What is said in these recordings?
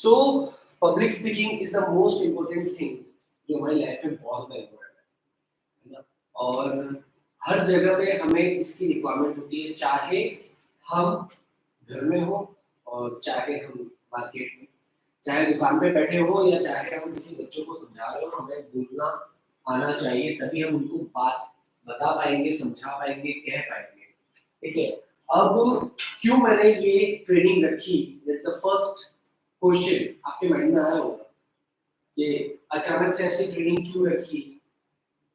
So public speaking is the most important thing जो हमारी life में बहुत ज़्यादा इम्पोर्टेंट है ना। और हर जगह पे हमें इसकी रिक्वायरमेंट होती है, चाहे हम घर में हो और चाहे हम मार्केट में, चाहे दुकान पे बैठे हो या चाहे हम किसी बच्चों को समझा रहे हो, हमें बोलना आना चाहिए, तभी हम उनको बात बता पाएंगे, समझा पाएंगे, कह पाएंगे। ठीक है, अब क्यों मैंने ये ट्रेनिंग रखी, दैट्स द फर्स्ट क्वेश्चन आपके माइंड में आया होगा कि अचानक से ऐसी ट्रेनिंग क्यों रखी।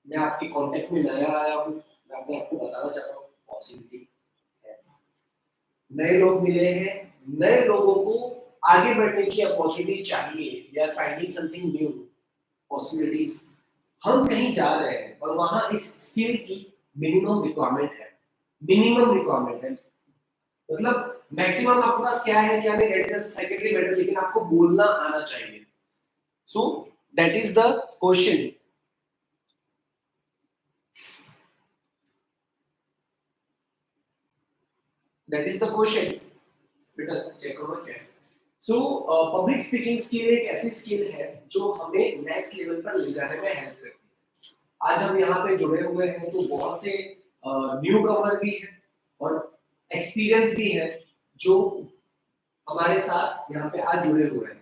मैं आपके कांटेक्ट में नया आया हूँ, मैं अपने आपको बताना चाहता हूँ पॉसिबिलिटी है, नए लोग मिले हैं, नए लोगों को आगे बढ़ने की अपॉर्चुनिटी चाहिए, they are finding something new possibilities. हम कहीं जा रहे हैं और वहां इस स्किल की मिनिमम रिक्वायरमेंट है, मिनिमम रिक्वायरमेंट है, मतलब मैक्सिमम आपके पास क्या है क्या नहीं, दैट इज सेकेंडरी मैटर, लेकिन आपको बोलना आना चाहिए। So that is the question. That is the question, बेटा चेक करो क्या है। सो पब्लिक स्पीकिंग स्किल एक ऐसी स्किल है जो हमें नेक्स्ट लेवल पर ले जाने में हेल्प करती है। आज हम यहाँ पे जुड़े हुए हैं तो बहुत से न्यू कमर भी है और एक्सपीरियंस भी है जो हमारे साथ यहाँ पे आज जुड़े हुए हैं।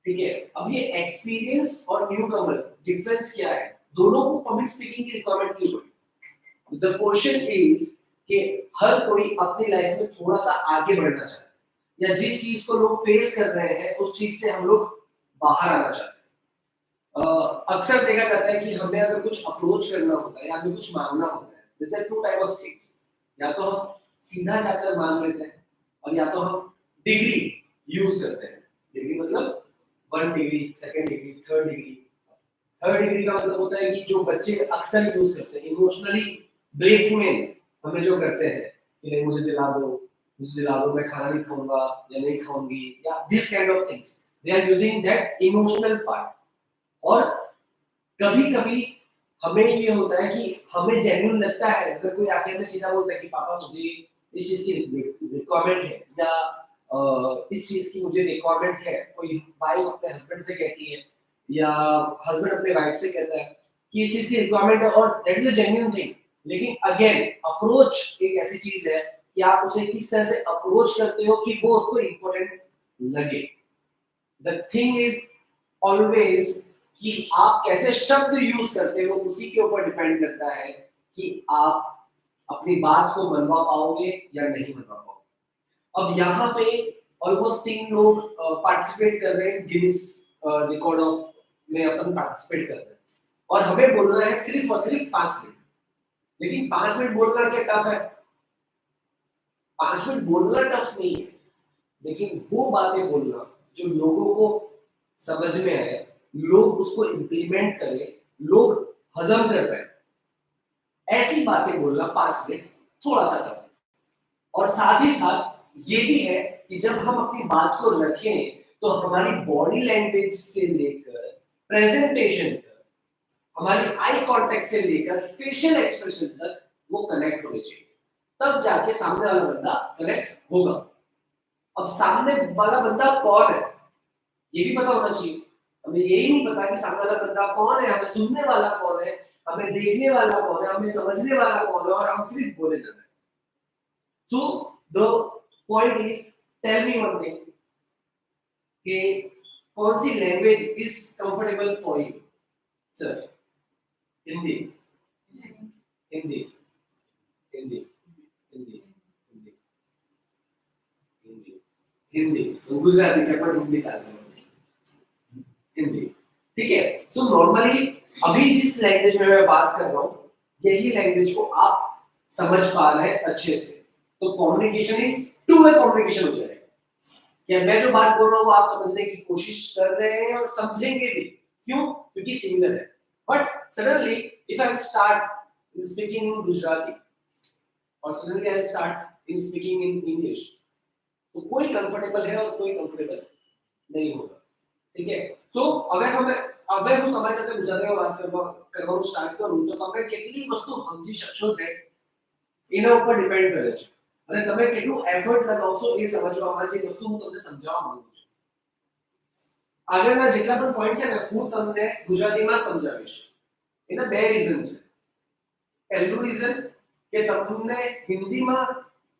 ठीक है, अब ये एक्सपीरियंस और न्यू कमर डिफरेंस क्या है, दोनों को पब्लिक स्पीकिंग की रिक्वायरमेंट क्यों पड़ी। द क्वेश्चन इज कि हर कोई अपनी लाइफ में थोड़ा सा आगे बढ़ना चाहता है, या जिस चीज को लोग फेस कर रहे हैं उस चीज से हम लोग बाहर आना चाहते हैं। अक्सर देखा जाता है कि हमें अगर कुछ अप्रोच करना होता है या हमें कुछ मांगना होता है, जैसे टू टाइप ऑफ थिंग्स, या तो हम सीधा जाकर मांग लेते हैं और या तो हम डिग्री यूज करते हैं। डिग्री मतलब 1 degree, second degree, third degree. Third degree का मतलब होता है कि जो बच्चे अक्सर यूज करते हैं इमोशनली ब्लैकमेल हमें जो करते हैं कि नहीं मुझे दिला दो, मुझे दिला दो, मैं खाना नहीं खाऊंगा या नहीं खाऊंगी, या this kind of things, they are using that emotional part. और कभी कभी हमें ये होता है कि हमें जेन्युइन लगता है, अगर कोई आके हमें सीधा बोलता है कि पापा मुझे इस चीज की रिक्वायरमेंट है, या इस चीज की मुझे रिक्वायरमेंट है, कोई वाइफ अपने हस्बैंड से कहती है या हस्बैंड अपने वाइफ से कहता है कि इस चीज की रिक्वायरमेंट है, और that is a genuine thing. लेकिन अगेन अप्रोच एक ऐसी चीज है कि आप उसे किस तरह से अप्रोच करते हो कि वो उसको इंपॉर्टेंस लगे। द थिंग इज ऑलवेज कि आप कैसे शब्द यूज करते हो, उसी के ऊपर डिपेंड करता है कि आप अपनी बात को मनवा पाओगे या नहीं मनवा पाओगे। अब यहाँ पे ऑलमोस्ट 3 लोग पार्टिसिपेट कर रहे हैं गिनीज रिकॉर्ड ऑफ में, अपन पार्टिसिपेट कर रहे हैं और हमें बोलना है सिर्फ और सिर्फ 5 मिनट। लेकिन 5 मिनट बोलना क्या टफ है? 5 मिनट बोलना टफ नहीं है, लेकिन वो बातें बोलना जो लोगों को समझ में आए, लोग उसको इम्प्लीमेंट करें, लोग हजम कर पाए, ऐसी बातें बोलना 5 मिनट थोड़ा सा टफ है। और साथ ही साथ ये भी है कि जब हम अपनी बात को रखें तो हमारी बॉडी लैंग्वेज से लेकर प्रेजेंटेशन तक, हमारी आई कांटेक्ट से लेकर फेशियल एक्सप्रेशन तक वो कनेक्ट होने चाहिए, तब जाके सामने वाला बंदा कनेक्ट होगा। अब सामने वाला बंदा कौन है ये भी पता होना चाहिए। हमें यही नहीं पता कि सामने वाला बंदा कौन है, हमें सुनने वाला कौन है, हमें देखने वाला कौन है, हमें समझने वाला कौन है, और हम सिर्फ बोले जा रहे हैं। So the point is, tell me one thing कि कौन सी language is comfortable for you? Sir Hindi, Hindi, Hindi, Hindi, Hindi, Hindi, Hindi, तो गुजराती से पर हिंदी चाल सकते, हिंदी। ठीक है, सो नॉर्मली अभी जिस लैंग्वेज में मैं बात कर रहा हूँ यही लैंग्वेज को आप समझ पा रहे हैं अच्छे से, तो communication is two way communication हो जाएगा। या मैं जो बात बोल रहा हूँ वो आप समझने की कोशिश कर रहे हैं और समझेंगे भी, क्यों? क्योंकि सिमिलर है। But suddenly if I start speaking in Gujarati और suddenly I start in speaking in English, तो कोई कंफर्टेबल है और कोई कंफर्टेबल नहीं होगा। ठीक है, सो હવે હું તમારી સાથે ગુજરાતીમાં વાત કરવાનું સ્ટાર્ટ કરું તો તમે કેટલી વસ્તુ સમજી શકશો ને એના ઉપર ડિપેન્ડ કરે છે, અને તમે કેટલું એફર્ટ લગાવશો એ સમજવામાં, જે વસ્તુ હું તમને સમજાવવા માંગુ છું। આગળના જેટલા પણ પોઈન્ટ છે ને હું તમને ગુજરાતીમાં સમજાવીશ. એના બે રીઝન છે. પહેલું રીઝન કે તમને હિન્દીમાં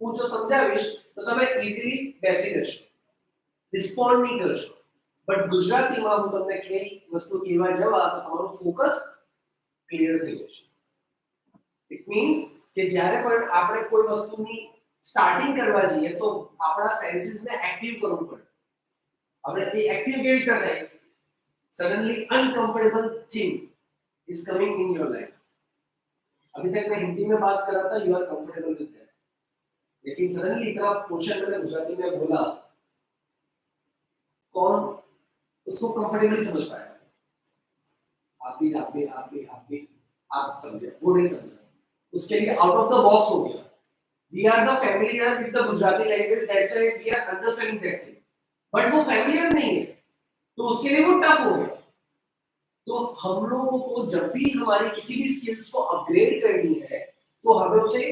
હું જો સમજાવીશ તો તમે ઈઝીલી બેસી જશો, રિસ્પોન્ડ નહીં કરશો. બટ ગુજરાતીમાં હું તમને કઈ વસ્તુ કહેવા જવા તો તમારું ફોકસ ક્લિયર થઈ જશે. ઇટ મીન્સ કે જ્યારે પણ આપણે કોઈ વસ્તુની સ્ટાર્ટિંગ કરવા જઈએ તો આપણા સેન્સીસને એક્ટિવ કરવું પડે. આપણે એ એક્ટિવ કેવી રીતે થાય? Suddenly uncomfortable thing is coming in your life. अभी तक मैं हिंदी में बात कर रहा था, you are comfortable with that, लेकिन सडनली इतना पोर्शन मैंने गुजराती में बोला, कौन उसको कंफर्टेबली समझ पाया? आप भी आप समझे, वो नहीं समझा. उसके लिए आउट ऑफ द बॉक्स हो गया. We are the familiar with the Gujarati language, that's why we are understanding that thing. But वो familiar नहीं है, तो उसके लिए वो टफ हो गया. तो हम लोगों को जब भी हमारी किसी भी स्किल्स को अपग्रेड करनी है तो हमें उसे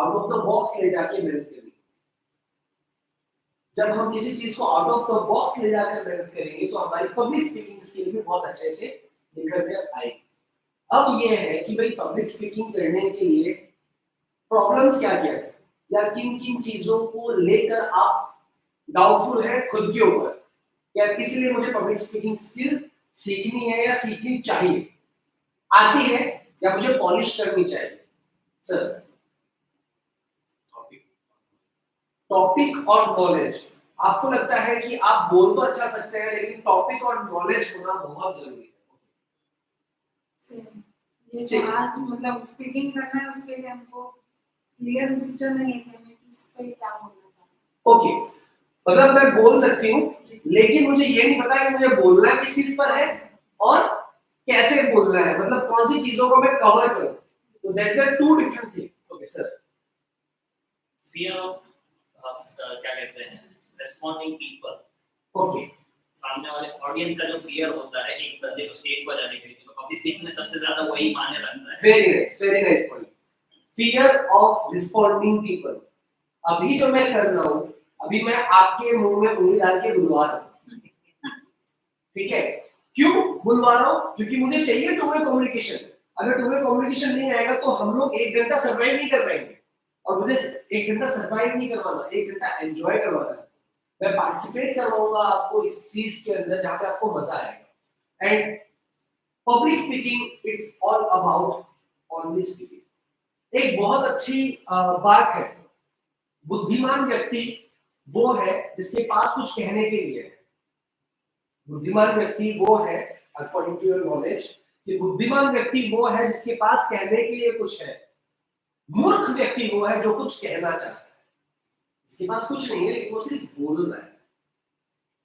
आउट ऑफ द बॉक्स ले जाके मेहनत करनी है. जब हम किसी चीज को आउट ऑफ द बॉक्स ले जाकर मेहनत करेंगे तो हमारी पब्लिक स्पीकिंग स्किल भी बहुत अच्छे से निखर कर आएगी. अब ये है कि भाई पब्लिक स्पीकिंग करने के लिए प्रॉब्लम्स क्या क्या है या किन किन चीजों को लेकर आप डाउटफुल है खुद के ऊपर, या इसलिए मुझे पब्लिक स्पीकिंग स्किल सीखनी है या सीखनी चाहिए, आती है या मुझे पॉलिश करनी चाहिए. सर, टॉपिक और नॉलेज. आपको लगता है कि आप बोल तो अच्छा सकते हैं लेकिन टॉपिक और नॉलेज होना बहुत जरूरी है. ये जो आज मतलब स्पीकिंग करना है उसके लिए हमको क्लियर पिक्चर नहीं है कि हमें किस पे क्या बोलना है. ओके, मतलब मैं बोल सकती हूँ लेकिन मुझे ये नहीं पता कि मुझे बोलना किस चीज पर है और कैसे बोलना है, मतलब कौन सी चीजों को मैं कवर करूं. तो that's a two different thing. Okay sir. Fear of क्या कहते हैं रिस्पोंडिंग पीपल. ओके, सामने वाले ऑडियंस का जो फियर होता है एक बंदे को स्टेज पर जाने के लिए, तो पब्लिक स्पीकिंग में सबसे ज्यादा वही मायने रखता है. Very nice point. Fear of responding people. अभी जो मैं कर रहा हूँ, अभी मैं आपके मुंह में उंगली डाल के बुलवा रहा हूँ, ठीक है? क्यों बुलवा रहा हूँ? क्योंकि मुझे चाहिए टू वे कम्युनिकेशन. अगर टू वे कम्युनिकेशन नहीं आएगा तो हम लोग एक घंटा सर्वाइव नहीं कर पाएंगे. और मुझे एक घंटा सर्वाइव नहीं करवाना, एक घंटा एंजॉय करवाना है. मैं पार्टिसिपेट करवाऊंगा आपको इस चीज के अंदर जहां पे आपको मजा आएगा. And public speaking it's all about only speaking. एक बहुत अच्छी बात है, बुद्धिमान व्यक्ति वो है जिसके पास कुछ कहने के लिए है. बुद्धिमान व्यक्ति वो है, अकॉर्डिंग टू योर नॉलेज, कि बुद्धिमान व्यक्ति वो है जिसके पास कहने के लिए कुछ है. मूर्ख व्यक्ति वो है जो कुछ कहना चाहता है, इसके पास कुछ नहीं है लेकिन वो सिर्फ बोलना है.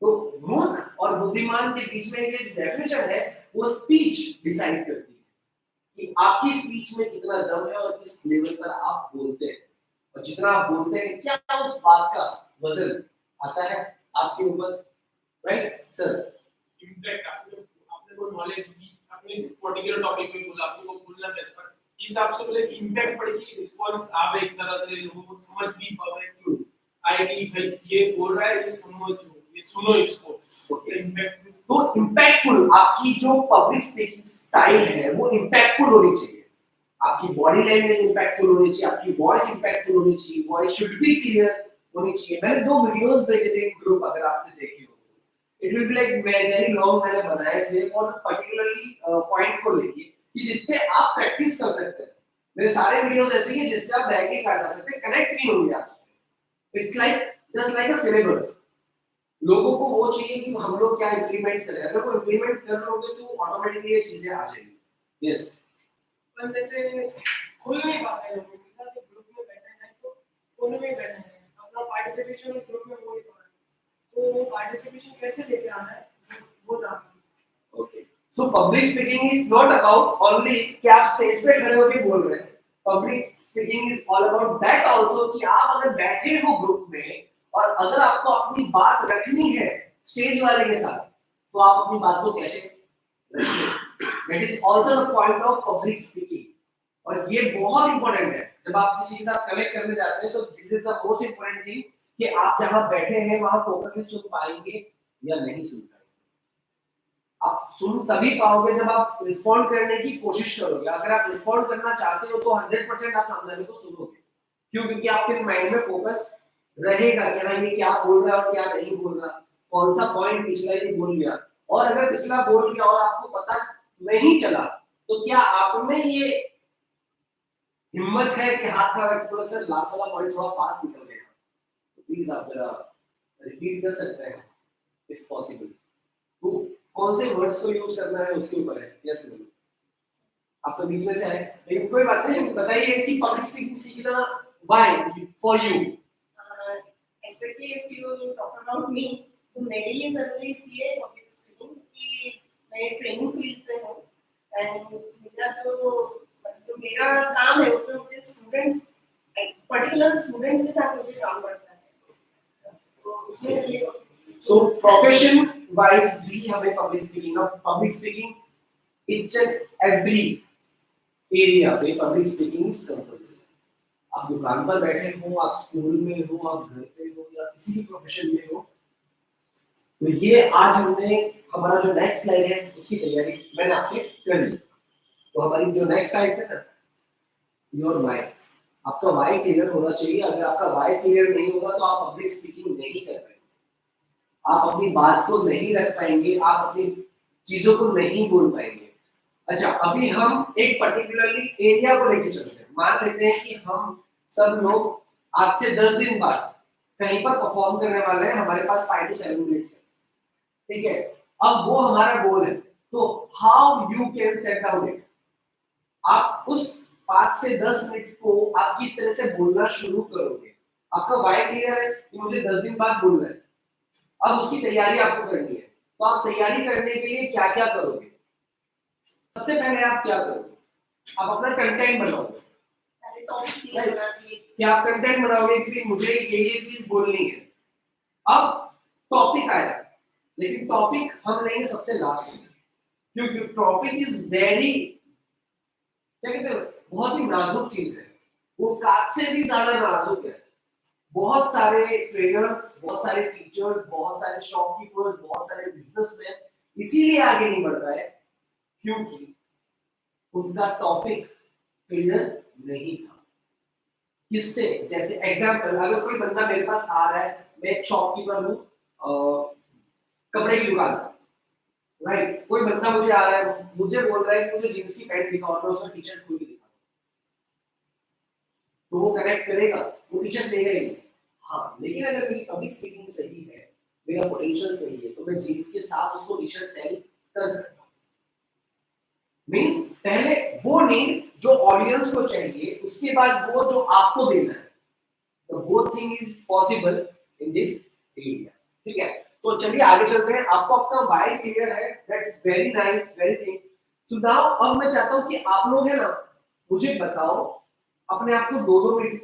तो मूर्ख और बुद्धिमान के बीच में ये डेफिनेशन है, वो स्पीच डिसाइड करती है कि आपकी स्पीच में कितना दम है और किस लेवल पर आप बोलते हैं. और जितना आप बोलते हैं क्या उस बात का वजन आता है आपके ऊपर. Right sir. इम्पैक्ट आपने वो नॉलेज की आपने पर्टिकुलर टॉपिक पे बोला, आपको वो बोलना है, पर इस हिसाब से बोले इम्पैक्ट पड़ के रिस्पांस आवे एक तरह से लोगों को समझ भी पावे कि आए कि भाई ये बोल रहा है, ये समझो, ये सुनो इसको. ओके, इम्पैक्ट तो इम्पैक्टफुल आपकी जो पब्लिक स्पीकिंग स्टाइल है वो इम्पैक्टफुल होनी चाहिए. आपकी बॉडी लैंग्वेज इम्पैक्टफुल होनी चाहिए, आपकी वॉइस इम्पैक्टफुल होनी चाहिए, वॉइस शुड बी क्लियर होनी चाहिए. मैंने 2 वीडियोस भेजे थे ग्रुप, अगर आपने देखे हो. It will be like very long, मैंने बनाए थे और पर्टिकुलरली पॉइंट को लेके कि जिस पे आप प्रैक्टिस कर सकते हैं. मेरे सारे वीडियोस ऐसे ही हैं जिस पे आप डायरेक्टली कर सकते हैं, कनेक्ट भी होंगे आपसे. It's like just like a syllabus. लोगों को वो चाहिए कि हम लोग क्या इंप्लीमेंट करें. अगर वो इंप्लीमेंट कर लोगे तो ऑटोमेटिकली ये चीजें आ जाएंगी. यस. पर जैसे खुल नहीं पाते हैं लोग के साथ, ग्रुप में बैठे हैं तो कोने में बैठे हैं, अपना पार्टिसिपेशन ग्रुप में हो नहीं पा रहा है, तो वो पार्टिसिपेशन कैसे लेके आना है वो जानना. Okay, so public speaking is not about only कि आप स्टेज पे खड़े होकर बोल रहे हैं. Public speaking is all about that also कि आप अगर बैठे हो ग्रुप में और अगर आपको अपनी बात रखनी है स्टेज वाले के साथ तो आप अपनी बात को कैसे रखें. That is also the point of public speaking. और ये बहुत इंपॉर्टेंट है. जब आप किसी के साथ कनेक्ट करने जाते हैं तो this is the most important thing कि आप जहां बैठे हैं वहां फोकस से सुन पाएंगे या नहीं सुन पाएंगे. सुन तभी पाओगे जब आप रिस्पॉन्ड करने की कोशिश करोगे। अगर आप रिस्पॉन्ड करना चाहते हो तो 100% आप सामने वाले को सुनोगे। क्यों? क्योंकि आपके माइंड में फोकस रहेगा कि हाँ ये क्या बोल रहा है और क्या नहीं बोल रहा, कौन सा पॉइंट पिछला ही बोल गया। और अगर पिछला बोल गया और आपको पता नहीं चला तो क्या आप में ये हिम्मत है कि हाथ खड़ा करके थोड़ा सा लास्ट वाला पॉइंट थोड़ा फास्ट निकल गया, तो प्लीज आप जरा रिपीट कर सकते हैं इफ पॉसिबल। तो कौन से वर्ड्स को यूज करना है उसके ऊपर है। यस मैम, आप तो बीच में से आए, लेकिन कोई बात नहीं, बताइए कि पब्लिक स्पीकिंग सीखना why for you. Actually if you talk about me, तो मेरे लिए जरूरी इसलिए पब्लिक स्पीकिंग कि मैं ट्रेनिंग फील्ड से हूँ एंड मेरा जो मेरा काम है उसमें मुझे स्टूडेंट्स, पर्टिकुलर स्टूडेंट्स के साथ मुझे काम करना है, तो उसमें ये सो प्रोफेशन वाइज भी हमें public speaking each and every area पे पब्लिक स्पीकिंग इज कंपल्सरी। आप दुकान पर बैठे हो, आप स्कूल में हो, आप घर पे हो या किसी भी प्रोफेशन में हो, तो ये आज हमने हमारा जो नेक्स्ट स्लाइड है उसकी तैयारी मैंने आपसे कर ली। तो हमारी जो नेक्स्ट स्लाइड है ना, योर वाई, आपका वाई क्लियर होना चाहिए। अगर आपका वाई क्लियर नहीं होगा तो आप पब्लिक स्पीकिंग नहीं कर पाएंगे, आप अपनी बात को नहीं रख पाएंगे, आप अपनी चीजों को नहीं बोल पाएंगे। अच्छा, अभी हम एक पर्टिकुलरली एरिया को लेके चलते हैं। मान लेते हैं कि हम सब लोग आज से 10 दिन बाद कहीं पर परफॉर्म करने वाले हैं, हमारे पास 5 to 7 मिनट्स है, ठीक है। अब वो हमारा गोल है, तो how you can set down it. आप उस 5 से 10 मिनट को आप किस तरह से बोलना शुरू करोगे। आपका वाई क्लियर है कि मुझे 10 दिन बाद बोलना है, अब उसकी तैयारी आपको करनी है। तो आप तैयारी करने के लिए क्या क्या करोगे? सबसे पहले आप क्या करोगे? आप अपना कंटेंट बनाओगे। पहले टॉपिक क्लियर होना चाहिए कि आप कंटेंट बनाओगे कि मुझे ये चीज बोलनी है। अब टॉपिक आया, लेकिन टॉपिक हम लेंगे सबसे लास्ट में, क्योंकि टॉपिक इज वेरी, क्या कहते हैं, बहुत ही नाजुक चीज है, वो काट से भी ज्यादा नाजुक है। बहुत सारे ट्रेनर्स, बहुत सारे टीचर्स, बहुत सारे शॉपकीपर्स, बहुत सारे बिजनेसमैन इसीलिए आगे नहीं बढ़ रहा है क्योंकि उनका टॉपिक क्लियर नहीं था। किससे? जैसे एग्जांपल, अगर कोई बंदा मेरे पास आ रहा है, मैं एक शॉपकीपर हूँ, कपड़े की दुकान, राइट, कोई बंदा मुझे आ रहा है, मुझे बोल रहा है कि मुझे जींस की पैंट दिखाओ, मैं उसको टी-शर्ट खोल के दिखाऊं, तो वो कनेक्ट करेगा, वो टी-शर्ट लेगा ही। हाँ, लेकिन अगर मेरी पब्लिक स्पीकिंग सही है, मेरा पोटेंशियल सही है, तो मैं जींस के साथ उसको टी-शर्ट सेल कर सकता हूँ। मींस पहले वो नीड जो ऑडियंस को चाहिए, उसके बाद वो जो आपको देना है, तो वो thing is possible in this area, ठीक है। तो चलिए आगे चलते हैं। आपको अपना व्हाई क्लियर है, that's very nice, very thing. So now अब मैं चाहता हूं कि आप लोग है ना, मुझे बताओ अपने आप को 2-2 मिनट,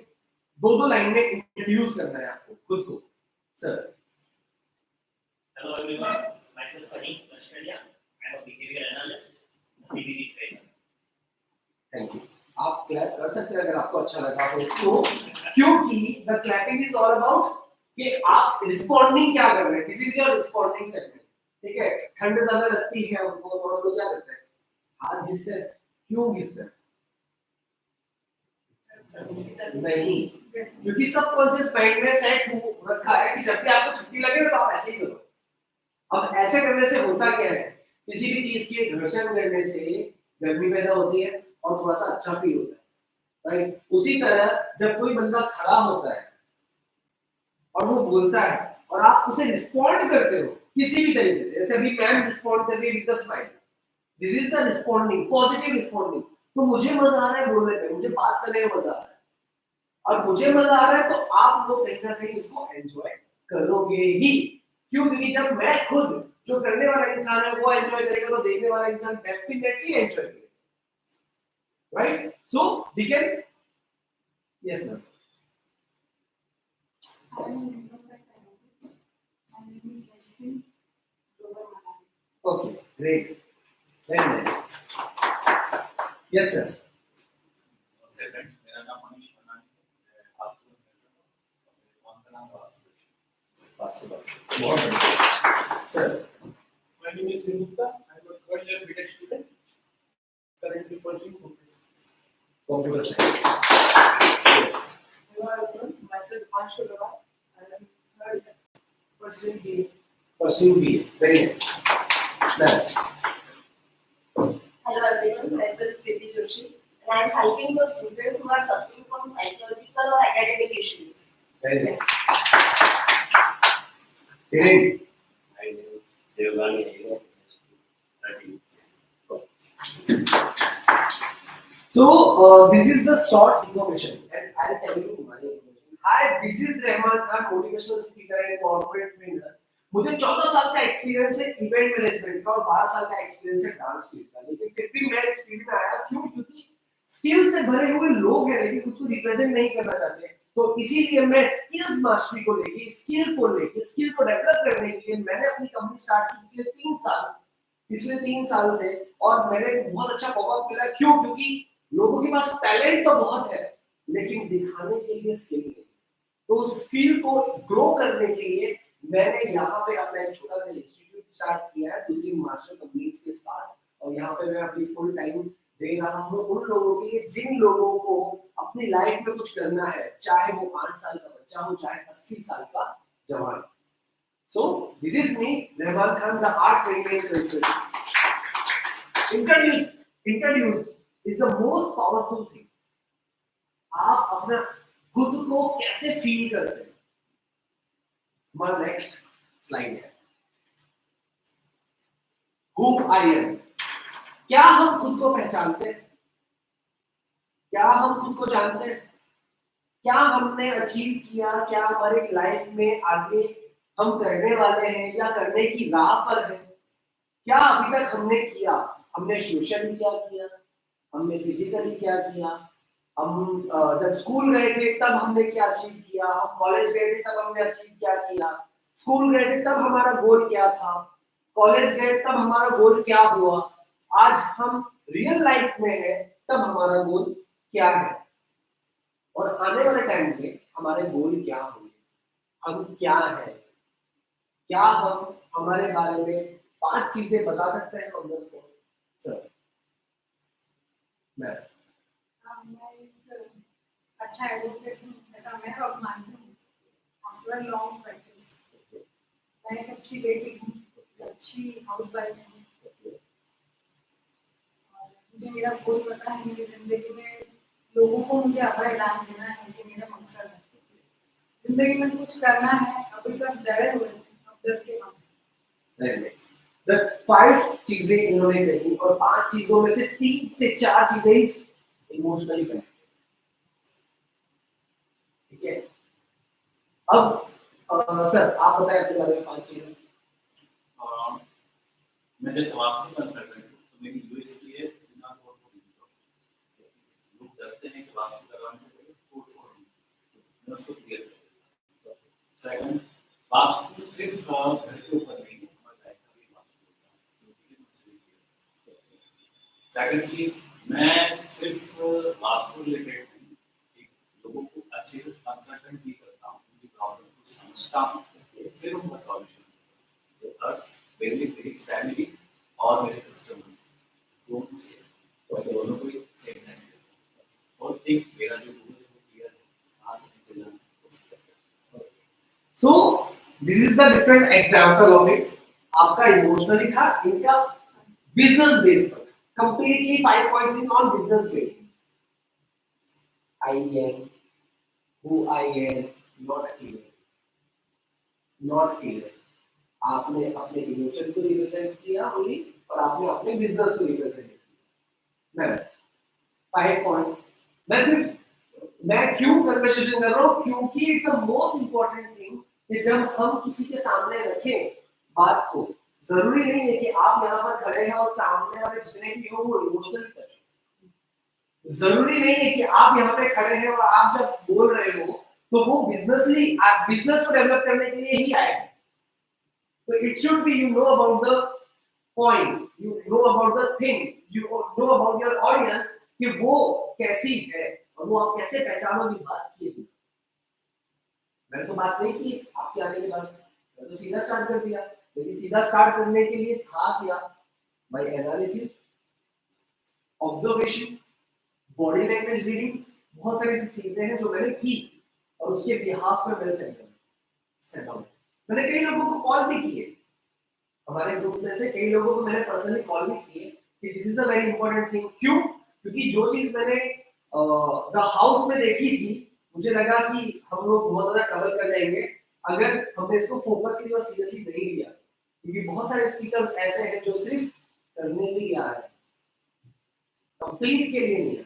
2-2 लाइन में इंट्रोड्यूस करना है आपको खुद को। Sir. Hello everyone, myself Fahim Kashkaria. I am a behavior analyst, a CBT trainer. Thank you. आप क्लैप कर सकते हैं अगर आपको अच्छा लगा हो तो, क्योंकि the clapping is all about कि आप रिस्पोंडिंग क्या कर रहे हैं, this is your responding segment, ठीक है। ठंड ज्यादा लगती है उनको, तो हम लोग क्या करते हैं, हाथ घिसते हैं। क्यों घिसते हैं? नहीं, क्योंकि सबकॉन्शियस माइंड में सेट हो रखा है कि जब भी आपको छुट्टी लगे तो आप ऐसे ही करो। अब ऐसे करने से होता क्या है, किसी भी चीज के घर्षण करने से गर्मी पैदा होती है और थोड़ा सा अच्छा फील होता है, राइट। उसी तरह जब कोई बंदा खड़ा होता है और वो बोलता है और आप उसे रिस्पॉन्ड करते हो किसी भी तरीके से, जैसे अभी मैम रिस्पॉन्ड कर रही है with the smile, this is the responding, positive responding. तो मुझे मजा आ रहा है बोलने में, मुझे बात करने में मजा आ रहा है, और मुझे मजा आ रहा है, तो आप लोग कहीं ना कहीं इसको एंजॉय करोगे ही। क्यों? क्योंकि जब मैं खुद, जो करने वाला इंसान है, वो एंजॉय करेगा, तो देखने वाला इंसान डेफिनेटली एंजॉय करेगा, right. So we can, yes ma'am. Okay, great, very nice. Yes sir. नमस्ते फ्रेंड्स, मेरा नाम मनीष मनानी है। आपको का नाम वासुदेव। बहुत बढ़िया sir. My name is Singh Gupta. I am a third year BTech student, currently pursuing Computer science. Yes. Hello everyone, myself Anshu Rawat. I am third pursuing BA. Pursuing BA. Very nice. Done. Hello everyone, myself Kriti Joshi, and I am helping the students who are suffering from psychological or academic issues. Very nice. Kiran. I know Devgani area. So this is the short information, and I'll tell you my information. Hi, this is Rahman Khan, motivational speaker and corporate trainer. मुझे 14 साल का experience है event management का और 12 साल का experience है dance field का, लेकिन फिर भी मैं इस फील्ड में आया क्यों? क्योंकि स्किल से भरे हुए लोग हैं लेकिन खुद को रिप्रेजेंट नहीं करना चाहते, तो इसीलिए मैं स्किल्स मास्टरी को लेके स्किल को डेवलप करने के लिए मैंने अपनी कंपनी स्टार्ट की पिछले 3 साल से, और मैंने बहुत अच्छा पॉपअप मिला। क्यों? क्योंकि लोगों के पास टैलेंट तो बहुत है लेकिन दिखाने के लिए स्किल नहीं, तो उस स्किल को ग्रो करने के लिए मैंने यहाँ पे अपना एक छोटा सा इंस्टीट्यूट स्टार्ट किया है दूसरी मास्टर कंपनीज के साथ, और यहाँ पे मैं अपनी फुल टाइम दे रहा हूँ उन लोगों के लिए जिन लोगों को अपनी लाइफ में कुछ करना है, चाहे वो 5 साल का बच्चा हो चाहे 80 साल का जवान। So this is me, Rahman Khan, the art training consultant. Introduce is the most powerful thing. आप अपना खुद को कैसे फील करते हैं? हमारा नेक्स्ट स्लाइड है Who I am. क्या हम खुद को पहचानते हैं? क्या हम खुद को जानते हैं? क्या हमने अचीव किया? क्या हमारे लाइफ में आगे हम करने वाले हैं या करने की राह पर हैं? क्या अभी तक हमने किया? हमने सोशली क्या किया? हमने फिजिकली क्या किया? हम जब स्कूल गए थे तब हमने क्या अचीव किया? हम कॉलेज गए थे तब हमने अचीव क्या किया? स्कूल गए थे तब हमारा गोल क्या था? कॉलेज गए तब हमारा गोल क्या हुआ? आज हम रियल लाइफ में है तब हमारा गोल क्या है? और आने वाले टाइम पे हमारे गोल क्या होंगे? हम क्या है? क्या हम हमारे बारे में 5 चीजें बता सकते हैं हम दोस्तों? सर मैं अच्छा एडवोकेट हूँ, ऐसा मैं अब मानती हूँ। आफ्टर लॉन्ग प्रैक्टिस मैं एक अच्छी बेटी हूँ, अच्छी हाउसवाइफ हूँ, और मुझे मेरा गोल पता है। मेरी जिंदगी में लोगों को मुझे अभय दान देना है, ये मेरा मकसद है। जिंदगी में कुछ करना है, अभी तक डरे हुए थे, अब डर के काम। 5 चीजें इन्होंने कही और 5 चीजों में से 3 से 4 चीजें इमोशनली कनेक्टेड। ठीक है, अब सर आप बताएं अपने बारे में 5 चीजें। मैं जैसे वास्तु कंसल्टेंट हूँ तो मेरी यूएसपी है बिना कोड लोग डरते हैं कि वास्तु करवाने से पहले कोड मैं उसको क्लियर कर। सेकंड, वास्तु सिर्फ घर के ऊपर नहीं है, हमारी लाइफ का भी वास्तु होता है। सेकंड चीज, मैं सिर्फ वास्तु रिलेटेड नहीं, लोगों को अच्छे से कंसल्टेंट भी करता हूँ, उनकी प्रॉब्लम को समझता हूँ, फिर उनका सॉल्यूशन। थर्ड, मेरी फैमिली और मेरे कस्टमर्स दोनों से, और दोनों को सेम टाइम और एक मेरा जो गोल है वो क्लियर है, आज मुझे जाना। सो this is the different example of it. आपका इमोशनली था, इनका बिजनेस बेस पर। Completely 5 points in on business base. I am, who I am, not clear. आपने अपने इमोशन को रिप्रेजेंट किया ओनली, और आपने अपने बिजनेस को रिप्रेजेंट किया। मैं 5 पॉइंट मैं क्यों कन्वर्सेशन कर रहा हूँ? क्योंकि it's a most important thing कि जब हम किसी के सामने रखें बात को, जरूरी नहीं है कि आप यहाँ पर खड़े हैं और सामने वाले जितने भी हो वो इमोशनली टच। जरूरी नहीं है कि आप यहाँ पे खड़े हैं और आप जब बोल रहे हो तो वो बिजनेस को डेवलप करने के लिए ही आए। So it should be you know about the point, you know about the thing, you know about your audience कि वो कैसी है और वो आप कैसे पहचानोगे बात की। मैंने तो बात नहीं की आपके आने के बाद, मैं तो सीधा स्टार्ट कर दिया, लेकिन सीधा स्टार्ट करने के लिए था क्या? By analysis, observation, body language reading, बहुत सारी ऐसी चीजें हैं जो मैंने की और उसके बिहाफ में मैंने सेट डाउन। मैंने कई लोगों को कॉल भी किए, हमारे ग्रुप में से कई लोगों को मैंने पर्सनली कॉल भी किए कि this is a very important thing. क्यों? क्योंकि जो चीज मैंने द हाउस में देखी थी, मुझे लगा कि हम लोग बहुत ज्यादा कवर कर जाएंगे अगर हमने इसको फोकसली और सीरियसली नहीं लिया, क्योंकि बहुत सारे स्पीकर्स ऐसे हैं जो सिर्फ करने के लिए आ रहे हैं, कंप्लीट के लिए नहीं।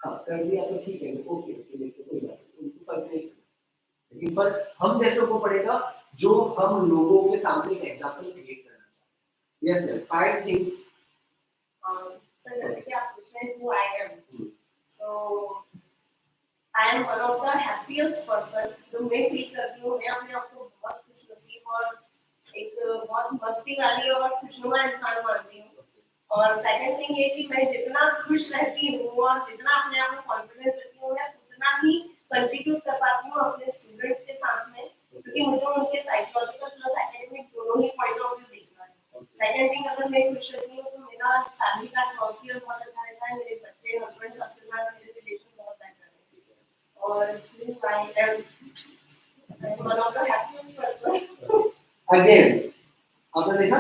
हाँ, कर दिया तो ठीक है, ओके ओके, देखो कोई बात नहीं, उनको फर्क नहीं पड़ेगा। लेकिन फर्क हम जैसे को पड़ेगा जो हम लोगों के सामने एक एग्जांपल क्रिएट करना चाहते हैं। Yes ma'am, 5 things. सर जैसे कि आप पूछ रहे हैं who I am, so I am one of the happiest person, जो मैं फील करती हूँ, मैं अपने आप को बहुत खुशनसीब और एक बहुत मस्ती वाली और खुशनुमा इंसान मानती हूँ। और सेकंड थिंग ये कि मैं जितना खुश रहती हूँ और जितना अपने आप में कॉन्फिडेंस रखती हूँ, मैं उतना ही कंट्रीब्यूट कर पाती हूँ अपने स्टूडेंट्स के साथ में, क्योंकि मुझे उनके साइकोलॉजिकल प्लस एकेडमिक दोनों ही पॉइंट ऑफ व्यू देखना है। सेकंड थिंग, अगर मैं खुश रहती हूँ तो मेरा फैमिली का एटमॉस्फेयर बहुत अच्छा रहता है, मेरे बच्चे, हस्बैंड सबके साथ मेरे रिलेशन बहुत बेहतर है। और I am one of the happiest person. Again आपने देखा,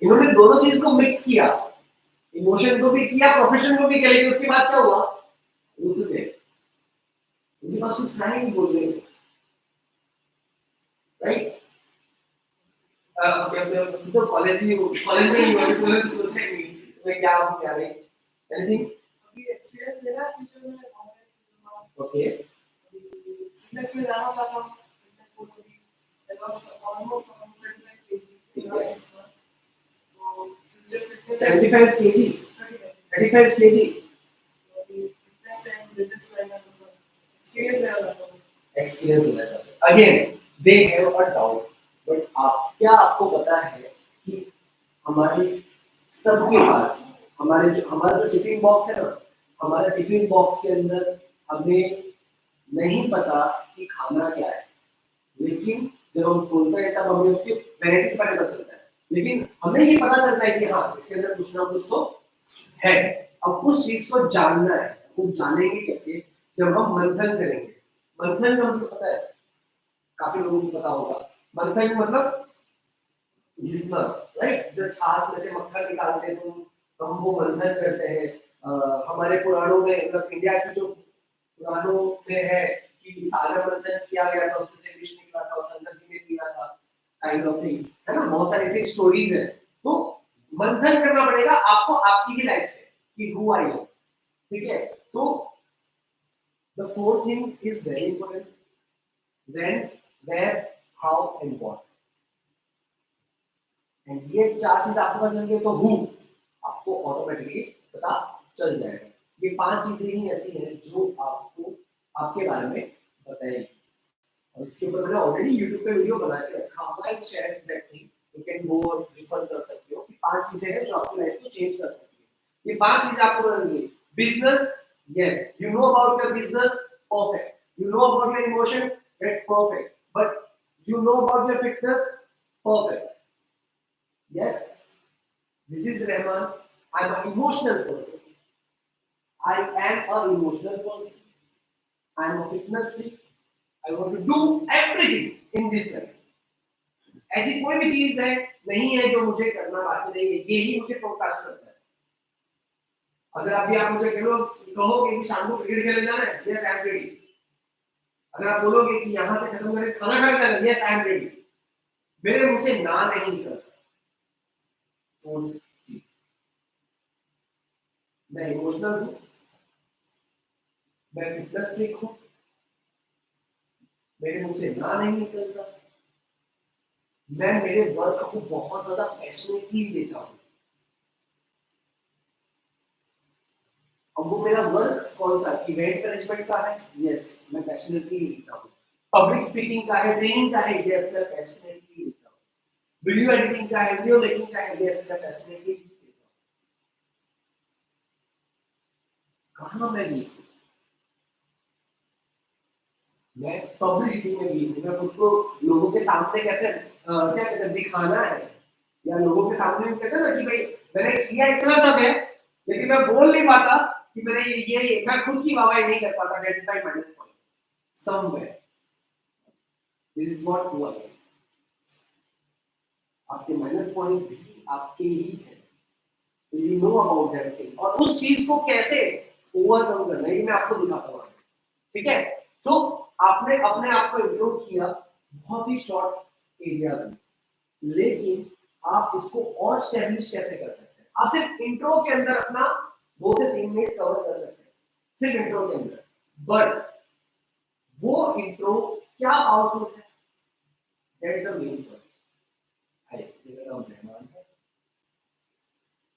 इन्होंने दोनों चीज को मिक्स किया, इमोशन को भी किया, प्रोफेशन को भी किया, लेकिन उसके बाद क्या हुआ? रुक गए, उनके पास कुछ नहीं बोल रहे, राइट? तो कॉलेज में ही हुआ, तो सोचा ही नहीं मैं क्या हूँ क्या नहीं। एनीथिंग? अभी एक्सपीरियंस लेना फ्यूचर में ओके, फिटनेस में जाना चाहता हूँ, फिटनेस को भी ऑलमोस्ट 75 kg, 35 kg, एक्सपीरियंस लेना चाहते हैं। Again they have a doubt, but आप क्या, आपको पता है कि हमारे सबके पास हमारे जो हमारा जो टिफिन बॉक्स है ना, हमारे टिफिन बॉक्स के अंदर हमें नहीं पता कि खाना क्या है, लेकिन जब हम खोलते हैं तब हमें उसकी वैरायटी पता चलता है, लेकिन हमें ये पता चलता है कि हाँ इसके अंदर कुछ ना कुछ तो है। अब उस चीज को जानना है, वो जानेंगे कैसे? जब हम मंथन करेंगे। मंथन का मतलब पता है, काफी लोगों को पता होगा, मंथन मतलब घिसना, राइट? जो छाछ में से मक्खन निकालते हैं तो हम वो मंथन करते हैं। हमारे पुराणों में, मतलब इंडिया की जो पुराणों में है कि सागर मंथन किया गया था, उसमें से विष निकला था और शंकर जी ने पिया था, काइंड ऑफ थिंग्स, है ना? बहुत सारी ऐसी स्टोरीज है। तो मंथन करना पड़ेगा आपको आपकी ही लाइफ से कि हु आई एम, ठीक है? तो the fourth thing is very important, when, where, how and what. And ये 4 चीज आपको पता चल गई तो हु आपको ऑटोमेटिकली पता चल जाएगा। ये 5 चीजें ही ऐसी हैं जो आपको आपके बारे में बताएगी, और इसके ऊपर मैंने ऑलरेडी YouTube पे वीडियो बना के रखा हुआ है, share that thing, you can go और रिफर कर सकते हो कि 5 चीजें हैं जो आपकी लाइफ को चेंज कर सकती है। ये 5 चीजें आपको बताएंगे। Business, yes, you know about your business, perfect. You know about your emotion, that's perfect. But you know about your fitness, perfect. Yes, this is Rahman. I'm an emotional person. I am an emotional person. I'm a fitness freak. I want to do everything in this life. ऐसी कोई भी चीज है नहीं है जो मुझे करना बाकी नहीं है, यही मुझे प्रोत्साहित करता है। अगर अभी आप मुझे कहोगे कि शाम को क्रिकेट खेलने जाना है, यस आई एम रेडी। अगर आप बोलोगे कि यहाँ से खत्म करके खाना खाने जाना है, यस आई एम रेडी। मेरे मुंह से ना नहीं निकलता। मैं इमोशनल हूँ, मैं फिटनेस फ्रीक हूँ, मेरे मुंह से ना नहीं निकलता, मैं मेरे वर्क को बहुत ज्यादा पैशनेटली लेता हूँ। अब वो मेरा वर्क कौन सा, इवेंट मैनेजमेंट का है, यस मैं पैशनेटली लेता हूँ। पब्लिक स्पीकिंग का है, ट्रेनिंग का है, यस मैं पैशनेटली लेता हूँ। वीडियो एडिटिंग का है, वीडियो मेकिंग का है, यस मैं पैशनेटली लेता हूँ। कहाँ मैं वीक हूँ? मैं पब्लिसिटी में वीक हूँ। मैं खुद को लोगों के सामने कैसे क्या कहते हैं दिखाना है, या लोगों के सामने हम कहते हैं ना कि भाई मैंने किया इतना सब है लेकिन मैं बोल नहीं पाता कि मैंने ये मैं खुद की वाहवाही नहीं कर पाता, that's my minus point somewhere, this is what हुआ है। आपके माइनस पॉइंट भी आपके ही है, you know about that thing, और उस चीज को कैसे ओवरकम करना है ये मैं आपको दिखाता हूँ, ठीक है। सो आपने अपने आप को इम्प्रूव किया बहुत ही शॉर्ट एरियाज में, लेकिन आप इसको और स्टैब्लिश कैसे कर सकते हैं? आप सिर्फ इंट्रो के अंदर अपना 2 से 3 मिनट कवर कर सकते हैं, सिर्फ इंट्रो के अंदर, बट वो इंट्रो क्या पावरफुल है, that is the main point. मेरा नाम रहमान है,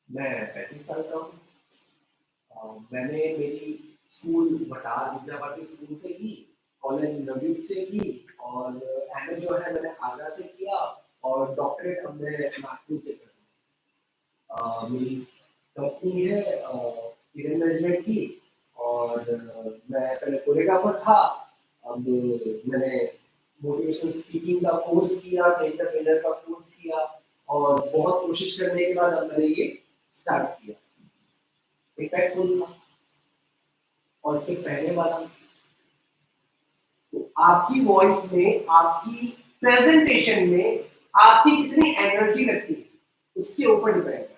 मैं 35 साल का हूँ। मैंने मेरी स्कूल भटार विद्यावाटी स्कूल से की, कॉलेज नवयुग से की, और एमए जो है मैंने आगरा से किया, और डॉक्टरेट अब मैं नागपुर से कर रहा हूँ। मेरी कंपनी है इवेंट मैनेजमेंट की, और मैं पहले कोरियोग्राफर था, अब मैंने मोटिवेशनल स्पीकिंग का कोर्स किया, ट्रेनर का कोर्स किया, और बहुत कोशिश करने के बाद अब मैंने ये स्टार्ट किया। इम्पैक्टफुल था, और इससे पहले वाला तो आपकी वॉइस में, आपकी प्रेजेंटेशन में आपकी कितनी एनर्जी लगती है उसके ऊपर डिपेंड है।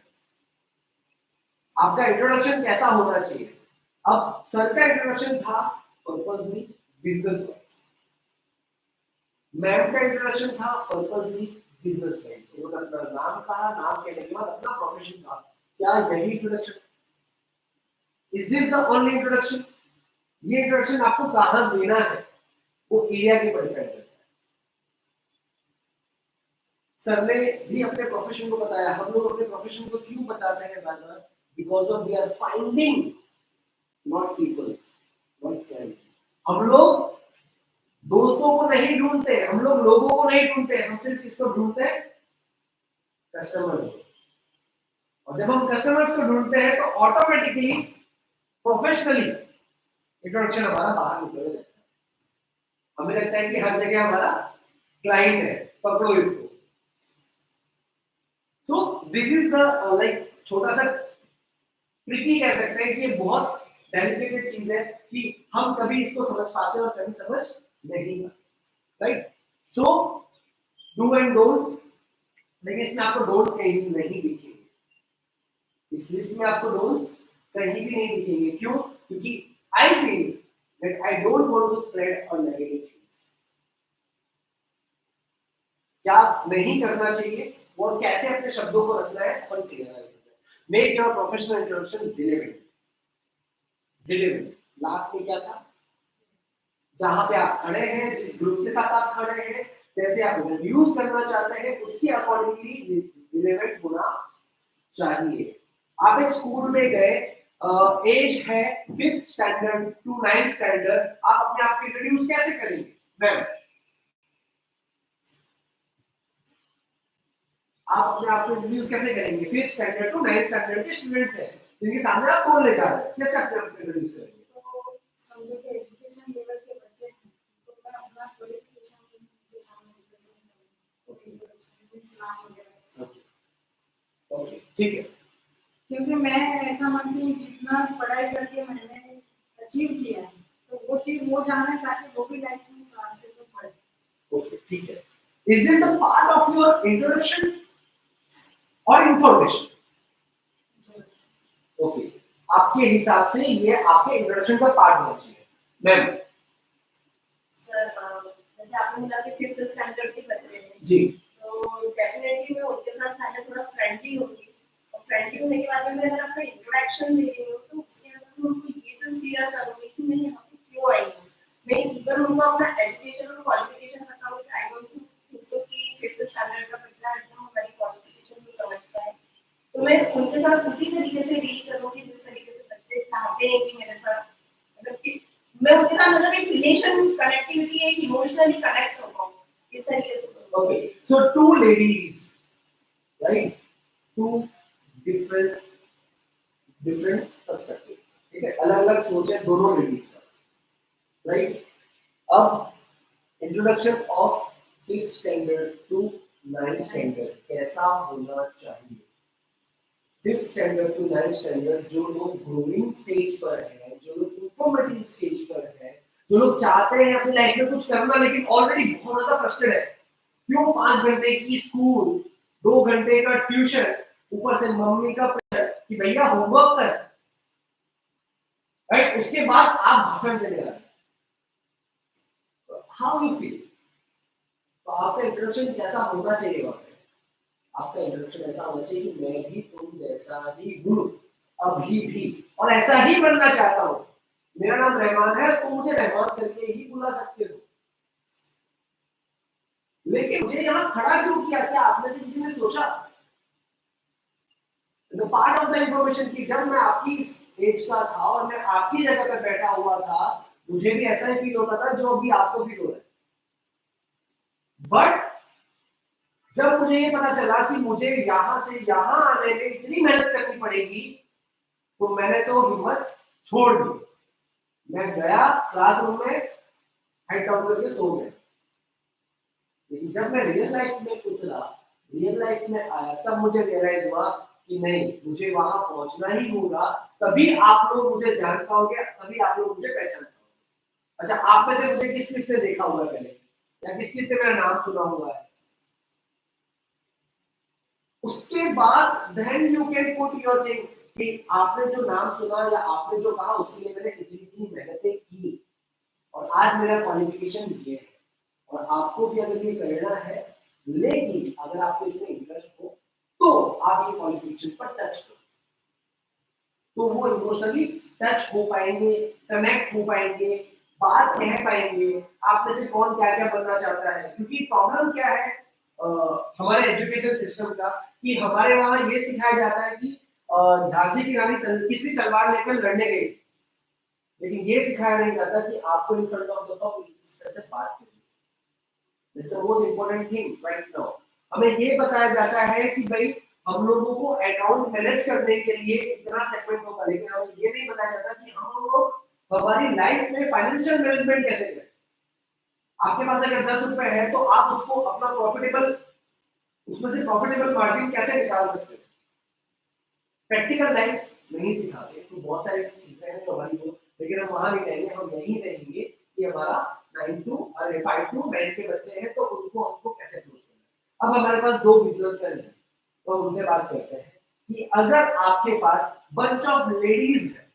आपका इंट्रोडक्शन कैसा होना चाहिए? अब सर का इंट्रोडक्शन था पर्पसली बिजनेस वाइज, मैम का इंट्रोडक्शन था पर्पसली बिजनेस वाइज, तो अपना नाम कहा, नाम कहने के बाद अपना प्रोफेशन था, क्या यही introduction? Is this the only introduction? ये इंट्रोडक्शन आपको कहां देना है वो एरिया के ऊपर डिपेंड करता है। सर ने भी अपने प्रोफेशन को बताया, हम लोग अपने प्रोफेशन को क्यों बताते हैं बार-बार? Because of we are finding not people, not friends. हम लोग दोस्तों को नहीं ढूंढते, हम लोग लोगों को नहीं ढूंढते, हम सिर्फ किसको ढूंढते हैं? कस्टमर्स को। और जब हम कस्टमर्स को ढूंढते हैं तो ऑटोमेटिकली प्रोफेशनली इंट्रोडक्शन हमारा बाहर निकल जाता है। हमें लगता है कि हर जगह हमारा क्लाइंट है, पकड़ो इसको। सो दिस इज द लाइक छोटा सा ट्रिकी कह सकते हैं कि ये बहुत डेलिकेटेड चीज है कि हम कभी इसको समझ पाते हैं और कभी समझ नहीं पाते, right? So do and don'ts, लेकिन इसमें आपको डोंट्स कहीं भी नहीं दिखेंगे, इस लिस्ट में आपको डोंट्स कहीं भी नहीं दिखेंगे। क्यों? क्योंकि I feel that I don't want to spread a negative things. क्या नहीं करना चाहिए और कैसे अपने शब्दों को रखना है अपन क्लियर है। Make your professional introduction delivery. Last में क्या था? जहां पे आप खड़े हैं, जिस ग्रुप के साथ आप खड़े हैं, जैसे आप रिव्यूज करना चाहते हैं उसके अकॉर्डिंगली रिलेवेंट होना चाहिए। आप एक स्कूल में गए, एज है 5th standard to 9th standard, आप अपने आप को इंट्रोड्यूस कैसे करेंगे? मैम, आप अपने आप को इंट्रोड्यूस कैसे करेंगे? 5th standard to 9th standard के स्टूडेंट्स हैं जिनके सामने आप बोलने जा रहे हैं, कैसे अपने आप को इंट्रोड्यूस करेंगे? तो समझो कि एजुकेशन लेवल के बच्चे हैं तो मैं अपना क्वालिफिकेशन के सामने प्रेजेंट करूंगी, नाम वगैरह। ओके, ठीक है। क्योंकि मैं ऐसा मानती हूँ जितना पढ़ाई करके मैंने अचीव किया है तो वो चीज वो जाने ताकि वो भी लाइफ में उस रास्ते पे बढ़े। ओके, ठीक है। Is this the part of your introduction और इंफॉर्मेशन? ओके, आपके हिसाब से ये आपके इंट्रोडक्शन का पार्ट होना चाहिए। मैम सर जैसे आपने बोला कि 5th स्टैंडर्ड के बच्चे हैं जी, तो डेफिनेटली मैं उनके साथ पहले थोड़ा फ्रेंडली होंगी, और फ्रेंडली होने के बाद में मैं अगर अपना इंट्रोडक्शन दे रही हूँ तो उसके अंदर मैं उनको ये चीज क्लियर करूंगी कि मैं यहाँ पे क्यों आई हूँ। मैं इधर उनको अपना एजुकेशन और क्वालिफिकेशन बताऊंगी। आई डोंट थिंक कि 5th स्टैंडर्ड का बच्चा एकदम हमारी क्वालिफिकेशन को समझता है, तो मैं उनके साथ उसी तरीके से डील करूंगी जिस तरीके से बच्चे चाहते हैं कि मेरे साथ, मतलब कि मैं उनके साथ मतलब एक रिलेशन कनेक्टिविटी, एक इमोशनली कनेक्ट हो पाऊँ इस तरीके से। okay, so two ladies, right? Two different perspectives, ठीक है, अलग अलग सोच है दोनों लेडीज का, राइट? अब introduction of 5th standard to 9th standard कैसा होना चाहिए? 5th standard to 9th standard जो लोग ग्रोइंग स्टेज पर है, जो लोग इंफॉर्मेटिव स्टेज पर है, जो लोग चाहते हैं अपनी लाइफ में कुछ करना लेकिन ऑलरेडी बहुत ज्यादा फ्रस्ट्रेटेड है, क्यों 5 घंटे की स्कूल, 2 घंटे का ट्यूशन, ऊपर से मम्मी का प्रेशर कि भैया होमवर्क कर, राइट? उसके बाद आप भाषण देने लगे, हाउ यू फील? तो आपका इंट्रोडक्शन कैसा होना चाहिए वहां पे? आपका इंट्रोडक्शन ऐसा होना चाहिए कि मैं भी तुम जैसा ही हूँ अभी भी, और ऐसा ही बनना चाहता हूँ। मेरा नाम रहमान है, तो मुझे रहमान करके ही बुला सकते हो। लेकिन मुझे यहाँ खड़ा क्यों किया? क्या आप में से किसी ने सोचा? पार्ट ऑफ द इंफॉर्मेशन की जब मैं आपकी एज का था और मैं आपकी जगह पर बैठा हुआ था, मुझे भी ऐसा ही फील होता था जो अभी आपको फील हो रहा है। बट जब मुझे ये पता चला कि मुझे यहां से यहां आने में इतनी मेहनत करनी पड़ेगी, तो मैंने तो हिम्मत छोड़ दी। मैं गया क्लासरूम में, हेड डाउन करके सो गया। लेकिन जब मैं रियल लाइफ में उतरा, रियल लाइफ में आया, तब मुझे रियलाइज हुआ कि नहीं, मुझे वहां पहुंचना ही होगा, तभी आप लोग मुझे जान पाओगे, तभी आप लोग मुझे पहचान पाओगे। अच्छा, आप में से मुझे किस किस ने देखा हुआ पहले, या किस किस ने मेरा नाम सुना हुआ है? उसके बाद then you can put your thing कि आपने जो नाम सुना या आपने जो कहा उसके लिए मैंने इतनी मेहनतें की और आज मेरा क्वालिफिकेशन ये है, और आपको भी अगर ये करना है, लेकिन अगर आपको इसमें इंटरेस्ट हो तो आप ये क्वालिफिकेशन पर टच करो, तो वो इमोशनली टच हो पाएंगे, कनेक्ट हो पाएंगे, बात कह पाएंगे। आप में से कौन क्या क्या बनना चाहता है? क्योंकि प्रॉब्लम क्या है हमारे एजुकेशन सिस्टम का, कि हमारे वहां ये सिखाया जाता है कि झांसी की रानी कितनी तलवार लेकर लड़ने गई, लेकिन ये सिखाया नहीं जाता कि आपको in front of the public इस तरह से बात करनी है। That's the most important thing right now. हमें ये बताया जाता है कि भाई हम लोगों को अकाउंट मैनेज करने के लिए इतना सेगमेंट होगा, लेकिन हमें ये नहीं बताया जाता कि हम लोग हमारी लाइफ में फाइनेंशियल मैनेजमेंट कैसे करें। आपके पास अगर 10 रुपए है तो आप उसको अपना प्रॉफिटेबल, उसमें से प्रॉफिटेबल मार्जिन कैसे निकाल सकते हैं? प्रैक्टिकल लाइफ नहीं सिखाते, तो बहुत सारी चीजें हैं जो हमारी को, लेकिन हम वहां नहीं जाएंगे, हम यहीं रहेंगे कि हमारा 5 to 9 के बच्चे हैं तो उनको हमको कैसे क्लोज करना है। अब हमारे पास 2 बिजनेसमैन हैं, तो हम उनसे बात करते हैं कि अगर आपके पास बंच ऑफ लेडीज है,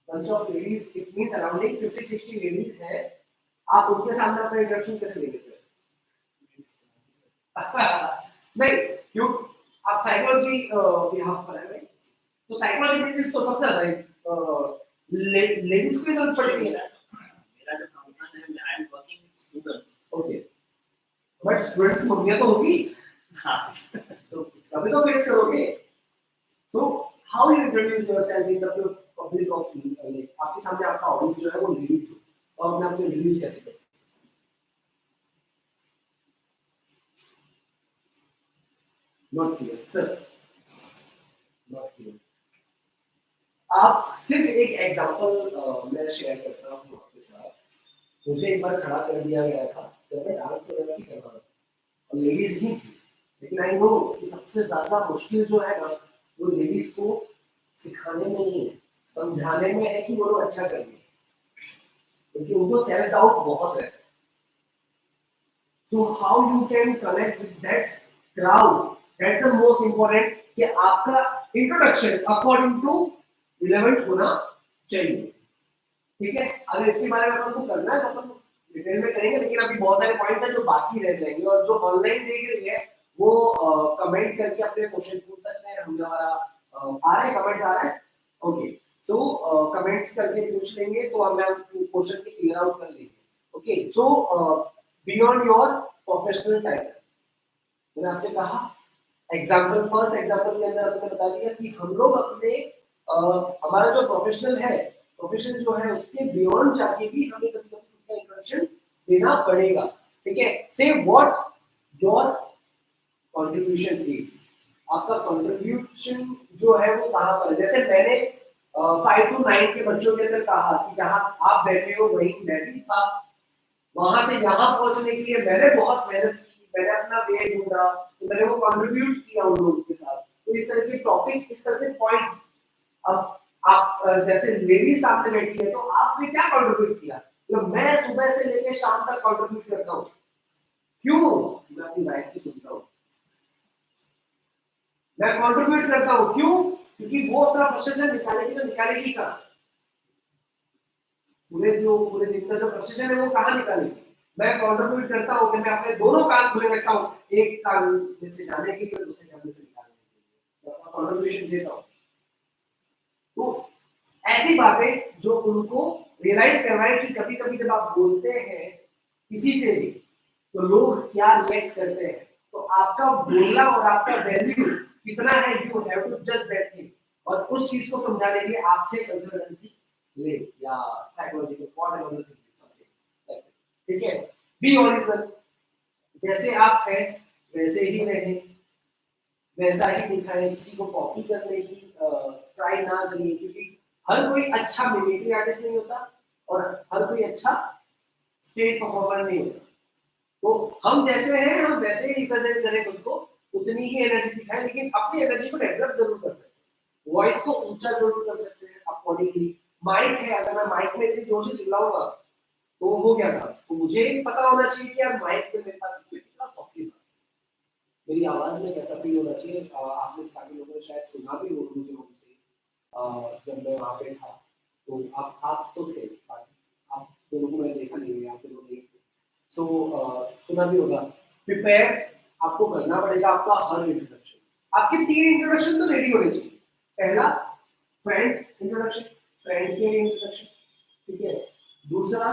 bunch of ladies it means अराउंडिंग 50-60 ladies है, आप उनके सामने अपना इंट्रोडक्शन कैसे देंगे सर? नहीं, क्यों? आप साइकोलॉजी बिहाफ पर है, राइट? तो साइकोलॉजी बेसिस तो सबसे ज्यादा लेडीज को जरूरत पड़ती है। मेरा जो कंसर्न है, I am working with students. Okay, but students की मम्मियां तो होगी, हाँ, तो कभी तो फेस करोगे। तो how you introduce yourself in the public of, आपके सामने आपका ऑडियंस जो है वो लेडीज हो, और अपने आप को इंट्रोड्यूस कैसे करें? Not clear sir, not clear. आप सिर्फ एक एग्जांपल मैं शेयर करता हूँ आपके साथ। मुझे एक बार खड़ा कर दिया गया था जब मैं डांस वगैरह कर रहा था, और लेडीज ही थी, लेकिन आई नो कि सबसे ज्यादा मुश्किल जो है ना, वो लेडीज को सिखाने में नहीं है, समझाने में है कि वो लोग अच्छा करेंगे, क्योंकि उनको सेल्फ डाउट बहुत है। So how you can connect with that crowd, that's the most important, कि आपका इंट्रोडक्शन अकॉर्डिंग टू रिलेवेंट होना चाहिए। ठीक है, अगर इसके बारे में अपन को करना है तो अपन डिटेल में करेंगे, लेकिन अभी बहुत सारे पॉइंट्स हैं जो बाकी रह जाएंगे, और जो ऑनलाइन देख रही है वो कमेंट करके अपने क्वेश्चन पूछ सकते हैं। हम हमारा आ रहे हैं, कमेंट्स आ रहे हैं, ओके, सो कमेंट्स करके पूछ लेंगे तो हम क्वेश्चन के क्लियर आउट कर लेंगे। Okay, so beyond your professional title, मैंने आपसे कहा एग्जाम्पल, फर्स्ट एग्जाम्पल के अंदर आपने बता दिया कि हम लोग अपने हमारा जो प्रोफेशनल है, प्रोफेशन जो है उसके बियॉन्ड जाके भी हमें कभी कभी खुद का इंट्रोडक्शन देना पड़ेगा। ठीक है, से व्हाट योर कंट्रीब्यूशन इज, आपका कंट्रीब्यूशन जो है वो कहां पर है। जैसे मैंने 5 to 9 के बच्चों के अंदर कहा कि जहां आप बैठे हो वहीं मैं भी था, वहां से यहाँ पहुंचने के लिए मैंने बहुत मेहनत की, मैंने अपना वे ढूंढा, तो मैंने वो कंट्रीब्यूट किया उन लोगों के साथ। तो इस तरह के टॉपिक्स, इस तरह से पॉइंट्स। अब आप जैसे लेडीज सामने बैठी है, तो आपने क्या कंट्रीब्यूट किया? तो मैं सुबह से लेकर शाम तक कंट्रीब्यूट करता हूँ। क्यों? मैं अपनी वाइफ की सुनता हूँ, मैं कंट्रीब्यूट करता हूँ। क्यों? क्योंकि वो अपना फ्रस्ट्रेशन निकालेगी, तो निकालेगी कहाँ? पूरे दिन का जो फ्रस्ट्रेशन है वो कहाँ निकालेगी? मैं कंट्रीब्यूट करता हूँ कि मैं अपने दोनों कान खुले रखता हूँ, एक कान में से जाने के लिए, दूसरे कान में से निकालने के लिए, मैं अपना कंट्रीब्यूशन देता हूँ। तो ऐसी बातें जो उनको रियलाइज करवाए कि कभी कभी जब आप बोलते हैं किसी से भी, तो लोग क्या रिएक्ट करते हैं। तो आपका बोलना और आपका वैल्यू कितना है, यू हैव टू जज दैट थिंग। और उस चीज को समझाने के लिए आपसे कंसल्टेंसी ले, या साइकोलॉजिकल व्हाटएवर समथिंग, ठीक है। बी ओरिजिनल, जैसे आप हैं वैसे ही रहें, वैसा ही दिखाएं, किसी को कॉपी करने की ट्राई ना करिए, क्योंकि हर कोई अच्छा मिमिक्री आर्टिस्ट नहीं होता और हर कोई अच्छा स्टेज परफॉर्मर नहीं होता। तो हम जैसे हैं हम वैसे ही रिप्रेजेंट करें खुद को, उतनी ही एनर्जी दिखाएं, लेकिन अपनी एनर्जी को डेवलप जरूर कर सकते हैं, वॉइस को ऊंचा जरूर कर सकते हैं अकॉर्डिंगली। माइक है, अगर मैं माइक में इतनी जोर से चिल्लाऊंगा तो हो गया था, तो मुझे पता होना चाहिए कि यार माइक पे मेरे पास कितना सॉफ्टली था, मेरी आवाज में कैसा फील होना चाहिए। आपने काफी लोगों ने शायद सुना भी हो मुझे जब मैं वहाँ पे था, तो आप तो थे, आप दोनों को मैंने देखा नहीं है, आप दोनों नहीं थे, सो सुना भी होगा। प्रिपेयर आपको करना पड़ेगा आपका हर इंट्रोडक्शन। आपके 3 इंट्रोडक्शन तो रेडी होने चाहिए। पहला फ्रेंड्स इंट्रोडक्शन, फ्रेंड के इंट्रोडक्शन, ठीक है। दूसरा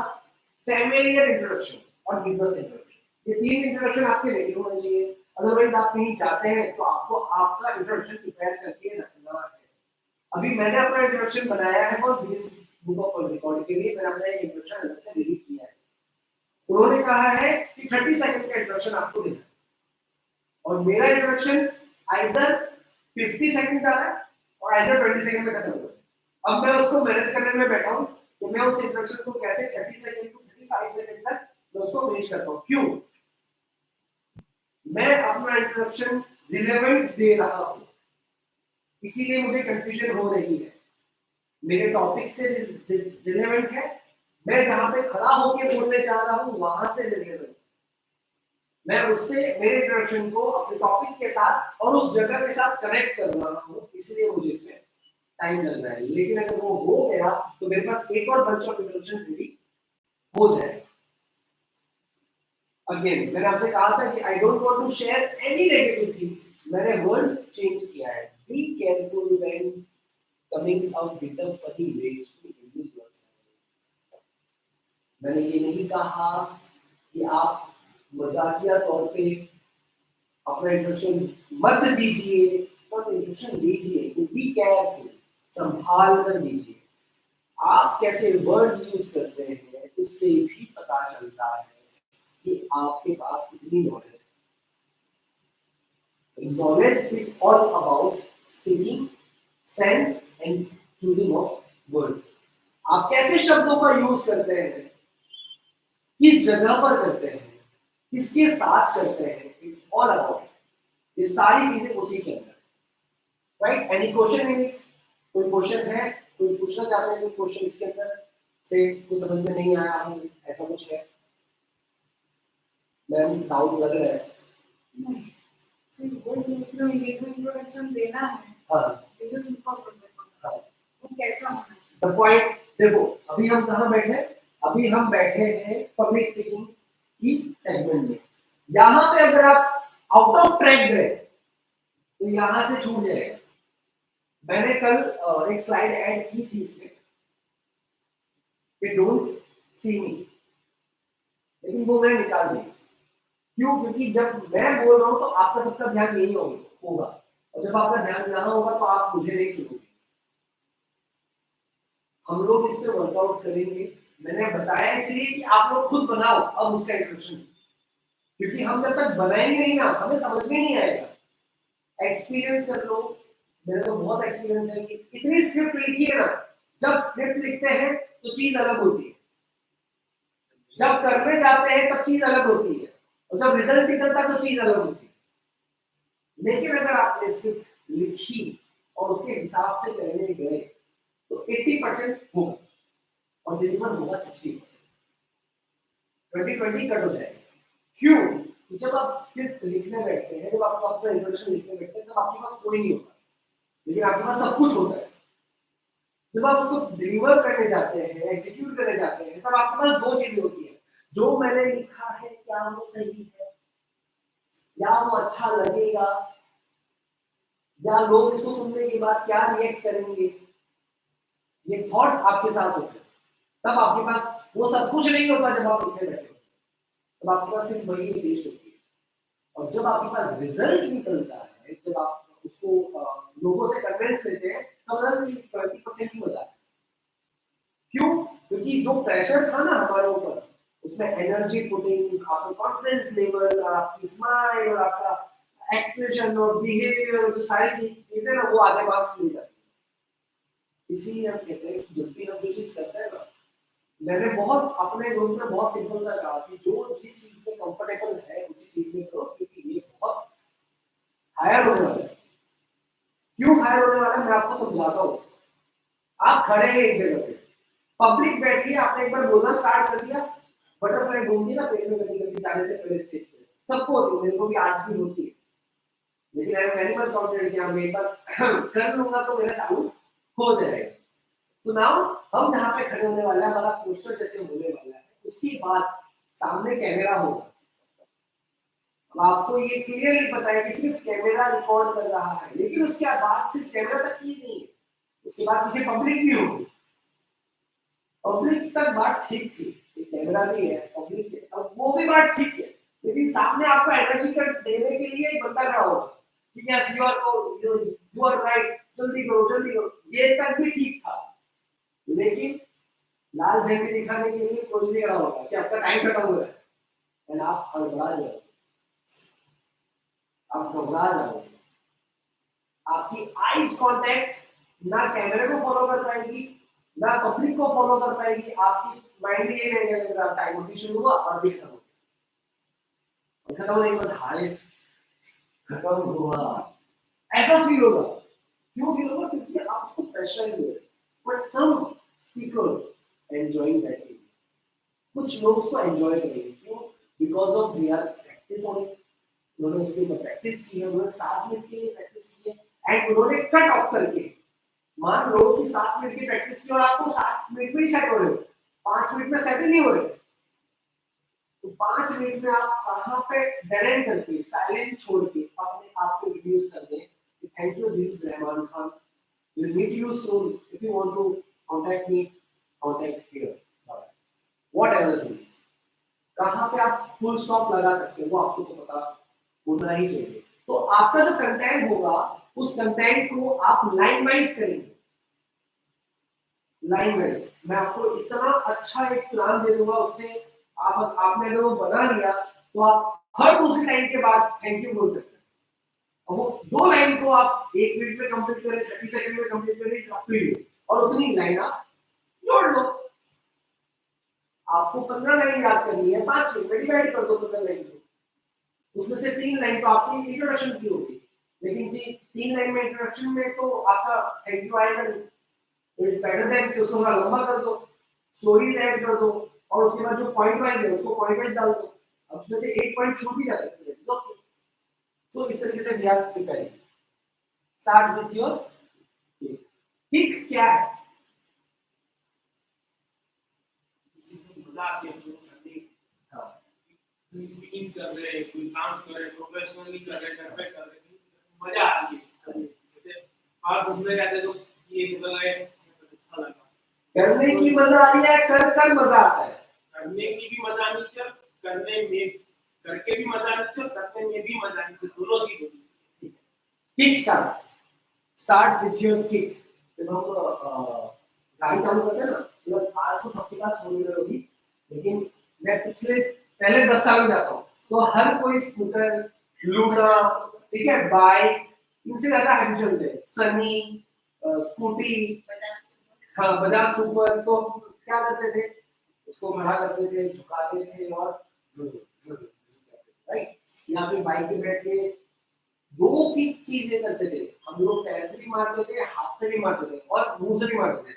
फैमिलियर इंट्रोडक्शन और बिजनेस इंट्रोडक्शन। ये 3 इंट्रोडक्शन आपके रेडी होने चाहिए, अदरवाइज आप कहीं जाते हैं तो आपको आपका इंट्रोडक्शन प्रिपेयर करके रखना है। अभी मैंने अपना इंट्रोडक्शन बनाया है for this book of world record के लिए, मैंने अपना एक इंट्रोडक्शन अलग से रेडी किया है। उन्होंने कहा है कि 30 सेकंड का इंट्रोडक्शन आपको देना है, और मेरा इंट्रोडक्शन आइदर 50 सेकंड जा रहा है और आइदर 20 सेकंड में खत्म हो रहा है। अब मैं उसको मैनेज करने में बैठा हूं, तो मैं उस इंट्रोडक्शन को कैसे 30 सेकंड टू 35 सेकंड तक मैं उसको फिनिश करता हूं। क्यों? मैं अपना इंट्रोडक्शन रिलेवेंट दे रहा हूं, इसीलिए मुझे कंफ्यूजन हो रही है। मेरे टॉपिक से रिलेवेंट है, मैं जहां पे खड़ा होकर बोलने जा रहा हूं वहां से रिलेवेंट, मैं उससे मेरे इंट्रोडक्शन को अपने टॉपिक के साथ और उस जगह के साथ कनेक्ट कर रहा हूं, इसलिए मुझे इसमें टाइम लग रहा है। लेकिन अगर वो हो गया तो मेरे पास एक और बंच ऑफ इंट्रोडक्शन रेडी हो जाए। अगेन मैंने आपसे कहा था कि I don't want to share any negative things, मैंने वर्ड्स चेंज किया है। Be careful when coming out with the funny ways to introduce yourself. मैंने ये नहीं कहा कि आप मजाकिया तौर पे अपना इंट्रोडक्शन मत दीजिए, तो इंट्रोडक्शन दीजिए, बी केयरफुल, संभाल कर दीजिए। आप कैसे वर्ड्स यूज करते हैं उससे भी पता चलता है कि आपके पास कितनी नॉलेज है। Knowledge is all about speaking sense and choosing of words. आप कैसे शब्दों का यूज करते हैं, किस जगह पर करते हैं, किसके साथ करते हैं, इट्स ऑल अबाउट, ये सारी चीजें उसी के अंदर, राइट। Any question? कोई क्वेश्चन है, कोई पूछना चाहते हैं? कोई क्वेश्चन इसके अंदर से कुछ समझ में नहीं आया हो, ऐसा कुछ है? मैम डाउट लग रहा है? वो सोच रहा हूँ ये तो इंट्रोडक्शन देना है, हाँ लेकिन उनको हाँ। वो कैसा होना चाहिए? द पॉइंट देखो, अभी हम कहाँ बैठे? अभी हम बैठे हैं पब्लिक स्पीकिंग की सेगमेंट में। यहाँ पे अगर आप आउट ऑफ ट्रैक गए तो यहाँ से छूट जाएगा। मैंने कल एक स्लाइड ऐड की थी इसमें कि डोंट सी मी, लेकिन वो मैंने निकाल दी। क्यों? क्योंकि जब मैं बोल रहा हूँ तो आपका सबका ध्यान यही होगा, और जब आपका ध्यान यहाँ होगा तो आप मुझे नहीं सुनोगे। हम लोग इस पे वर्कआउट करेंगे, मैंने बताया इसलिए कि आप लोग खुद बनाओ अब उसका इंट्रोडक्शन, क्योंकि हम जब तक बनाएंगे नहीं ना हमें समझ में नहीं आएगा। एक्सपीरियंस कर लो, मेरे तो बहुत एक्सपीरियंस है कि इतनी स्क्रिप्ट लिखी है ना, जब स्क्रिप्ट लिखते हैं तो चीज अलग होती है, जब करने जाते हैं तब चीज अलग होती है, और जब रिजल्ट निकलता है तो चीज अलग होती है। लेकिन अगर आपने स्क्रिप्ट लिखी और उसके हिसाब से करने गए तो 80% होगा और डिलीवर होगा 60%। 20-20 कट हो जाएगा। क्यों? तो जब आप स्क्रिप्ट लिखने बैठते हैं, जब आप अपना इंट्रोडक्शन लिखने बैठते हैं, तब आपके पास कोई नहीं होता, लेकिन आपके पास सब कुछ होता है। जब आप उसको डिलीवर करने जाते हैं, एग्जीक्यूट करने जाते हैं, तब आपके पास दो चीजें होती है, जो मैंने लिखा है क्या वो सही है, या वो अच्छा लगेगा, या लोग इसको सुनने के बाद क्या रिएक्ट करेंगे। ये थॉट्स आपके साथ होते हैं। तब आपके पास वो सब कुछ नहीं होता जब आप लिखने बैठे, तब आपके पास सिर्फ वही टेस्ट होती है। और जब आपके पास रिजल्ट निकलता है, जब आप उसको लोगों से कन्विंस लेते हैं, तब 20% ही मजा है। क्यों? क्योंकि जो प्रेशर था ना हमारे ऊपर, उसमें एनर्जी पुटिंग, आपका कॉन्फिडेंस लेवल, आपकी स्माइल और आपका एक्सप्रेशन और बिहेवियर, जो सारी चीजें ना वो आगे मार्क्स मिल जाती है। इसीलिए हम कहते हैं कि जब भी हम कोई चीज करते हैं ना, मैंने बहुत अपने ग्रुप में बहुत सिंपल सा कहा कि जो जिस चीज में कंफर्टेबल है उसी चीज में करो, क्योंकि ये बहुत हायर होने वाला है। क्यों हायर होने वाला है मैं आपको समझाता हूँ। आप खड़े हैं एक जगह पे, पब्लिक बैठी है, आपने एक बार बोलना स्टार्ट कर दिया, बटरफ्लाई घूमती ना पेट में कभी कभी जाने से पहले स्टेज पे, सबको होती है, मेरे को भी आज भी होती है, लेकिन I am very much confident कि हम एक बार कर लूंगा तो मेरा चालू हो जाएगा। तो नाउ हम जहाँ पे खड़े होने वाला है, हमारा पोस्टर जैसे होने वाला है, उसके बाद सामने कैमरा होगा। अब आपको ये क्लियरली पता है कि सिर्फ कैमरा रिकॉर्ड कर रहा है, लेकिन उसके बाद सिर्फ कैमरा तक ही नहीं है, उसके बाद पीछे पब्लिक भी होगी। पब्लिक तक बात ठीक थी, कैमरा भी है, पब्लिक है, अब वो भी बात ठीक है, लेकिन सामने आपको एनर्जी कर देने के लिए एक बंदा खड़ा होगा कि यस यू आर राइट, जल्दी करो, ये तक भी ठीक था। लेकिन लाल झंडी दिखाने के लिए कोई भी खड़ा होगा कि आपका टाइम खत्म हो रहा है, एंड आप घबरा जाओगे, आपकी आईज कांटेक्ट ना कैमरे को फॉलो कर पाएगी ना पब्लिक को फॉलो कर पाएगी, आपकी माइंड में ये रहेगा कि मेरा टाइम अभी शुरू हुआ और अभी खत्म हो गया, और खत्म नहीं बट हाइस खत्म हुआ, ऐसा फील होगा। क्यों फील होगा? क्योंकि आप उसको प्रेशर नहीं दे रहे। But some speakers enjoying that, कुछ लोग उसको एंजॉय करेंगे। क्यों? Because of their practice on it, उन्होंने उसके ऊपर प्रैक्टिस की है, उन्होंने 7 मिनट के लिए प्रैक्टिस की है, एंड उन्होंने कट ऑफ करके, मान लो कि 7 मिनट की प्रैक्टिस की और आपको 7 मिनट में ही सेट हो रहे हो, 5 मिनट में सेट ही नहीं हो रहे, तो 5 मिनट में आप कहाँ पे डेड एंड करके साइलेंट छोड़ के अपने आप को इंट्रोड्यूस कर दें कि thank you, this is Rahman Khan, will meet you soon, if you want to contact me, contact here, whatever thing. कहाँ पे आप फुल स्टॉप लगा सकते हो वो आपको तो पता होना ही चाहिए। तो आपका जो कंटेंट होगा उस कंटेंट को आप लाइन वाइज करेंगे, लाइन वाइज। मैं आपको इतना अच्छा एक प्लान दे दूंगा, उससे आपने अगर वो बना लिया तो आप हर दूसरी लाइन के बाद थैंक यू बोल सकते हैं। और वो 2 लाइन को आप 1 मिनट में कंप्लीट करें, 30 सेकंड में कंप्लीट करें, और उतनी लाइन आप जोड़ लो। आपको 15 लाइन याद करनी है, 5 मिनट में डिवाइड कर दो 15 लाइन को, उसमें से 3 लाइन तो आपकी इंट्रोडक्शन की होगी, लेकिन 3 लाइन में इंट्रोडक्शन में तो आपका थैंक यू आएगा नहीं, तो इट्स बेटर देन कि उसको थोड़ा लंबा कर दो, स्टोरीज ऐड कर दो, और उसके बाद जो पॉइंट वाइज है उसको पॉइंट वाइज डाल दो। अब उसमें से एक पॉइंट छूट भी जाता है, सो इस तरीके से ध्यान करें। Start with your kick. क्या है? मजा आती है कोई स्पीकिंग कर रहे हैं, कोई काम कर रहे हैं, प्रोफेशनली कर रहे हैं, घर पे कर रहे हैं, मजा आती है। जैसे आप घूमने जाते तो ये जगह है, अच्छा लगा, करने की मजा आ रही है, कर मजा आता है, करने की भी मजा आनी चाहिए, करने में करके भी मजा आनी चाहिए, करने में भी मजा आनी चाहिए, दोनों की होनी। Kick start with your kick. जब हम गाड़ी चालू करते हैं ना, तो आज तो सबके पास फोन होगी, लेकिन मैं पहले 10 साल में जाता हूँ तो हर कोई स्कूटर, लूना, ठीक है, बाइक, इनसे ज्यादा हैवी चलते हैं, सनी, स्कूटी, हाँ बजाज सुपर। तो क्या करते थे, उसको खड़ा करते थे, झुकाते थे और राइट, या फिर बाइक पे बैठ के दो की चीजें करते थे हम लोग, पैर से भी मारते थे, हाथ से भी मारते थे और मुंह से भी मारते थे,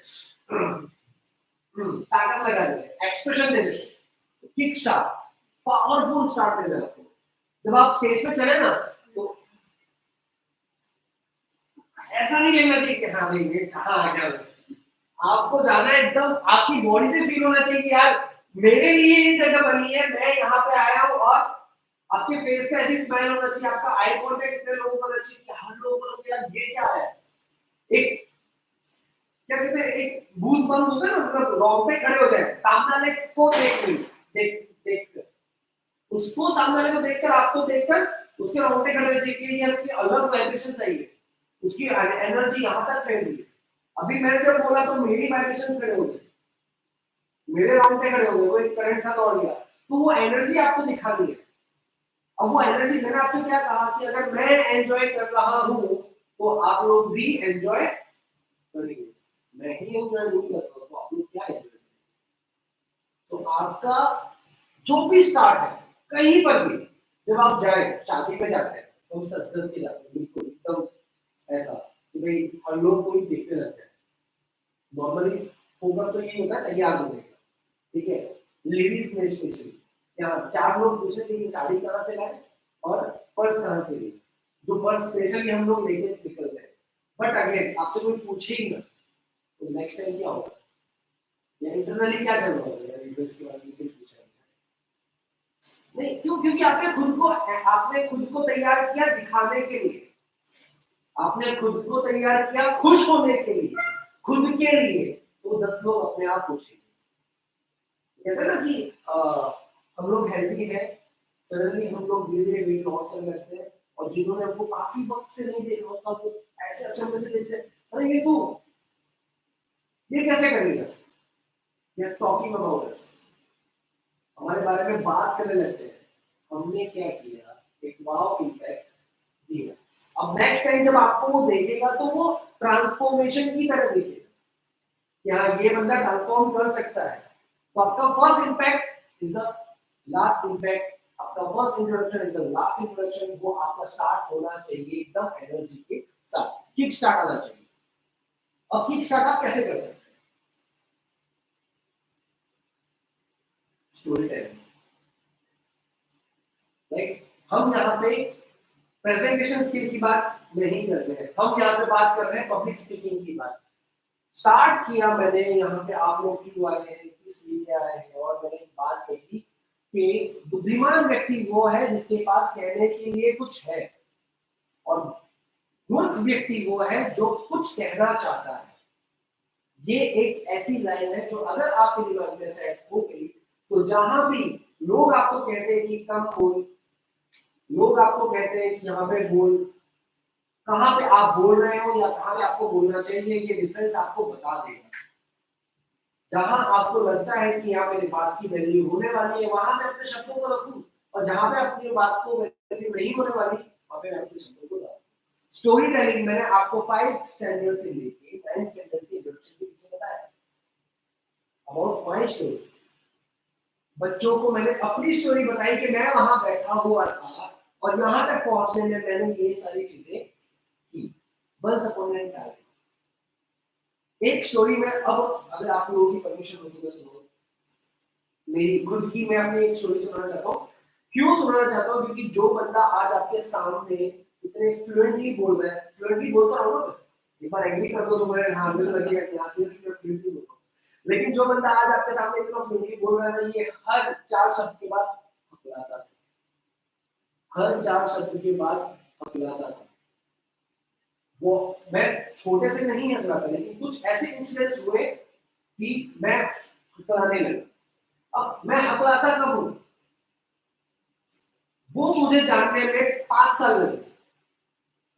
ताकत लगा देते, एक्सप्रेशन देते थे, किक स्टार्ट, पावरफुल स्टार्ट देते आपको। जब आप स्टेज पे चले ना तो ऐसा नहीं लगना चाहिए कि हाँ भाई ये कहाँ आ गया, आपको जाना है एकदम, आपकी बॉडी से फील होना चाहिए कि यार मेरे लिए ये जगह बनी है, मैं यहाँ पे आया हूँ, और आपके फेस पे ऐसी स्माइल होना चाहिए, आपका आई कांटेक्ट इतने लोगों को होना चाहिए कि हर लोगों को लगे यार ये क्या है, एक क्या कहते हैं, एक बूज बम्स होता है ना, मतलब रोंगटे खड़े हो जाए सामने वाले को देख उसको, सामने वाले को देखकर, आपको देखकर उसके रोंगटे खड़े हो जाए कि ये आपकी अलग वाइब्रेशन आई है, उसकी एनर्जी यहाँ तक फैल रही है। अभी मैं जब बोला तो मेरी वाइब्रेशंस खड़े हो गए, मेरे रोंगटे खड़े हो गए, वो एक करंट सा दौड़ गया, तो वो एनर्जी आपको दिखानी है। अब वो एनर्जी, मैंने आपको क्या कहा कि अगर मैं एंजॉय कर रहा हूँ तो आप लोग भी एंजॉय करेंगे, मैं ही एंजॉय नहीं कर रहा तो आप लोग क्या एंजॉय करेंगे। तो आपका जो भी स्टार्ट है कहीं पर भी, जब आप जाए शादी में जाते हैं तो हम सस्ते के जाते हैं, बिल्कुल एकदम ऐसा कि भाई और लोग कोई देखने लग जाए, नॉर्मली फोकस तो ये होता है तैयार होने का, ठीक है, लेडीज में स्पेशली यहाँ 4 लोग पूछने चाहिए साड़ी कहाँ से लाए और पर्स कहाँ से लिए, जो पर्स स्पेशली हम लोग लेके निकलते हैं, बट अगेन आपसे कोई पूछे ही ना तो नेक्स्ट टाइम क्या होगा, या इंटरनली क्या चल रहा होगा, रिवर्स के बारे में से पूछा नहीं, क्यों, क्योंकि आपने खुद को तैयार किया दिखाने के लिए, आपने खुद को तैयार किया खुश होने के लिए, खुद के लिए, तो 10 लोग अपने आप पूछेंगे। कहते हैं ना कि हम लोग हेल्दी है, सडनली हम लोग धीरे धीरे वेट लॉस करने लगते हैं, और जिन्होंने हमको काफी वक्त से नहीं देखा होता वो ऐसे अचानक से देखते हैं, अरे ये कैसे कर लिया, ये टॉकिंग अबाउट अस, हमारे बारे में बात करने लगते हैं, हमने क्या किया, एक वाव इम्पैक्ट दिया। अब नेक्स्ट टाइम जब आपको वो देखेगा तो वो ट्रांसफॉर्मेशन की तरह देखेगा, यहाँ ये बंदा ट्रांसफॉर्म कर सकता है, तो आपका first impact is the last impact, आपका first introduction is the last introduction, वो आपका स्टार्ट होना चाहिए एकदम एनर्जी के साथ, किक स्टार्ट आना चाहिए। अब किक स्टार्ट आप कैसे कर सकते हैं, स्टोरी टेलिंग, राइट, हम यहाँ पे प्रेजेंटेशन स्किल की बात नहीं कर रहे हैं, हम यहाँ पे बात कर रहे हैं पब्लिक स्पीकिंग की बात। स्टार्ट किया मैंने यहाँ पे, आप लोग क्यों आए हैं, किस लिए आए हैं, और मैंने बात कही कि बुद्धिमान व्यक्ति वो है जिसके पास कहने के लिए कुछ है, और मूर्ख व्यक्ति वो है जो कुछ कहना चाहता है। ये एक ऐसी लाइन है जो अगर आपके दिमाग में सेट हो गई तो जहां भी लोग आपको कहते हैं कि कम बोल, लोग आपको कहते हैं कि यहाँ पे बोल, कहाँ पे आप बोल रहे हो या कहाँ पे आपको बोलना चाहिए, ये डिफरेंस आपको बता देगा। जहां आपको लगता है कि यहाँ मेरी बात की वैल्यू होने वाली है वहां मैं अपने शब्दों को रखूं, और जहां पे अपनी बात को वैल्यू नहीं होने वाली वहां पे मैं अपने शब्दों को रखूं। स्टोरी टेलिंग मैंने आपको 5 स्टैंडर्ड से लेके 9 स्टैंडर्ड के इंट्रोडक्शन के पीछे बताया अबाउट माय स्टोरी। बच्चों को मैंने अपनी स्टोरी बताई कि मैं वहां बैठा हुआ था और यहाँ तक पहुंचने में मैंने ये सारी चीजें की। बस अपॉन एन टाइम एक स्टोरी में, अब अगर आप लोगों की परमिशन होगी तो सुनो, मेरी खुद की मैं अपनी एक स्टोरी सुनाना चाहता हूँ। क्यों सुनाना चाहता हूँ, क्योंकि जो बंदा आज आपके सामने इतने फ्लुएंटली बोल रहा है, फ्लुएंटली बोलता हूँ ना, एक बार एग्री कर दो तो मेरे हाँ मुझे लगेगा कि हाँ सीरियसली मैं फ्लुएंटली बोलता हूँ, लेकिन जो बंदा आज आपके सामने इतना फ्लुएंटली बोल रहा है ना, ये हर 4 शब्द के बाद हकलाता था, हर 4 शब्द के बाद हकलाता था। वो मैं छोटे से नहीं हकलाता, लेकिन कुछ ऐसे इंसिडेंट्स हुए कि मैं हकलाने लगा। अब मैं हकलाता कब हूं, वो मुझे जानने में 5 साल लगे।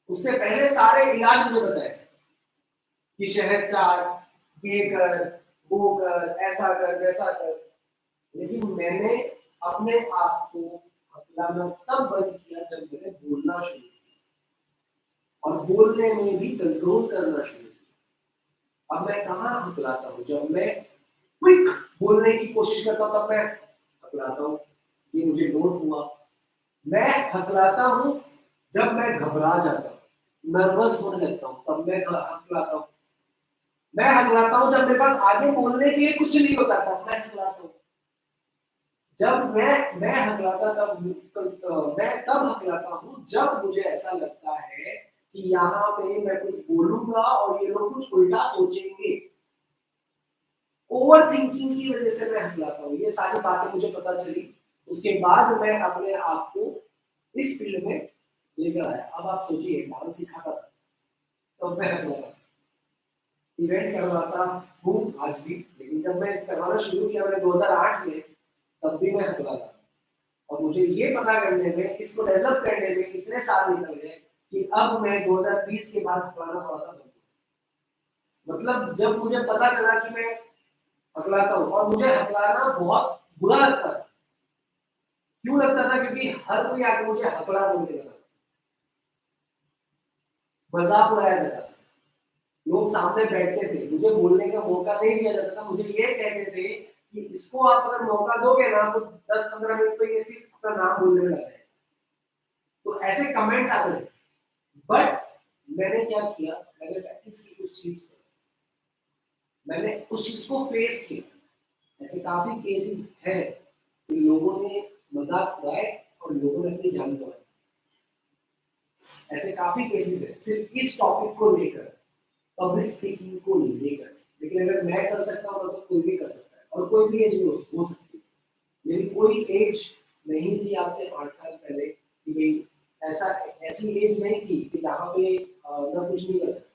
उससे पहले सारे इलाज मुझे बताए कि शहद चाट, ये कर, वो कर, ऐसा कर, वैसा कर, लेकिन मैंने अपने आप को हकलाना तब बंद किया जब मैंने बोलना शुरू किया और बोलने में भी कंट्रोल करना शुरू किया। अब मैं कहाँ हकलाता हूँ, जब मैं क्विक बोलने की कोशिश करता हूँ तब मैं हकलाता हूँ, ये मुझे नोट हुआ, मैं हकलाता हूँ जब मैं घबरा जाता हूँ, नर्वस होने लगता हूँ, तब मैं हकलाता हूँ। मैं हकलाता हूँ जब मेरे पास आगे बोलने के लिए कुछ नहीं होता, तब मैं हकलाता हूँ। जब मैं हकलाता तब मैं तब हकलाता हूँ जब मुझे ऐसा लगता है कि यहाँ पे मैं कुछ बोलूंगा और ये लोग कुछ उल्टा सोचेंगे। ओवर थिंकिंग की वजह से मैं हकलाता हूँ। ये सारी बातें मुझे पता चली, उसके बाद मैं अपने आप को इस फील्ड में लेकर आया। अब आप सोचिए, डांस सिखाता था तो मैं हकलाता, इवेंट करवाता हूँ आज भी, लेकिन जब मैं करवाना शुरू किया मैंने 2008 में, तब भी मैं हकलाता। और मुझे ये पता करने में, इसको डेवलप करने में इतने साल निकल गए कि अब मैं 2020 के बाद हकलाना थोड़ा सा बंद किया। मतलब जब मुझे पता चला कि मैं हकलाता हूँ, और मुझे हकलाना बहुत बुरा लगता था। क्यों लगता था? क्योंकि हर कोई आके मुझे हकला बोल देता था, मजाक उड़ाया जाता था, लोग सामने बैठते थे, मुझे बोलने का मौका नहीं दिया जाता था। मुझे ये कहते थे कि इसको आप अगर मौका दोगे ना तो 10-15 मिनट तो ये सिर्फ अपना नाम बोलने में लगा है। तो ऐसे कमेंट्स आते थे। बट मैंने क्या किया, मैंने प्रैक्टिस की उस चीज को, मैंने उस चीज को फेस किया। ऐसे काफी केसेस हैं कि लोगों ने मजाक उड़ाए और लोगों ने अपनी जान गंवाई। ऐसे काफी केसेस हैं सिर्फ इस टॉपिक को लेकर, पब्लिक स्पीकिंग को लेकर। लेकिन अगर मैं कर सकता हूँ तो कोई भी कर सकता है, और कोई भी एज में हो सकती है। मेरी कोई एज नहीं थी आज से 8 साल पहले कि भाई ऐसी एज नहीं थी कि जहाँ पे मैं कुछ नहीं कर सकता।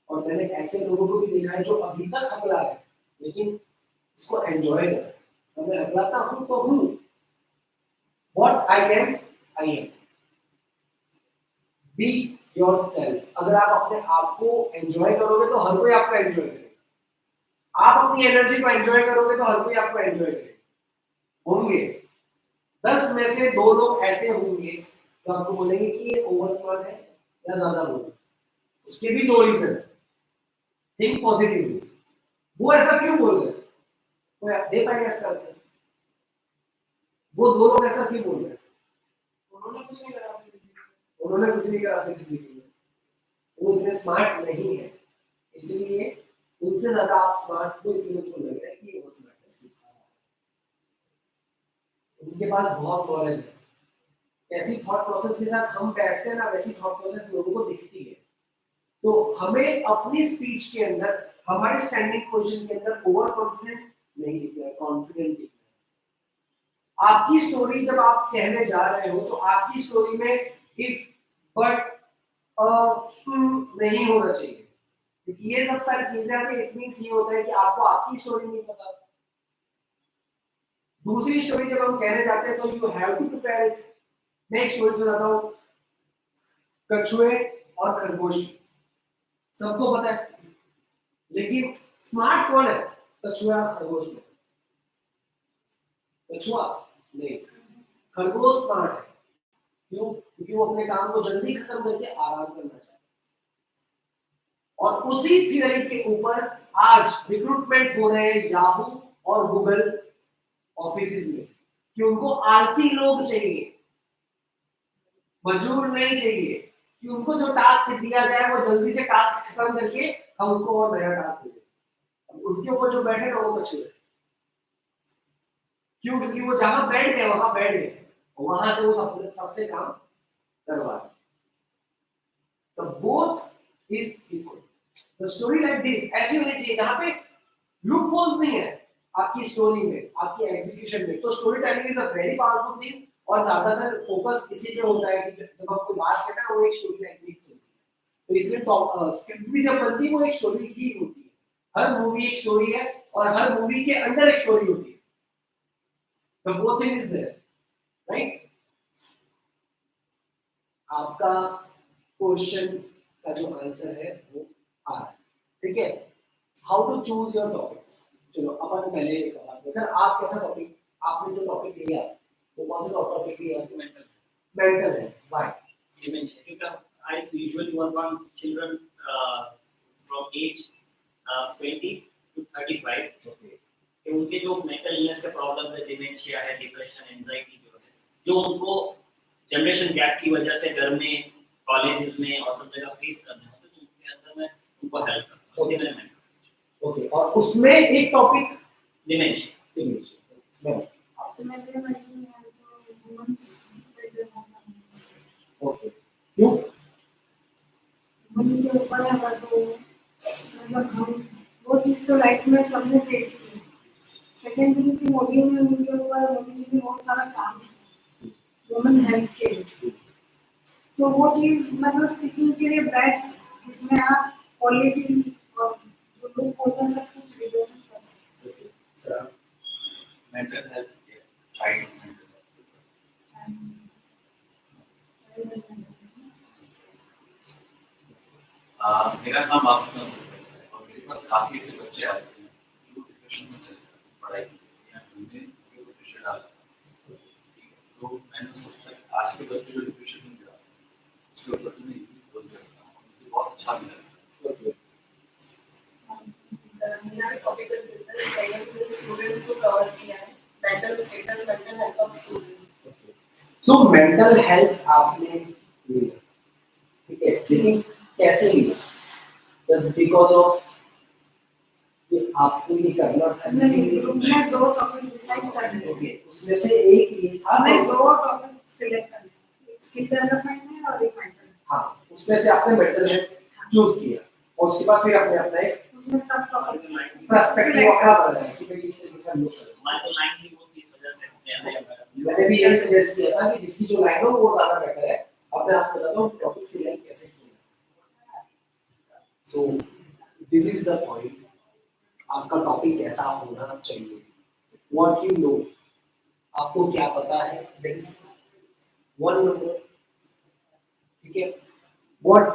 और मैंने ऐसे लोगों को भी देखा है जो अभी तक हकला है लेकिन उसको एंजॉय कर रहे हैं। और मैं हकलाता हूँ तो हूँ, what I can I am. Be yourself. अगर आप अपने आप को एंजॉय करोगे तो हर कोई आपको एंजॉय करेगा। आप अपनी एनर्जी को एंजॉय करोगे तो हर कोई आपको एंजॉय करेगा। होंगे 10 में से 2 लोग ऐसे होंगे तो आपको बोलेंगे कि ये ओवर स्मार्ट है या ज्यादा बोल। उसके भी 2 रीजन। थिंक पॉजिटिवली, वो ऐसा क्यों बोल रहे हैं, कोई दे पाएगा इसका आंसर? वो 2 लोग ऐसा क्यों बोल रहे हैं? उन्होंने कुछ नहीं करा, उन्होंने कुछ नहीं करा अपनी जिंदगी में, वो इतने स्मार्ट नहीं है, इसलिए उनसे ज्यादा आप स्मार्ट हो, इसलिए उनको लग रहा है कि वो स्मार्टनेस दिखा रहा है। उनके पास बहुत नॉलेज है। कैसी थॉट प्रोसेस के साथ हम बैठते हैं ना, वैसी थॉट प्रोसेस लोगों को दिखती है। तो हमें अपनी स्पीच के अंदर, हमारे स्टैंडिंग पोजीशन के अंदर ओवर कॉन्फिडेंट नहीं दिखना है, कॉन्फिडेंट दिखना है। आपकी स्टोरी जब आप कहने जा रहे हो तो आपकी स्टोरी में इफ, बट, नहीं होना चाहिए, क्योंकि ये सब सारी चीजें आती इतनी सी होता है कि आपको आपकी स्टोरी नहीं पता। दूसरी स्टोरी जब हम कहने जाते हैं तो you have to prepare it. मैं एक स्टोरी सुनाता हूँ, कछुए और खरगोश। सबको पता है, लेकिन स्मार्ट कौन है? कछुआ और खरगोश में। कछुआ नहीं, खरगोश स्मार्ट है। क्यों? क्योंकि वो अपने काम को जल्दी खत्म करके आराम करना चाहता है। और उसी थियरी के ऊपर आज रिक्रूटमेंट हो रहे हैं याहू और गूगल ऑफिसेज में, कि उनको आलसी लोग चाहिए, मजदूर नहीं चाहिए। कि उनको जो टास्क दिया जाए वो जल्दी से टास्क खत्म करके हम उसको और नया टास्क दे दें। उनके ऊपर जो बैठे ना वो कछुए। क्यों? क्योंकि वो जहां बैठ गए वहां बैठ गए, वहां से वो सबसे काम करवा रहे। तो both is equal. The story like this ऐसी होनी चाहिए जहां पे लूप होल्स नहीं है आपकी स्टोरी में, आपकी एग्जीक्यूशन में। तो story telling is a very powerful thing. और ज्यादातर फोकस इसी पे होता है कि जब हम कोई बात करते हैं ना, वो एक स्टोरी लाइन में चलती है। तो इसमें स्क्रिप्ट भी जब बनती है वो एक स्टोरी ही होती है। हर मूवी एक स्टोरी है और हर मूवी के अंदर एक स्टोरी होती है। तो both thing is there, right? आपका क्वेश्चन का जो आंसर है वो आ रहा है, ठीक है? How to choose your topics. चलो अपन पहले बात करें। सर आप कैसा टॉपिक, आपने जो टॉपिक लिया वो कौन सा टॉपिक लिया? mental मेंटल है। Why? dementia, because I usually work on children from age 20 to 35. Okay, कि उनके जो मेंटल इलनेस के प्रॉब्लम्स है, डिमेंशिया है, डिप्रेशन, एंजाइटी जो है, जो उनको जनरेशन गैप की वजह से घर में, कॉलेजेस में और सब जगह फेस करने होते हैं, तो उनके अंदर मैं उनको हेल्प करता हूँ। इसलिए मैंने ओके, और उसमें एक टॉपिक डिमेंशिया। इसमें Ultimately, mental health or women's mental health. Okay, क्यों? वुमेन के ऊपर है तो मतलब हम वो चीज़ तो लाइफ में सबने फेस की है। सेकेंड थिंग कि मोदी ने उनके ऊपर, मोदी जी ने बहुत सारा काम किया वुमेन हेल्थ के लिए, तो वो चीज़ मतलब स्पीकिंग के लिए बेस्ट, जिसमें आप क्वालिटी और जो लोग पहुंचा सब कुछ रिलेशन कर सकते okay, sir mental health child mental health. मेरा काम आपका है और मेरे पास काफी ऐसे बच्चे आते हैं जो डिप्रेशन में चले जाते हैं पढ़ाई के लिए, या उन्हें कोई प्रेशर डालता है। तो मैंने सोचा आज के बच्चे जो डिप्रेशन में जा रहे हैं उसके ऊपर से मैं ये बोल सकता हूँ, मुझे बहुत अच्छा भी लगा। ओके, मेरा टॉपिक है स्टूडेंट्स को कवर किया है, mental status, mental health of student. Okay. So mental health आपने लिया, ठीक है, लेकिन कैसे लिया? जस्ट बिकॉज ऑफ कि आपको ये करना था हैं। इसीलिए? ग्रुप में 2 टॉपिक डिसाइड करने ओके, उसमें से एक ये था, हमने 2 टॉपिक सिलेक्ट करने, एक स्किल डेवलपमेंट है और एक मेंटल। हाँ, उसमें से आपने मेंटल हेल्थ चूज किया और उसके बाद फिर आपने अपना एक उसमें सब टॉपिक पर्सपेक्टिव अपना बनाया कि भाई इस तरीके से हम लोग करें। हमारी तो लाइन ही वो थी, इस वजह से मैंने भी यही सजेस्ट किया था कि जिसकी जो लाइन हो वो ज्यादा बेटर है। अब मैं आपको बताता हूँ टॉपिक सिलेक्ट कैसे किया। सो दिस इज द पॉइंट, आपका टॉपिक कैसा होना चाहिए, व्हाट यू नो, आपको क्या पता है, दैट इज 1 नंबर, ठीक है। व्हाट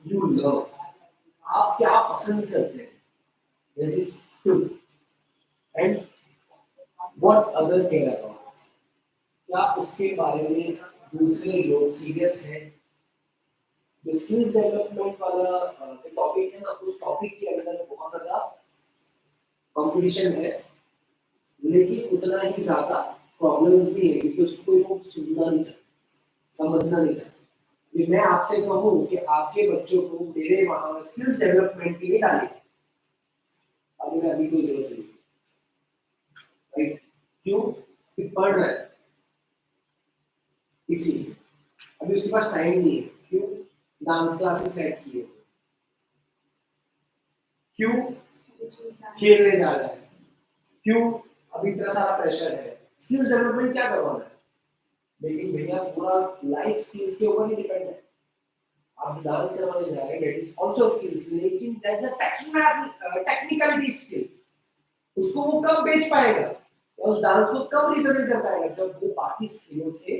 यू लव, आप क्या पसंद करते हैं, that is 2, and what other care about, क्या उसके बारे में दूसरे लोग सीरियस हैं। जो स्किल्स डेवलपमेंट वाला टॉपिक है ना, उस टॉपिक के अंदर बहुत ज्यादा कंपटीशन है, लेकिन उतना ही ज्यादा प्रॉब्लम्स भी है, क्योंकि उसको कोई लोग सुनना नहीं चाहते, समझना नहीं चाहते। मैं आपसे कहूँ कि आपके बच्चों को मेरे वहां स्किल्स डेवलपमेंट के लिए डालिए, अभी कोई जरूरत नहीं, राइट? क्यों? कि पढ़ रहा है इसीलिए, अभी उसके पास टाइम नहीं है। क्यों? डांस क्लासेस सेट किए, क्यों? खेलने जा रहा है, क्यों? अभी इतना सारा प्रेशर है। स्किल्स डेवलपमेंट क्या करवाना है, लेकिन भैया पूरा लाइफ स्किल्स के ऊपर ही डिपेंड है। आप डांस करवाने जा रहे हैं, दैट इज आल्सो स्किल्स, लेकिन दैट्स अ टेक्निकलिटी स्किल्स। उसको वो कब बेच पाएगा या उस डांस को कब रिप्रेजेंट कर पाएगा, जब वो बाकी स्किलों से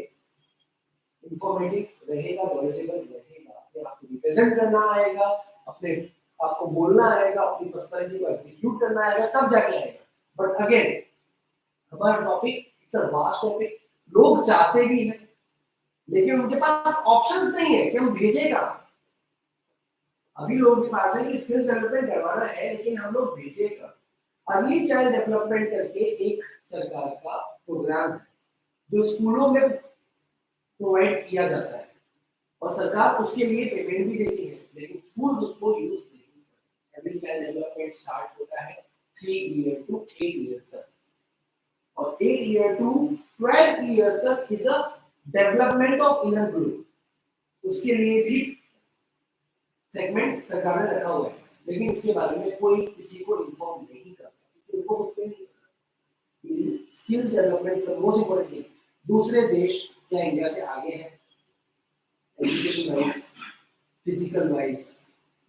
इंफॉर्मेटिव रहेगा, नॉलेजेबल रहेगा, अपने आप को रिप्रेजेंट करना आएगा, अपने आपको बोलना आएगा, अपनी पर्सनालिटी को एग्जीक्यूट करना आएगा, तब जाके आएगा। बट अगेन हमारा topic it's a vast topic, लोग चाहते भी हैं लेकिन उनके पास ऑप्शंस नहीं है कि हम भेजेगा। अभी लोगों के पास है कि स्किल्स डेवलपमेंट करवाना है, लेकिन हम लोग भेजेगा। अर्ली चाइल्ड डेवलपमेंट करके एक सरकार का प्रोग्राम है जो स्कूलों में प्रोवाइड किया जाता है और सरकार उसके लिए पेमेंट भी देती है, लेकिन स्कूल उसको यूज नहीं करते। अर्ली चाइल्ड डेवलपमेंट स्टार्ट होता है 3 ईयर टू 8 इयर्स तक, और 8 ईयर टू 12 इयर्स तक is a development of inner group. उसके लिए भी सेगमेंट सरकार ने रखा हुआ है, लेकिन इसके बारे में कोई किसी को इन्फॉर्म नहीं करता, क्योंकि उनको खुद नहीं पता। Skills development is the most important thing. दूसरे देश क्या इंडिया से आगे हैं education wise, physical wise,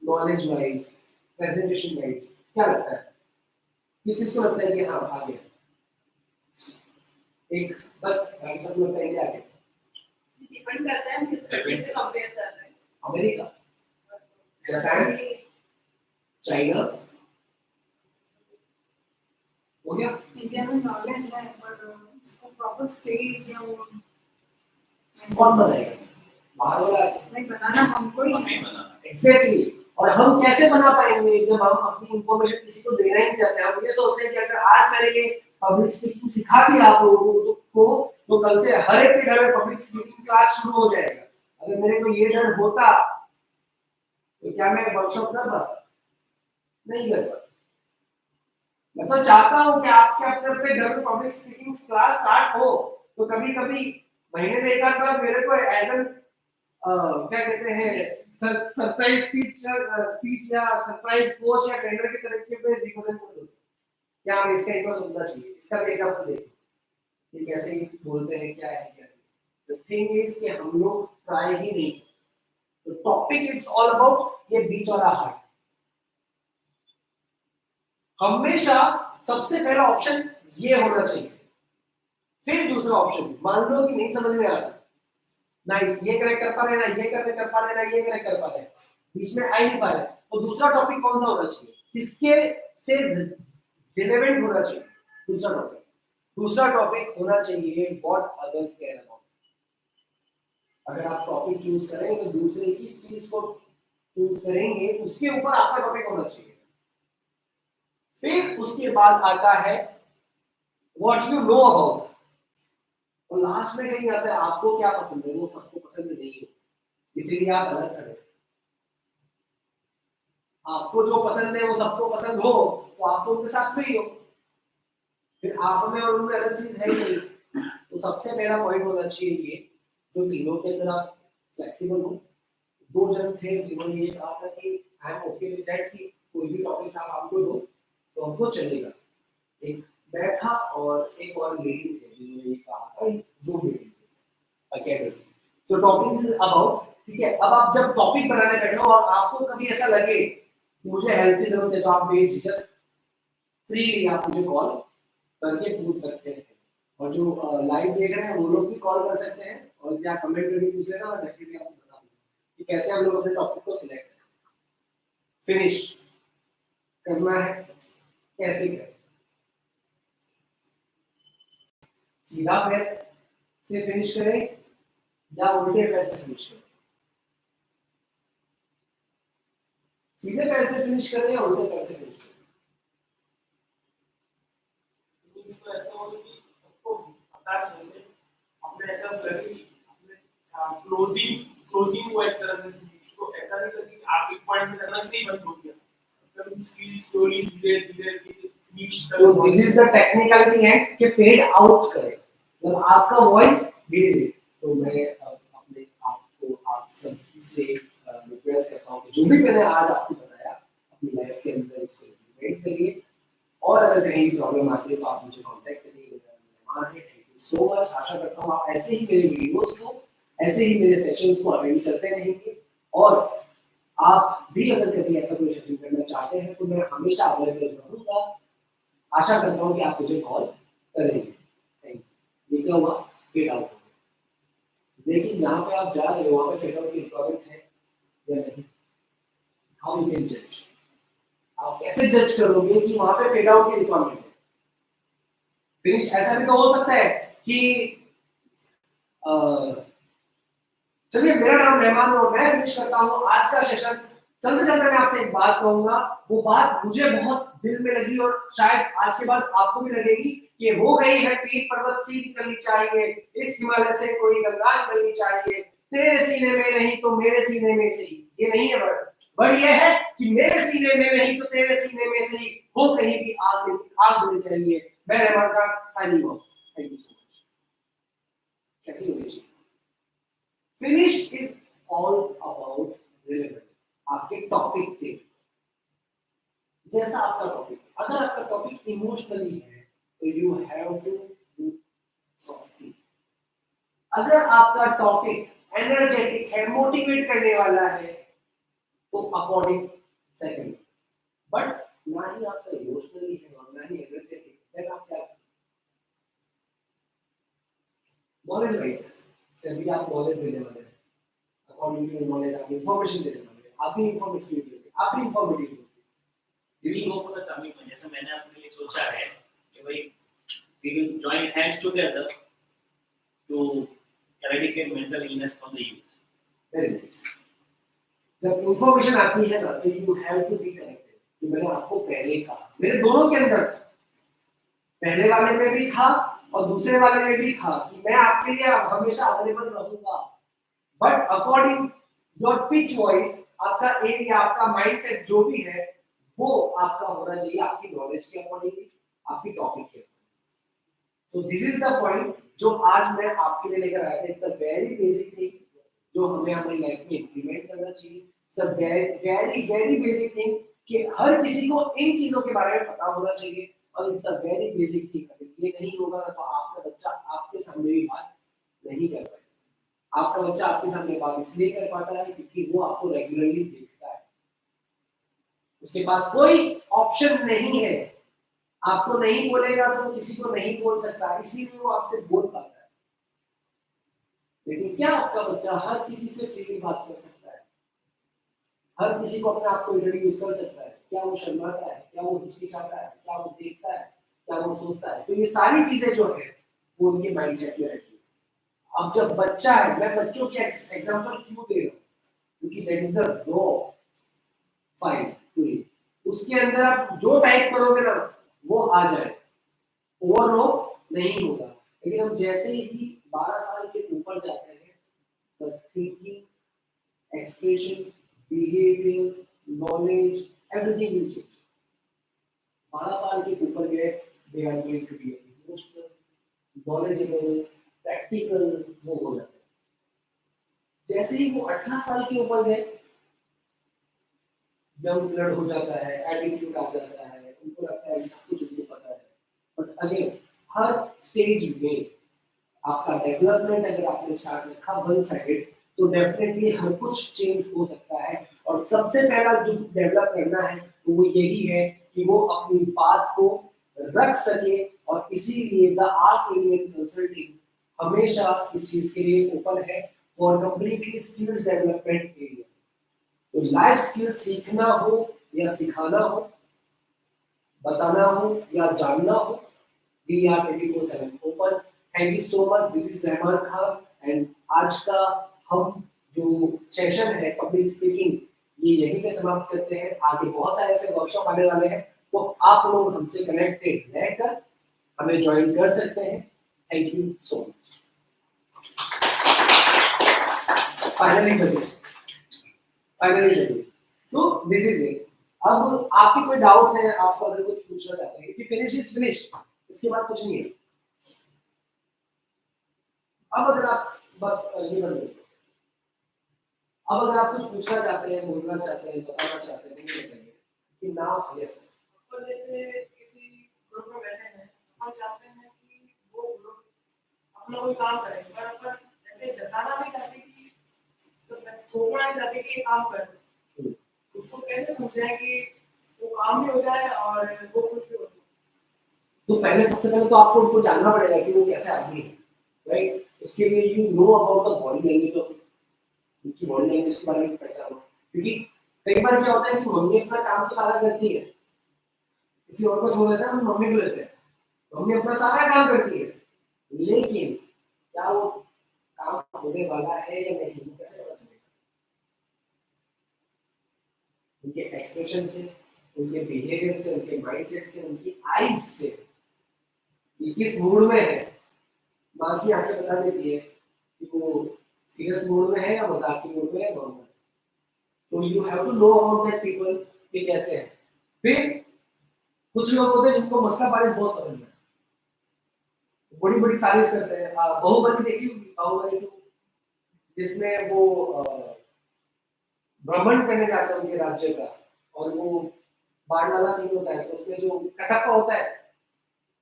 knowledge wise, presentation wise? क्या लगता है, किस चीज को लगता है कि हाँ आगे है? एक बस बाकी सब लगता है कि आगे। डिपेंड करता है हम किस कंट्री से कंपेयर कर रहे हैं। अमेरिका, जापान, चाइना, हो गया। इंडिया में नॉलेज है पर उसको प्रॉपर स्टेज या वो कौन बनाएगा? बाहर वाला नहीं बनाना हमको ही हमें है। बनाना एग्जैक्टली। और हम कैसे बना पाएंगे जब हम अपनी इंफॉर्मेशन किसी को देना ही नहीं चाहते? हम ये सोचते हैं कि अगर आज मैंने ये पब्लिक स्पीकिंग सिखा दिया आप लोगों को तो कल से हर एक के घर में पब्लिक स्पीकिंग क्लास शुरू हो जाएगा। अगर मेरे को ये डर होता तो क्या मैं वर्कशॉप कर पाता? नहीं कर पाता। मैं तो चाहता हूँ कि आपके अपने अपने घर में पब्लिक स्पीकिंग क्लास स्टार्ट हो, तो कभी कभी महीने में एक आध बार मेरे को एज एन क्या कहते हैं सरप्राइज स्पीच या सरप्राइज कोच या ट्रेनर की तरफ से रिप्रेजेंट कर दो। क्या हम इसका एक बार सुनना चाहिए, इसका भी एग्जांपल देखो ये कैसे बोलते हैं, क्या है क्या नहीं। द थिंग इज कि हम लोग ट्राई ही नहीं। तो टॉपिक इट्स ऑल अबाउट ये बीच वाला हार्ट। हमेशा सबसे पहला ऑप्शन ये होना चाहिए, फिर दूसरा ऑप्शन। मान लो कि नहीं समझ में आ रहा, नाइस, ये करेक्ट कर पा रहे ना, ये कर पा रहे ना, ये करेक्ट कर पा रहे, बीच में आ ही नहीं पा रहे, तो दूसरा टॉपिक कौन सा होना चाहिए, किसके से रिलेवेंट होना चाहिए? दूसरा टॉपिक होना चाहिए व्हाट अदर्स केयर अबाउट। अगर आप टॉपिक चूज करें तो दूसरे किस चीज को चूज करेंगे उसके ऊपर आपका टॉपिक होना चाहिए। फिर उसके बाद आता है व्हाट यू नो अबाउट, और लास्ट में कहीं आता है आपको क्या पसंद है, वो सबको पसंद नहीं है, इसीलिए आप अलग करें। आपको जो पसंद है वो सबको पसंद हो तो आप तो उनके साथ में ही हो। फिर आप में और उनमें अलग चीज है नहीं। तो सबसे पहला पॉइंट होना चाहिए ये, जो तीनों के अंदर आप फ्लेक्सिबल हो। दो जन थे जिन्होंने ये कहा था कि I am okay with that कि कोई भी टॉपिक्स आप हमको दो तो हमको चलेगा। एक मैं था और एक और लेडी थे जिन्होंने ये कहा था, जो भी अकेडमी। तो टॉपिक इज अबाउट, ठीक है। अब आप जब टॉपिक बनाने बैठो और आपको कभी ऐसा लगे कि मुझे हेल्प की जरूरत है, तो आप बेझिझक फ्रीली आप मुझे कॉल करके पूछ सकते हैं। और जो लाइव देख रहे हैं वो लोग भी कॉल कर सकते हैं, और क्या कमेंट करके पूछ लेना, मैं डेफिनेटली आपको बता दूंगा कि कैसे हम लोग अपने टॉपिक को सिलेक्ट करें। फिनिश करना है, कैसे करें? सीधा पैर से फिनिश करें या उल्टे पैर से फिनिश करें? सीधे पैर से फिनिश करें या उल्टे पैर से फिनिश करें? तो ऐसा हो कि सबको पता चले, अपने ऐसा लगे कि अपने क्लोजिंग को एक तरह से इसको ऐसा नहीं कि आप एक पॉइंट पे करना सही बंद हो गया, मतलब स्किल स्लोली धीरे धीरे फिनिश कर। तो दिस इज द टेक्निकलिटी है कि फेड आउट करें, मतलब आपका वॉइस धीरे धीरे। तो मैं अपने आपको आप सभी से रिक्वेस्ट करता हूँ कि जो भी मैंने आज आपको बताया अपनी लाइफ के अंदर इसको इम्प्लीमेंट करिए, और अगर कहीं प्रॉब्लम आती है तो आप मुझे कांटेक्ट करिए। Thank you so much. आशा करता हूँ आप ऐसे ही मेरे वीडियोस को, ऐसे ही मेरे सेशंस को अटेंड करते रहेंगे, और आप भी अगर कभी ऐसा कोई सेशन करना चाहते हैं तो मैं हमेशा अवेलेबल रहूंगा। आशा करता हूँ कि आप मुझे कॉल करेंगे। Thank you. ये क्या हुआ? Fade out. लेकिन जहाँ पे आप जा रहे हो वहाँ पे फेड आउट की रिक्वायरमेंट है या नहीं? हाउ यू कैन जज? आप कैसे जज करोगे कि वहाँ पे फेड आउट की रिक्वायरमेंट है? फिनिश ऐसा भी तो हो सकता है कि चलिए मेरा नाम रहमान और मैं फिनिश करता हूँ आज का सेशन। चलते चलते मैं आपसे एक बात कहूंगा, वो बात मुझे बहुत दिल में लगी और शायद आज के बाद आपको भी लगेगी कि हो गई है पीठ पर्वत सी निकलनी चाहिए, इस हिमालय से कोई गंगा निकलनी चाहिए, तेरे सीने में नहीं तो मेरे सीने में से ही। ये नहीं है वर्ड ये है कि मेरे सीने में नहीं तो तेरे सीने में से ही हो कहीं भी आग, लेकिन आग होनी चाहिए। मैं रहमान का signing off. Thank you so much. कैसी होगी? Finish is all about relevant. आपके टॉपिक पे, जैसा आपका टॉपिक, अगर आपका टॉपिक इमोशनली है तो you have to do softly. अगर आपका टॉपिक एनर्जेटिक है, मोटिवेट करने वाला है, तो अकॉर्डिंग सेकंड। बट ना ही आपका इमोशनली है और ना ही एनर्जेटिक, फिर आप क्या नॉलेज वाइज से भी आप नॉलेज देने वाले हैं, अकॉर्डिंग टू नॉलेज आप इंफॉर्मेशन देने वाले हैं, आप भी इंफॉर्मेटिव देंगे, आप भी इंफॉर्मेटिव देंगे। We go for the commitment. जैसे मैंने अपने लिए सोचा है कि भाई we will join hands together to eradicate mental illness from the youth. Very nice. जब इंफॉर्मेशन आती है ना तो you have to be connected. तो मैंने आपको पहले कहा, मेरे दोनों के अंदर था, पहले वाले में भी था और दूसरे वाले में भी था कि मैं आपके लिए हमेशा अवेलेबल रहूंगा, but according your pitch voice, आपका एरिया, आपका माइंडसेट जो भी है वो आपका होना चाहिए आपकी नॉलेज के अकॉर्डिंगली, आपकी टॉपिक के। तो दिस इज द पॉइंट जो आज मैं आपके लिए लेकर आया था। It's a very basic thing जो हमें हमारी लाइफ में इंप्लीमेंट करना चाहिए। It's a very very basic thing कि हर किसी को इन चीजों के बारे में पता होना चाहिए। और it's a very basic thing, अगर ये नहीं होगा तो आपका बच्चा आपके सामने भी बात नहीं कर पाएगा। आपका बच्चा आपके सामने बात इसलिए कर पाता है क्योंकि वो आपको रेगुलरली देखता है, उसके पास कोई ऑप्शन नहीं है। आपको नहीं बोलेगा तो वो किसी को नहीं बोल सकता, इसीलिए वो आपसे बोल पाता है। लेकिन क्या आपका बच्चा हर किसी से फ्रीली बात कर सकता है? हर किसी को अपने आप को इंट्रोड्यूस कर सकता है? क्या वो शर्माता है? क्या वो हिचकिचाता है? क्या वो देखता है? क्या वो सोचता है? तो ये सारी चीजें जो है वो उनके माइंडसेट में रहती है। अब जब बच्चा है, मैं बच्चों की एग्जांपल क्यों दे रहा हूँ? क्योंकि that is the raw file पूरी, उसके अंदर आप जो टाइप करोगे ना वो आ जाए, ओवरलो नहीं होगा। लेकिन हम जैसे ही 12 साल के ऊपर जाते हैं, the thinking, expression, behavior, knowledge, everything will change. 12 साल के ऊपर गए, they are going to be emotional, knowledgeable, practical, वो हो जाते हैं। जैसे ही वो 18 साल के ऊपर गए, यंग ब्लड हो जाता है, एटीट्यूड आ जाता है, उनको लगता है सब कुछ उनको पता है। बट अगेन हर स्टेज में आपका डेवलपमेंट अगर आपने स्टार्ट रखा वन साइडेड तो डेफिनेटली हर कुछ चेंज हो सकता है। और सबसे पहला जो डेवलप करना है तो वो यही है कि वो अपनी बात को रख सके। और इसीलिए द आर्क इंडियन कंसल्टिंग हमेशा इस चीज के लिए ओपन है for completely skills development area. तो लाइफ स्किल सीखना हो या सिखाना हो, बताना हो या जानना हो, we are 24/7 open. Thank you so much. This is Rahman Khan and आज का हम जो सेशन है पब्लिक स्पीकिंग ये यहीं पे समाप्त करते हैं। आगे बहुत सारे ऐसे वर्कशॉप आने वाले हैं तो आप लोग हमसे कनेक्टेड रहकर हमें ज्वाइन कर सकते हैं। Thank you so much. Finally so this is it. अब आपके कोई डाउट्स हैं, आपको अगर कुछ पूछना चाहते हैं कि फिनिश इज फिनिश, इसके बाद कुछ नहीं है। अब अगर आप ये बंद करिए, अब अगर आप कुछ पूछना चाहते हैं, बोलना चाहते हैं, बताना चाहते हैं, नहीं बताइए कि नाउ यस। तो जैसे किसी ग्रुप में बैठे हैं, हम चाहते हैं कि वो ग्रुप अपना कोई काम करे, पर अपन ऐसे जताना नहीं चाहते कि तो थोपना नहीं चाहते कि ये काम कर, उसको कैसे समझाएं कि वो काम भी हो जाए और वो खुश भी हो जाए। तो पहले सबसे पहले तो आपको उनको जानना पड़ेगा कि वो कैसे आदमी है, राइट? उसके लिए you know about the body language of उनकी बॉडी लैंग्वेज के बारे में पहचानो। क्योंकि कई बार क्या होता है कि मम्मी अपना काम तो सारा करती है, किसी और को छोड़ देता है, हम मम्मी को लेते हैं, मम्मी अपना सारा काम करती है, लेकिन क्या वो काम होने वाला है या नहीं कैसे पता चलेगा? उनके एक्सप्रेशन से, उनके बिहेवियर से, उनके माइंडसेट से, उनकी आईज से ये किस मूड में है। माँ की आंखें बता देती है कि वो सीरियस मूड में है या मजाक की मूड में है, नॉर्मल। तो you have to know about that people कि कैसे हैं। फिर कुछ लोग होते हैं जिनको मसला बारिश बहुत पसंद है, बड़ी बड़ी तारीफ करते हैं। बाहुबली देखी होगी, बाहुबली 2, जिसमें वो भ्रमण करने जाते हैं उनके राज्य का और वो बाढ़ वाला सीन होता है। तो उसमें जो कटप्पा होता है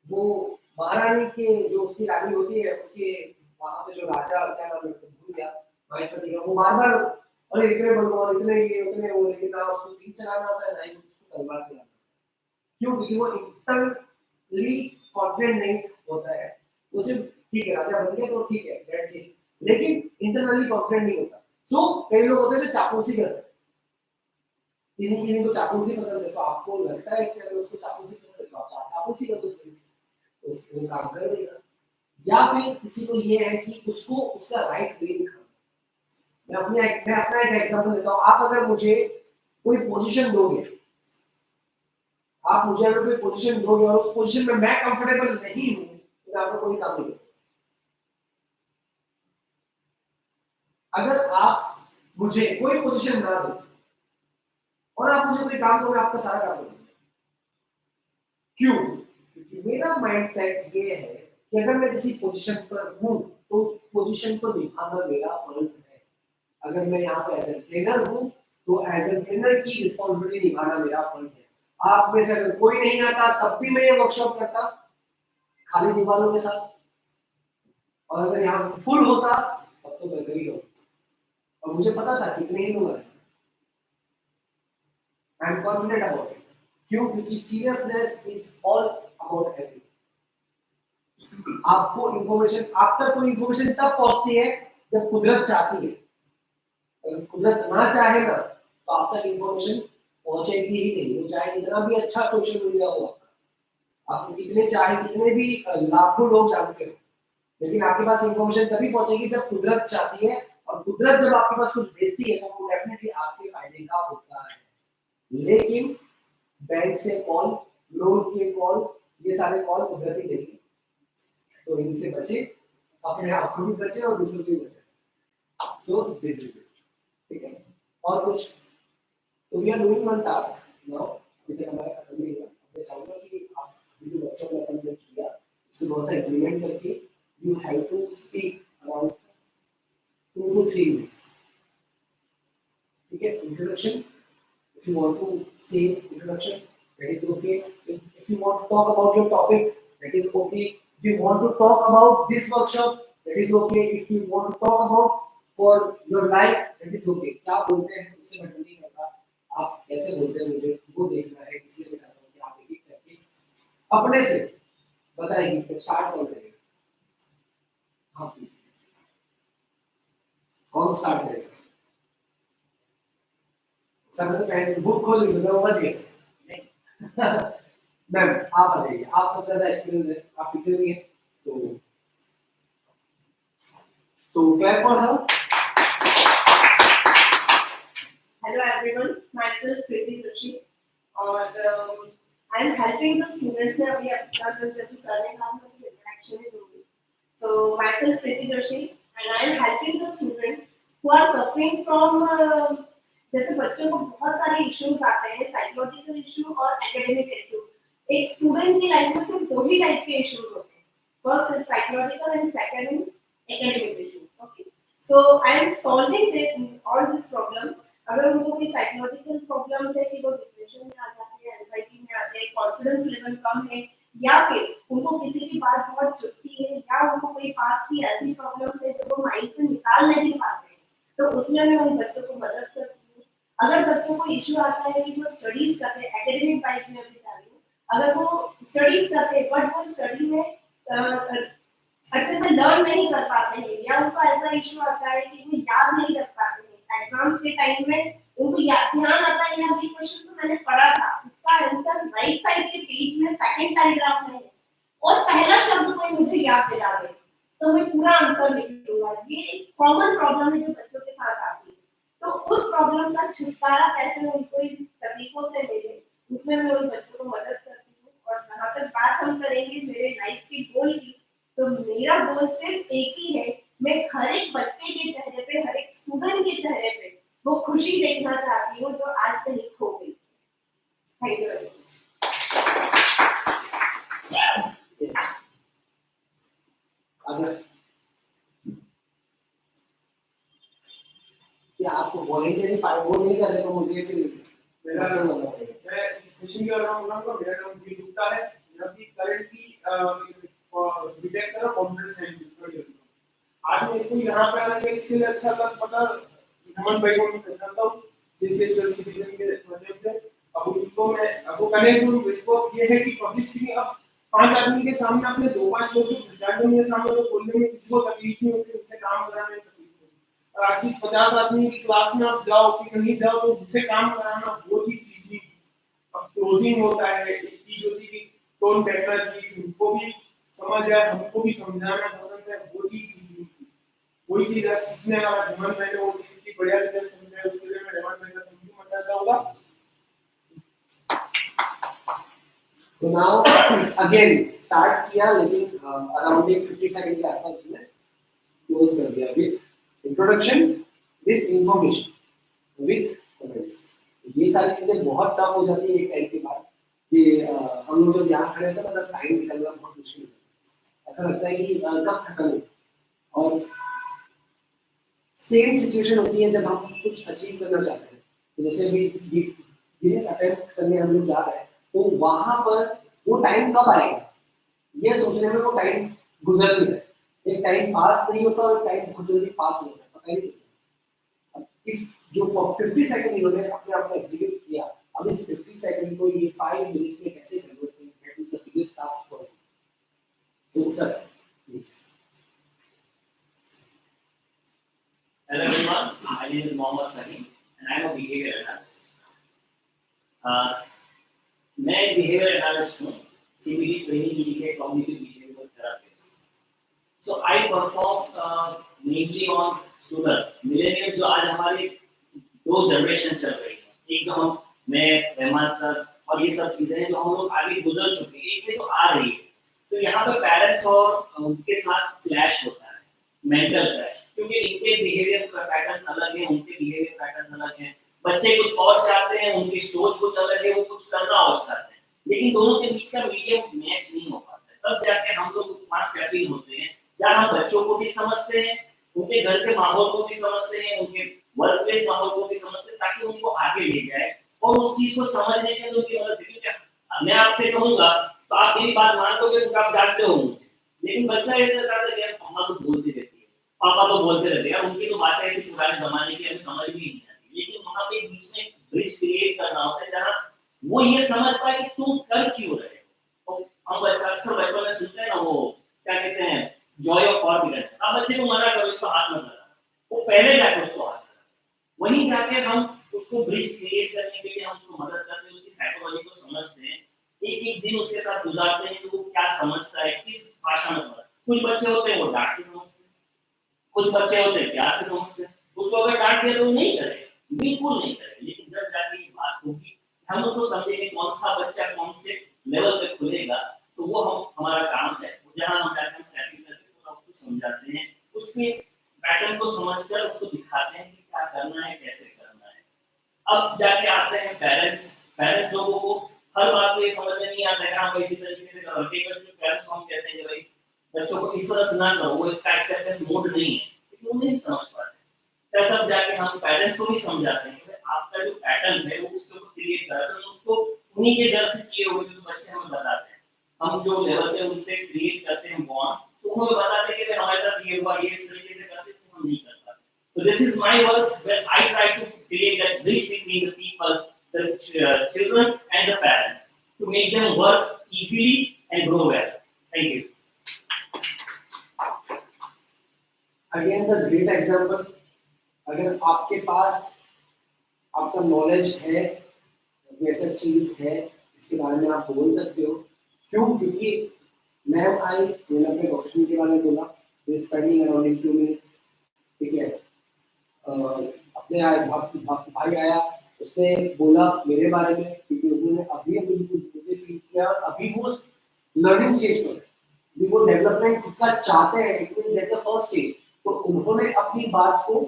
वो महारानी के जो उसकी रानी होती है उसके वहां पे जो राजा क्या नाम है भूल गया, महेशपति का, वो बार बार और इतने भगवान इतने ये उतने वो, लेकिन ना उसको तीर चलाना आता है ना ही उसको तलवार चलाना। क्यों? क्योंकि वो इंटरनली कॉन्फिडेंट नहीं होता है। वो सिर्फ ठीक है राजा बन गया तो ठीक है दैट्स इट, लेकिन इंटरनली कॉन्फिडेंट नहीं होता। सो कई लोग होते हैं जो चापलूसी करते हैं, किन्हीं को चापलूसी पसंद है, तो आपको लगता है कि अगर उसको चापलूसी पसंद है तो आप चापलूसी कर दो, तो उसको काम कर देगा। या फिर किसी को ये है कि उसको उसका राइट वे दिखाना। मैं अपना एक एग्जांपल देता हूँ। आप अगर मुझे कोई पोजीशन दोगे, आप मुझे अगर कोई पोजीशन दोगे और उस पोजीशन में मैं कंफर्टेबल नहीं हूँ तो आपका कोई काम नहीं। अगर आप मुझे कोई पोजीशन ना दो और आप मुझे कोई काम करो, मैं आपका सारा काम करूंगा। क्यों? क्योंकि मेरा माइंडसेट ये है कि अगर मैं किसी पोजीशन पर हूं तो उस पोजीशन को निभाना मेरा फर्ज है। अगर मैं यहाँ पे एज ए ट्रेनर हूँ तो एज ए ट्रेनर की रिस्पॉन्सिबिलिटी निभाना मेरा फर्ज है। आप में से अगर कोई नहीं आता तब भी मैं ये वर्कशॉप करता खाली दीवारों के साथ, और अगर यहाँ फुल होता तब तो मैं गई हूँ, और मुझे पता था कितने ही लोग आए। I am confident about it. क्यों? क्योंकि seriousness is all about everything. आपको इंफॉर्मेशन, आप तक कोई इंफॉर्मेशन तब पहुंचती है जब कुदरत चाहती है। अगर कुदरत ना चाहे ना तो आप तक इंफॉर्मेशन पहुंचेगी ही नहीं। वो चाहे कितना भी अच्छा सोशल मीडिया हो, आपको कितने चाहे कितने भी लाखों लोग जानते हो, लेकिन आपके पास इंफॉर्मेशन तभी पहुंचेगी जब कुदरत चाहती है। और कुदरत जब आपके पास कुछ भेजती है तो वो डेफिनेटली आपके फायदे का होता है। लेकिन बैंक से कॉल, लोन के कॉल, ये सारे कॉल कुदरती नहीं है, तो इनसे बचे, अपने आप को भी बचे और दूसरों को भी बचे। So this is it. ठीक है, और कुछ? तो we are doing one task now, क्योंकि हमारा खत्म नहीं हुआ। मैं चाहूंगा कि आप जो वर्कशॉप में अपन ने किया उसको थोड़ा सा इंप्लीमेंट करके you have to speak around 2 to 3 minutes. ठीक है, introduction. If you want to say introduction, that is okay. If you want to talk about your topic, that is okay. If you want to talk about this workshop, that is okay. If you want to talk about for your life, that is okay. क्या बोलते हैं उससे matter नहीं करता, आप कैसे बोलते हैं मुझे वो देखना है। इसलिए मैं चाहता हूँ कि आप एक-एक करके अपने से बताइए। स्टार्ट कौन करेगा? हाँ प्लीज, कौन स्टार्ट करेगा? सर मैं तो पहले बुक खोल ली, मैं समझ गया। मैम आप आ जाइए, आप सबसे ज्यादा एक्सपीरियंस है, आप पीछे भी हैं, तो clap for her. Hello everyone, myself Kriti Joshi और I am helping the students में अभी अपना जैसे सर ने कहा मैं इंट्रोडक्शन ही दूंगी। So myself Kriti Joshi and I am helping the students who are suffering from जैसे बच्चों को बहुत सारे इश्यूज आते हैं, साइकोलॉजिकल इशू और एकेडमिक इशू। एक स्टूडेंट की लाइफ में सिर्फ 2 ही टाइप के इश्यूज होते हैं, first is psychological and second academic issue. Okay, so I am solving all this problems. अगर उनको कोई साइकोलॉजिकल प्रॉब्लम्स है कि वो डिप्रेशन में आ जाते हैं, एंजाइटी में आते हैं, कॉन्फिडेंस लेवल कम है, या फिर उनको किसी की बात बहुत चुभती है, या उनको कोई पास की ऐसी प्रॉब्लम्स है जो वो माइंड से निकाल नहीं पाते हैं, तो उसमें मैं उन बच्चों को मदद करती हूँ। अगर बच्चों को इशू आता है कि वो स्टडीज करते हैं, एकेडमिक वाइज में अभी जा रही हूँ, अगर वो स्टडीज करते हैं बट वो स्टडी में अच्छे से लर्न नहीं कर पाते हैं, या उनको ऐसा इशू आता है कि वो याद नहीं रख पाते हैं, एग्जाम्स के टाइम में उनको ध्यान आता है यार ये क्वेश्चन तो मैंने पढ़ा था, इसका आंसर राइट साइड के पेज में सेकंड पैराग्राफ में है और पहला शब्द कोई मुझे याद दिला दे तो मैं पूरा आंसर लिख दूंगा। ये एक कॉमन प्रॉब्लम है जो बच्चों के साथ आती है। तो उस प्रॉब्लम का छुटकारा कैसे उनको इन तरीकों से मिले, उसमें मैं उन बच्चों को मदद करती हूँ। और जहाँ तक बात हम करेंगे मेरे लाइफ के गोल की, तो मेरा गोल सिर्फ एक ही है, मैं हर एक बच्चे के चेहरे पे, हर एक स्टूडेंट के चेहरे पे वो खुशी देखना चाहती हूँ जो आज कहीं खो गई। Thank you very much. क्या आपको वॉलंटियरली वो नहीं कर रहे तो मुझे फिर मेरा नाम बताओ। मैं इस सेशन के अराउंड नाम का मेरा नाम डी गुप्ता है। मैं अभी करंटली बीटेक कर रहा हूं कंप्यूटर साइंस में। आज मेरे को यहाँ पे आने का इसके लिए अच्छा लगा, पता ह्यूमन भाई को मैं करता हूँ डिजिटल सिटीजन के माध्यम से। अब उनको मैं अब वो कनेक्ट हूँ, मेरे को ये है कि पब्लिक स्पीकिंग अब 5 आदमी के सामने अपने 2-5 लोगों को 50 आदमी के सामने तो बोलने में किसी को तकलीफ नहीं होती, उनसे काम कराने में तकलीफ नहीं होती। और आज 50 आदमी की क्लास में आप जाओ कि नहीं जाओ तो उनसे काम कराना वो चीज सीखनी। अब क्लोजिंग होता है, एक चीज होती है कि टोन बैठना चाहिए, उनको भी समझ आए, हमको भी समझाना पसंद है, वो चीज सीखनी थी। वही चीज आज सीखने वाला हेमंत भाई ने वो चीज की बढ़िया तरीके से समझाया, उसके लिए मैं हेमंत भाई का थैंक यू करना चाहूंगा। So now again स्टार्ट किया, लेकिन अराउंड 50 सेकंड के आसपास उसने क्लोज कर दिया with introduction, with information, with comment. ये सारी चीजें बहुत टफ हो जाती है एक टाइम के बाद कि हम लोग जब यहाँ खड़े थे ना, तब टाइम निकलना बहुत मुश्किल है, ऐसा लगता है कि कब खत्म हो। और सेम सिचुएशन होती है जब हम कुछ अचीव करना चाहते हैं, तो जैसे भी गिनेस अटेम्प्ट करने हम लोग जा रहे हैं, तो वहां पर वो टाइम कब आएगा ये सोचने में वो टाइम गुजर नहीं है। एक टाइम पास नहीं होता और टाइम बहुत जल्दी पास हो जाता है, पता ही नहीं चलता। अब इस जो 50 सेकंड इन्होंने अपने आप में एग्जीक्यूट किया, अब इस 50 सेकंड को ये 5 मिनट्स में कैसे कन्वर्ट करें, that is the biggest task for so sir please. Hello everyone, my name is Mohammad Fahim and I am a behavior analyst. मैं behavior analyst हूँ, CBT training ली है cognitive behavioral therapist. So I perform mainly on students, millennials जो आज हमारी दो generation चल रही है, एक जो मैं रहमान सर और ये सब चीजें हैं जो हम लोग आगे गुजर चुके हैं, एक में तो आ रही है। तो यहाँ पे पेरेंट्स और उनके साथ क्लैश होता है, मेंटल क्लैश, क्योंकि इनके बिहेवियर पैटर्न्स अलग हैं, उनके बिहेवियर पैटर्न्स अलग हैं। बच्चे कुछ और चाहते हैं, उनकी सोच कुछ अलग है, वो कुछ करना और चाहते हैं, लेकिन दोनों के बीच का मीडियम मैच नहीं हो पाता है। तब जाके हम लोग वहाँ स्टेपिंग होते हैं, जहाँ हम बच्चों को भी समझते हैं, उनके घर के माहौल को भी समझते हैं, उनके वर्क प्लेस माहौल को भी समझते हैं, ताकि उनको आगे ले जाए और उस चीज को समझने के लिए उनकी मदद करें। मैं आपसे कहूँगा तो आप मेरी बात मान लोगे, तो आप जानते हो मुझे, लेकिन बच्चा ये कहता है यार मम्मा तो बोलती रहती है, पापा तो बोलते रहते हैं, उनकी तो बातें ऐसी पुराने जमाने की हमें समझ भी नहीं आती, लेकिन वहाँ पे बीच में ब्रिज क्रिएट करना होता है जहाँ वो ये समझ पाए कि तुम कर क्यों रहे हो। तो हम अक्सर बचपन में सुनते हैं ना, वो क्या कहते हैं, जॉय ऑफ फॉरबिडन। अब बच्चे को मना करो, इसको हाथ मत लगाना, वो पहले जाकर उसको हाथ लगाना, वहीं जाके हम उसको ब्रिज क्रिएट करने के लिए हम उसको मदद करते हैं, उसकी साइकोलॉजी को समझते हैं, एक एक दिन उसके साथ गुजारते हैं कि वो क्या समझता है, किस भाषा में समझता है। कुछ बच्चे होते हैं वो डांट से समझते हैं, कुछ बच्चे होते हैं प्यार से समझते हैं, उसको अगर डांट दिया तो वो नहीं करेगा, बिल्कुल नहीं करेगा। लेकिन जब जाके ये बात होगी, हम उसको समझेंगे कौन सा बच्चा कौन से लेवल पे खुलेगा, तो वो हमारा काम है, जहाँ हम जाकर सेटिंग करके पूरा उसको समझाते हैं, उसके पैटर्न को समझकर उसको दिखाते हैं कि क्या करना है, कैसे करना है। अब जाके आते हैं पेरेंट्स लोगों को हर बात को ये समझ में नहीं आता है, हाँ इसी तरीके से करो। पेरेंट्स को हम कहते हैं कि भाई बच्चों को इस तरह से ना करो, वो इसका एक्सेप्टेंस मोड नहीं है, लेकिन वो नहीं समझ पाते। तब जाके हम पेरेंट्स को भी समझाते हैं कि आपका जो पैटर्न है वो उसके ऊपर क्रिएट कर रहे हैं, उसको उन्हीं के डर से किए हुए जो बच्चे हमें बताते हैं, हम जो लेवल पे उनसे क्रिएट करते हैं बॉन्ड, तो उन्हें बताते हैं कि हमारे साथ ये हुआ, ये इस तरीके से करते हैं, तो हम नहीं कर पाते। So this is my work where I try to create that bridge between the people, the children and the parents, to make them work easily and grow well. Thank you. Again the great example, अगर आपके पास आपका knowledge है, ऐसा चीज है जिसके बारे में आप बोल सकते हो, क्यों? क्योंकि मैंने अपने प्रोफेशन के बारे में बोला, स्पेंडिंग अराउंड 2 मिनट्स, ठीक है। अपने भाई आया, उसने बोला मेरे बारे में, क्योंकि उन्होंने अभी मुझे फील किया, अभी वो लर्निंग स्टेज पर है, वो डेवलपमेंट खुद का चाहते हैं, it is at the first stage. तो उन्होंने अपनी बात को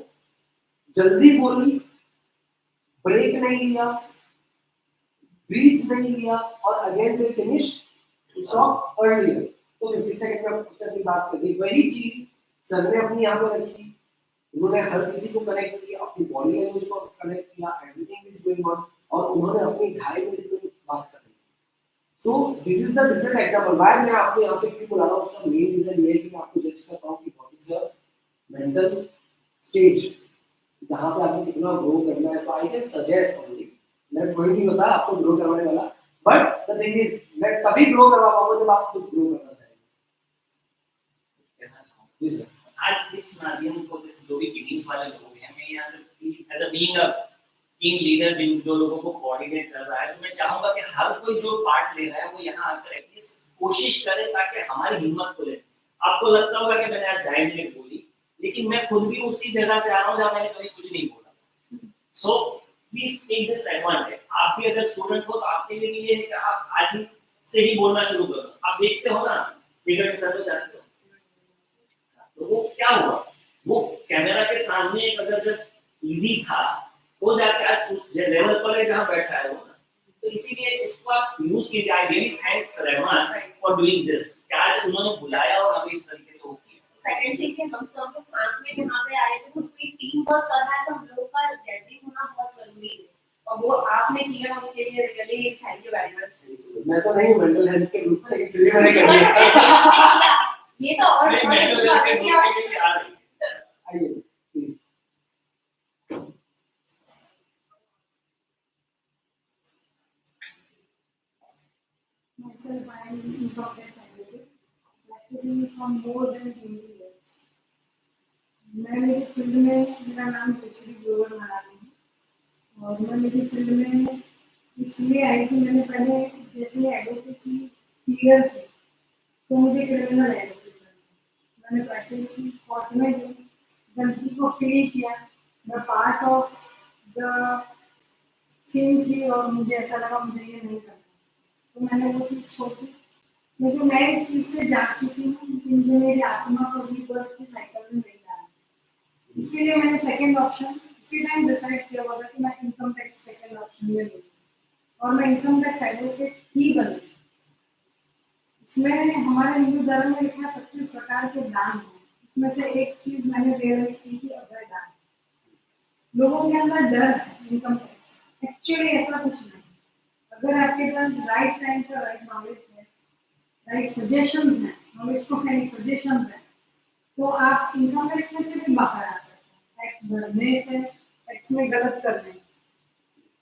जल्दी बोली, ब्रेक नहीं लिया, ब्रीथ नहीं लिया, और again they finish stop earlier. तो 50 सेकंड में उसने अपनी बात कर दी। वही चीज सर ने अपनी यहाँ पे रखी, उन्होंने हर किसी को कनेक्ट किया, अपनी बॉडी लैंग्वेज को कनेक्ट किया, एवरीथिंग इज गोइंग ऑन, और उन्होंने अपनी 2.5 मिनट में बात कर दी। So this is the different example. Why मैं आपको यहाँ पे क्यों बुला रहा हूँ, उसका मेन रीजन ये है कि मैं आपको जज करता हूँ कि what is the mental stage जहाँ पे आपको कितना ग्रो करना है। तो आई कैन सजेस्ट ओनली, मैं कोई नहीं होता आपको ग्रो करवाने वाला, बट द थिंग इज मैं तभी ग्रो करवा पाऊंगा जब आप खुद ग्रो करना चाहिए। जी सर। आज इस माध्यम को जो भी टीम्स वाले लोग हैं, मैं यहाँ से as a being a team leader जो लोगों को कोऑर्डिनेट कर रहा है, तो मैं चाहूंगा कि हर कोई जो पार्ट ले रहा है वो यहाँ आकर एटलीस्ट कोशिश करे, ताकि हमारी हिम्मत खुले। आपको लगता होगा कि मैंने आज 2.5 मिनट बोली, लेकिन मैं खुद भी उसी जगह से आ रहा हूँ जहाँ मैंने कभी कुछ नहीं बोला। So please take this advantage. आप भी अगर स्टूडेंट हो तो आपके लिए भी ये है कि आप आज ही से ही बोलना शुरू करो। आप देखते हो ना विगड़न सर तो जानते हो, तो वो क्या हुआ, वो कैमरा के सामने अगर जब इजी था वो जाके आज उस लेवल पर है जहाँ बैठा है वो ना, तो इसीलिए इसको आप यूज कीजिए। I really thank Rahman for doing this, क्या आज उन्होंने बुलाया और हमें इस तरीके से वो किया। सेकंड थिंग कि हम सब लोग साथ में यहाँ पे आए थे, तो कोई टीम वर्क कर रहा है तो हम लोगों का गैदरिंग होना बहुत जरूरी है, और वो आपने किया उसके लिए really thank you very much. मैं तो नहीं मेंटल हेल्थ के ग्रुप में, लेकिन फिर भी मैंने कर दिया। ये तो और नहीं, मैं तो बात है लेके कि आप लेके आ रही है। आइए please. Myself, I am incompetent scientist, practicing from more than 20 years. मैं मेरी फील्ड में, मेरा नाम ऋषि ग्लोबल मनाली है, और मैं मेरी फील्ड में इसलिए आई कि मैंने पहले जैसे एडवोकेसी क्लियर की तो मुझे क्रिमिनल एडवोकेट करना, मैंने प्रैक्टिस की, कोर्ट में गई, गलती को फील किया, मैं पार्ट ऑफ द सीन थी और मुझे ऐसा लगा मुझे ये नहीं करना, तो मैंने वो चीज़ छोड़ी, क्योंकि मैं एक चीज़ से जाग चुकी हूँ कि मुझे मेरी आत्मा को रीबर्थ की साइकिल में नहीं डालना, इसीलिए मैंने सेकंड ऑप्शन इसी टाइम डिसाइड किया हुआ था कि मैं इनकम टैक्स सेकंड ऑप्शन में लूँगी, और मैं इनकम टैक्स एडवोकेट ही बनूँगी। इसमें हमारे हिंदू धर्म में लिखा 25 प्रकार के दान हैं, इसमें से एक चीज मैंने रियलाइज की कि अभय दान। लोगों के अंदर डर है इनकम टैक्स, एक्चुअली ऐसा कुछ नहीं। अगर आपके पास राइट टाइम पर राइट नॉलेज है, राइट सजेशंस हैं, नॉलेज को है सजेशंस हैं, तो आप इनकम टैक्स में से भी बाहर आ सकते हैं, टैक्स भरने से, टैक्स में गलत करने से।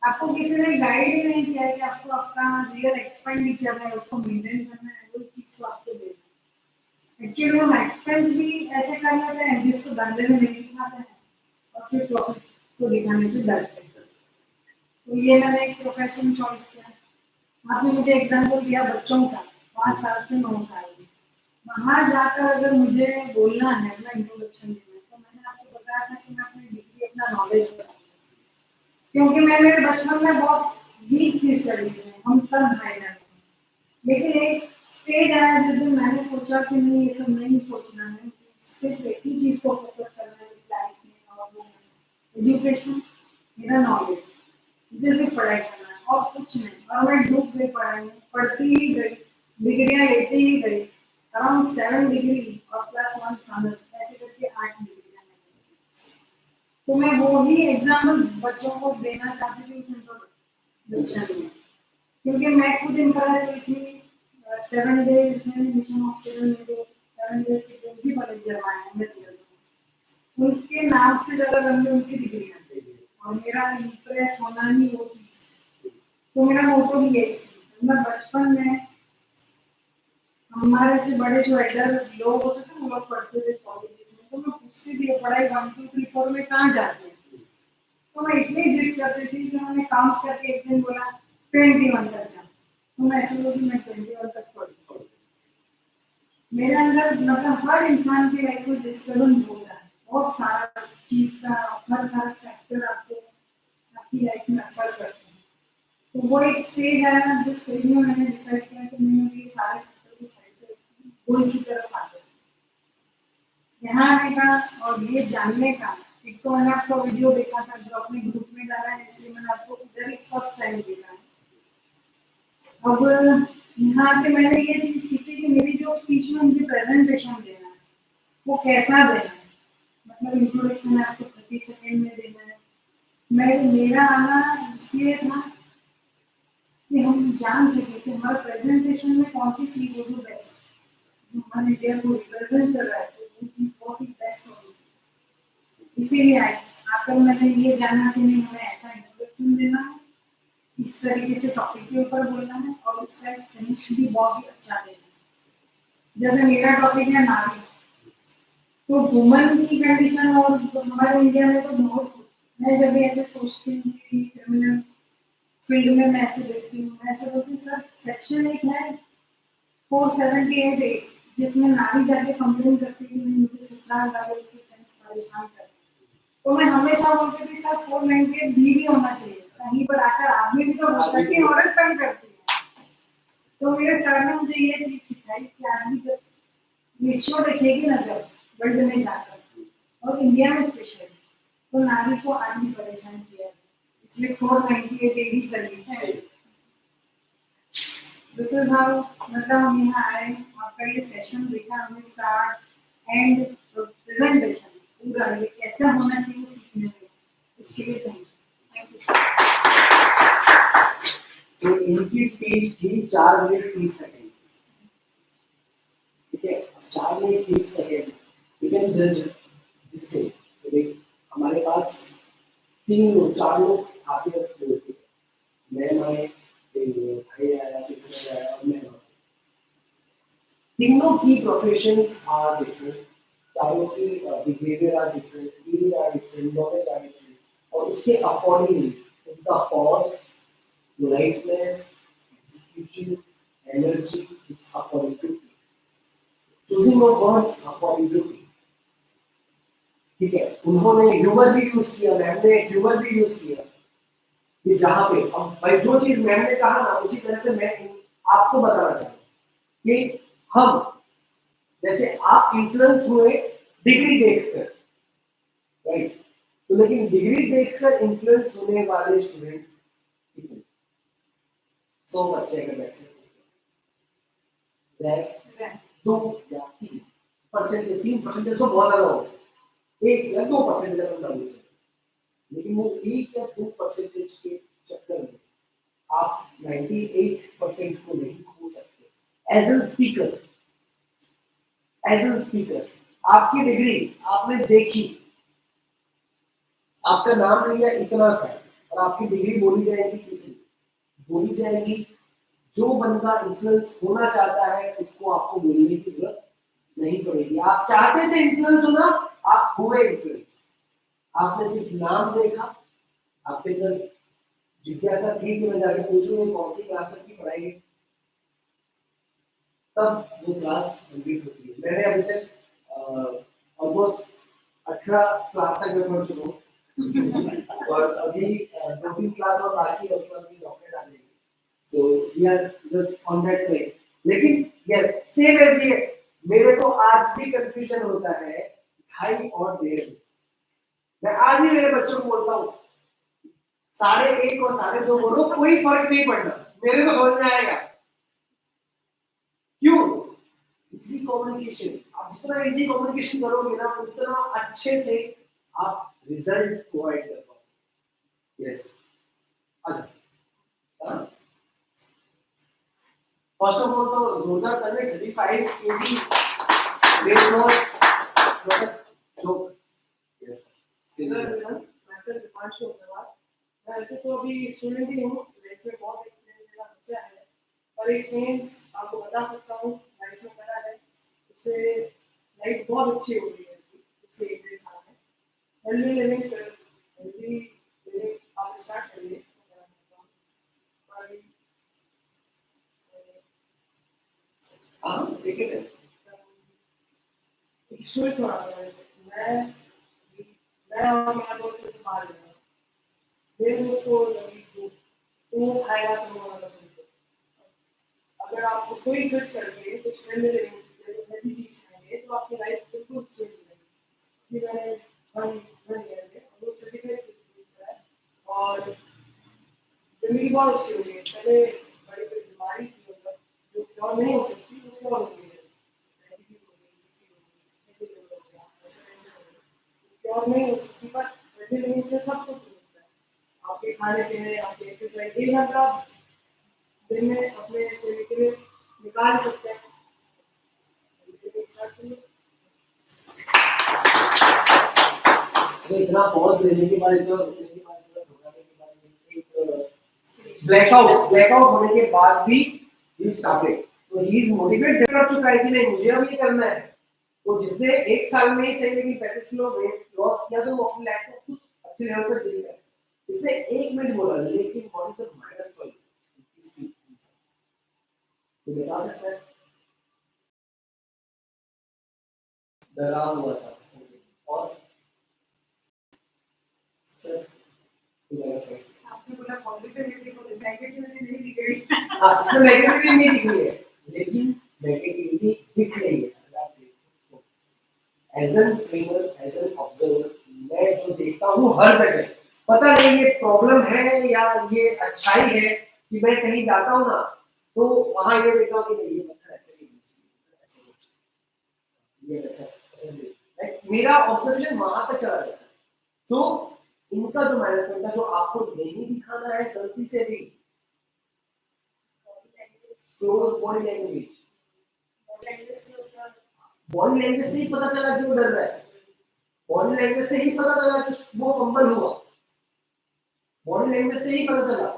आपको किसी ने गाइड ही नहीं किया कि आपको आपका रियल एक्सपेंडिचर है उसको मेंटेन करना है, वो चीज को आपको देना है। एक्चुअली हम एक्सपेंस भी ऐसे कर लेते हैं जिसको धंधे में नहीं दिखाते हैं, और फिर प्रॉफिट को दिखाने से डरते हैं। तो ये मैंने एक प्रोफेशन चॉइस किया। आपने मुझे एग्जांपल दिया बच्चों का, 5 साल से 9 साल में, वहाँ जाकर अगर मुझे बोलना है, अपना इंट्रोडक्शन देना है, तो मैंने आपको बताया था कि मैं अपनी डिग्री, अपना नॉलेज बताऊंगा, क्योंकि मैं मेरे बचपन में बहुत वीक थी स्टडीज में, हम सब भाई बहन थे। लेकिन एक स्टेज आया जिस दिन मैंने सोचा कि नहीं, ये सब नहीं सोचना है, सिर्फ एक ही चीज को फोकस करना है लाइफ में, और वो एजुकेशन, मेरा नॉलेज, मुझे सिर्फ पढ़ाई करना है और कुछ नहीं। और मैं डूब गई पढ़ाई में, पढ़ती ही गई, डिग्रियां लेती ही गई, अराउंड 7 डिग्री और प्लस 1 समर, ऐसे करके 8 डिग्रियां। तो मैं वो ही एग्जाम्पल बच्चों को देना चाहती थी उस इंट्रोडक्शन में, क्योंकि मैं खुद इम्प्रेस हुई थी 7 डेज में मिशन हॉस्पिटल में जो 7 डेज के प्रिंसिपल इंजीनियर, उनके नाम से ज़्यादा लंबी उनकी डिग्री आती है, और मेरा इम्प्रेस होना ही वो चीज़। तो मेरा मोटो भी यही थी। मैं बचपन में हमारे से बड़े जो एल्डर लोग होते थे, वो लोग पढ़ते थे कॉलेज में, तो मैं पूछती थी पढ़ाई 1 2 3 4 में कहाँ जाते हैं, तो मैं इतनी जिद करती थी कि मैंने काम करके एक दिन बोला 21 तक जा, तो मैं ऐसे बोली मैं 21 तक पढ़ी। मेरे अंदर मतलब हर इंसान की लाइफ में डिस्टर्बेंस होता है, बहुत सारा चीज का, हर सारा फैक्टर आपको आपकी लाइफ में असर करते हैं। तो वो एक स्टेज आया जिस स्टेज में मैंने डिसाइड किया कि मैंने ये सारे फैक्टर को साइड करके गोल की तरफ आगे यहाँ आने का और ये जानने का। एक तो मैंने आपका वीडियो देखा था जो अपने ग्रुप में डाला है, इसलिए मैंने आपको उधर ही फर्स्ट टाइम देखा है। अब यहाँ पे मैंने ये चीज सीखी कि मेरी जो स्पीच में मुझे प्रेजेंटेशन देना है वो कैसा देना है, मतलब इंट्रोडक्शन आपको 30 सेकेंड में देना है। मेरा आना इसलिए था कि हम जान सके कि हमारे प्रेजेंटेशन में कौन सी चीज होगी बेस्ट, हमारे इंडिया को रिप्रेजेंट कर रहा है, तो वो चीज बहुत ही बेस्ट होगी। इसीलिए आकर मैंने ये जाना कि नहीं, हमें ऐसा इंट्रोडक्शन देना है, इस तरीके से टॉपिक के ऊपर बोलना है, और उसका एक फिनिश भी बहुत ही अच्छा देना है। जैसे मेरा टॉपिक है नारी, तो वुमन की कंडीशन और हमारे इंडिया में तो बहुत, मैं जब भी ऐसे सोचती हूँ कि क्रिमिनल फील्ड में मैं ऐसे देखती हूँ, मैं ऐसे बोलती हूँ सर सेक्शन एक है 478A, जिसमें नारी जाके कंप्लेन करती है कि मुझे ससुराल वाले उसके फ्रेंड्स परेशान करते हैं, तो मैं हमेशा बोलती थी सर 498B भी होना चाहिए, कहीं पर आकर आदमी भी तो बोल सकते हैं औरत तंग करती है। तो मेरे सर ने मुझे ये चीज सिखाई कि आदमी जब ये शो देखेगी ना, जब वर्ल्ड में जाकर और इंडिया में स्पेशली, तो नारी को आदमी परेशान किया है। इसलिए 498 डेली सर्विस है। दिस इज हाउ, मतलब हम यहाँ आए, आपका ये सेशन देखा हमने, स्टार्ट एंड प्रेजेंटेशन पूरा ये कैसा होना चाहिए सीखने में, इसके लिए थैंक यू। तो इनकी स्पीच थी 4 मिनट 30 सेकंड, ठीक है। 4 मिनट 30 सेकंड, यू कैन जज दिस थिंग। हमारे पास 3 लोग 4 लोग आते हैं, मैं आए, भाई आया, फिर सर आया और मैं। तीनों की प्रोफेशंस आर डिफरेंट, चारों की behaviour are different, skills are different, knowledge are different, और उसके अकॉर्डिंगली उनका pause, politeness, execution, energy, it's according to me. Choosing of words according to me. ठीक है, उन्होंने ह्यूमर भी यूज किया, मैम ने ह्यूमर भी यूज किया कि जहां पे अब भाई जो चीज मैम ने कहा ना, उसी तरह से मैं आपको बताना चाहता हूँ कि हम जैसे आप इन्फ्लुएंस हुए डिग्री देखकर, राइट, तो लेकिन डिग्री देखकर इन्फ्लुएंस होने वाले स्टूडेंट 100 बच्चे अगर बैठे हैं, 2 या 3% 3% तो बहुत ज्यादा हो, 1 या 2% अगर हम डालते हैं, लेकिन वो 1 या 2% के चक्कर में आप 98% को नहीं खो सकते। एज एन स्पीकर आपकी डिग्री आपने देखी, आपका नाम लिया इतना सा, और आपकी डिग्री बोली जाएगी कितनी, बोली जाएगी। जो बंदा इन्फ्लुएंस होना चाहता है उसको आपको बोलने की जरूरत नहीं पड़ेगी। आप चाहते थे इन्फ्लुएंस होना, आप हुए इन्फ्लुएंस। आपने सिर्फ नाम देखा, आपके अंदर जिज्ञासा थी कि मैं जाके पूछूं कौन सी क्लास तक की पढ़ाई है, तब वो क्लास कंप्लीट होती है। मैंने अभी तक ऑलमोस्ट 18 क्लास तक मैं पढ़ चुका हूँ और अभी 2-3 क्लास और बाकी है, उसमें अपनी डॉक्टरेट आ जाएगी। So we are just on that way. लेकिन yes, same as ये, मेरे को आज भी कंफ्यूजन होता है 2:30 और 1:30। मैं आज ही मेरे बच्चों को बोलता हूँ 1:30 और 2:30 बोलो, कोई फर्क नहीं पड़ना, मेरे को समझ में आएगा। क्यों? Easy communication. आप जितना इजी कम्युनिकेशन करोगे ना, उतना अच्छे से आप रिजल्ट प्रोवाइड कर पाओगे। यस, फर्स्ट ऑफ ऑल तो जोरदार कर ले 35 kg weight loss joke. Yes master Deepanshu Agarwal. मैं वैसे तो अभी स्टूडेंट ही हूँ, लाइफ में बहुत एक्सपीरियंस मेरा बच्चा है, पर एक चेंज आपको बता सकता हूँ लाइफ में करा है, उससे लाइफ बहुत अच्छी हो गई है पिछले 1-1.5 साल में। हेल्दी लिविंग आप स्टार्ट करिए। स्विच हो रहा है, मैं और मेरा दोस्त बाहर गया, मेरे दोस्त को लगी भूख, तो वो खाएगा समोसा का सुनते। अगर आप उसको ही स्विच करके कुछ हेल्दी चीज खाएंगे तो आपकी लाइफ बिल्कुल चेंज हो जाएगी। मैंने बन गया है, वो सर्टिफिकेट है और जिंदगी बहुत अच्छी हो गई है। पहले बड़ी बड़ी बीमारी थी, मतलब जो क्योर नहीं हो सकती वो क्योर हो गई है, क्योर नहीं हो सकती, पर लिविंग से सब कुछ होता है। आपके खाने पीने, आपके एक्सरसाइज, 1 घंटा दिन में अपने शरीर के लिए निकाल सकते हैं। इतना पॉज लेने के बाद, इतना रुकने के बाद, इतना घबराने के बाद, एक ब्लैकआउट होने के बाद भी ही स्टार्टेड, तो ही इज मोटिवेटेड कर चुका है कि नहीं मुझे अब ये करना है। तो जिसने 1 साल में ही सही लेकिन 35 किलो वेट लॉस किया, तो वो अपनी लाइफ को कुछ अच्छे लेवल पर देख रहा है। इसने 1 मिनट बोला, लेकिन what is the minus point इसकी, तो बता सकता है? डरा हुआ था और सर आपने बोला पॉजिटिविटी को नेगेटिविटी नहीं दिख रही। हाँ, इसमें नेगेटिविटी नहीं दिख रही है, लेकिन नेगेटिविटी दिख रही है। अगर आप देखो तो as an trainer, as an observer, मैं जो देखता हूँ हर जगह, पता नहीं ये प्रॉब्लम है या ये अच्छाई है कि मैं कहीं जाता हूँ ना तो वहां ये देखता हूँ कि नहीं ये पत्थर ऐसे नहीं होना चाहिए, ऐसे होना चाहिए, ये ऐसा नहीं। Like, मेरा ऑब्जर्वेशन वहां तक चला जाता है। तो इनका जो मैनेजमेंट है, जो आपको नहीं दिखाना है गलती से भी, close body language, body language से ही पता चला कि वो डर रहा है, बॉडी लैंग्वेज से ही पता चला कि वो फंबल हुआ, बॉडी लैंग्वेज से ही पता चला।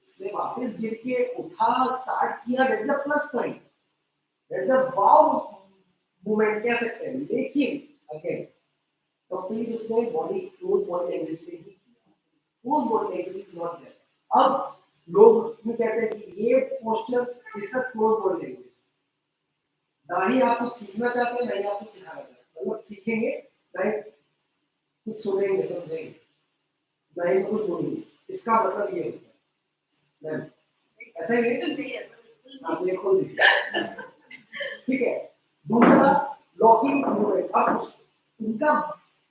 उसने वापस गिर के उठा, स्टार्ट किया, that's a plus point, that's a wow movement कह सकते हैं। लेकिन अगेन कंप्लीट उसने बॉडी क्लोज बॉडी लैंग्वेज में ही किया, close body language is not there. अब लोग ये कहते हैं कि ये posture is a close body language. ना ही आप कुछ सीखना चाहते हैं, ना ही आप कुछ सिखाना चाहते हैं, मतलब सीखेंगे ना ही कुछ सुनेंगे समझेंगे, ना ही कुछ बोलेंगे। इसका मतलब ये होता है, ऐसा ही है, आप ये खोल दीजिए, ठीक है। दूसरा लॉकिंग मूवमेंट, अब उनका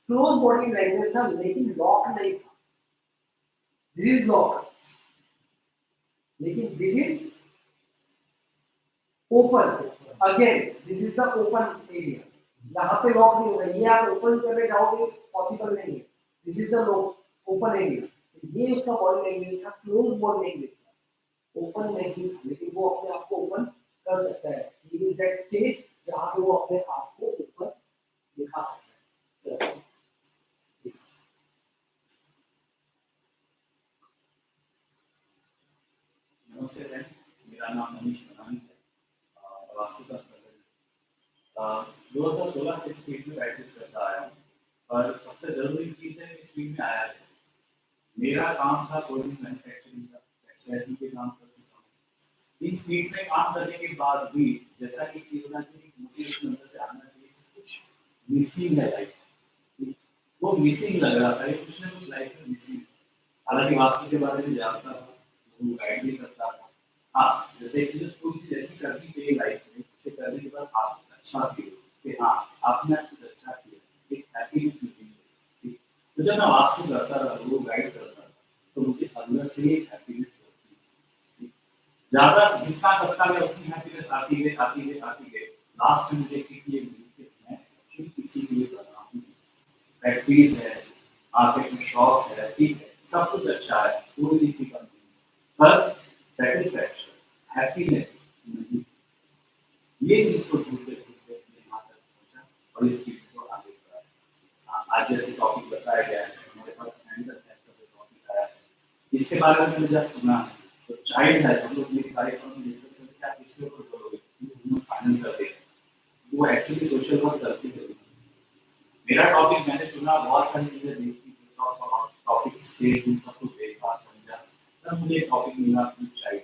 क्लोज बॉडी लैंग्वेज था लेकिन लॉक नहीं था, दिस इज लॉक, लेकिन this is open, again this is the open area, यहाँ पे लॉक नहीं होगा, ये आप ओपन करने जाओगे पॉसिबल नहीं है, this is the lock open area. ये उसका बॉडी लैंग्वेज था, क्लोज बॉडी लैंग्वेज था, ओपन नहीं था, लेकिन वो अपने आप को ओपन कर सकता है। ये इज दैट स्टेज जहाँ पे वो अपने आप को ओपन दिखा सकता है। नमस्ते फ्रेंड्स, मेरा नाम मनीष मनानी है, वास्तु का सर्जन। 2016 से इस फील्ड में प्रैक्टिस करता आया हूँ, और सबसे जरूरी चीज़ है इस फील्ड में आया है। मेरा काम था कोई भी मैन्युफैक्चरिंग का, टेक्सटाइल के काम कर चुका हूँ। इन फील्ड में काम करने के बाद भी जैसा कि चीज़ होना चाहिए, मुझे अंदर से आना चाहिए, कुछ मिसिंग है लाइफ, वो मिसिंग लग रहा था, कुछ ना कुछ लाइफ में मिसिंग। हालांकि वास्तु के बारे में जानता था, वो गाइड भी करता था। हाँ, जैसे कि कोई चीज ऐसी करनी चाहिए लाइफ में, उसे करने के बाद आप अच्छा फील कि हाँ आपने कुछ अच्छा किया, एक हैप्पीनेस मिलती है। तो जब मैं वास्तु करता था, वो गाइड करता था, तो मुझे अंदर से एक हैप्पीनेस होती। ज्यादा जितना करता मैं उतनी हैप्पीनेस आती गई। लास्ट में मुझे किसी ये मिली कि मैं किसी के लिए कर रहा हूँ, प्रैक्टिस है, मार्केट में शौक है, ठीक है, सब कुछ अच्छा है, कोई किसी का पर सेटिस्फैक्शन, हैप्पीनेस नहीं। ये चीज को ढूंढते ढूंढते यहाँ तक पहुंचा और इस चीज को आगे बढ़ाया। आज जैसे टॉपिक बताया गया है, हमारे पास हैंडल टॉपिक आया है, इसके बारे में जब सुना तो चाइल्ड है, हम लोग मेरी कार्यक्रम में डिस्कस करते हैं, आप इसके ऊपर बोलोगे, हम फाइनल करते हैं, वो एक्चुअली सोशल वर्क करती है। मेरा टॉपिक मैंने सुना, बहुत सारी चीजें देखी, टॉपिक्स थे, सब कुछ देखा समझा, तब मुझे टॉपिक मिला चाहिए,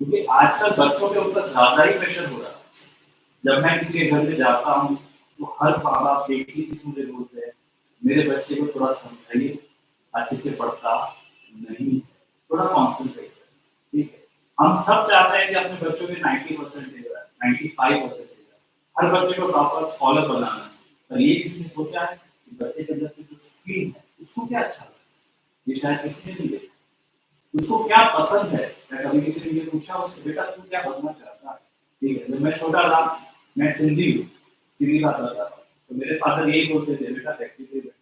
क्योंकि आजकल बच्चों के ऊपर ज्यादा ही प्रेशर हो रहा है। जब मैं किसी के घर में जाता हूँ तो हर माँ बाप एक ही चीज मुझे बोलते हैं, मेरे बच्चे को थोड़ा समझाइए, अच्छे से पढ़ता नहीं, थोड़ा कॉन्सेंट्रेट, ठीक है। हम सब चाहते हैं कि अपने बच्चों के 90% 95% हर बच्चे को प्रॉपर स्कॉलर बनाना है, पर ये किसने सोचा है कि बच्चे के अंदर जो स्किल है उसको क्या अच्छा लगता है, ये शायद किसी ने नहीं देखा, उसको क्या पसंद है। मैं कभी किसी ने ये पूछा उससे, बेटा तू क्या बनना चाहता है, ठीक है। जब मैं छोटा था, मैं सिंधी बात करता था, तो मेरे फादर यही बोलते थे, बेटा फैक्ट्री पे बैठ।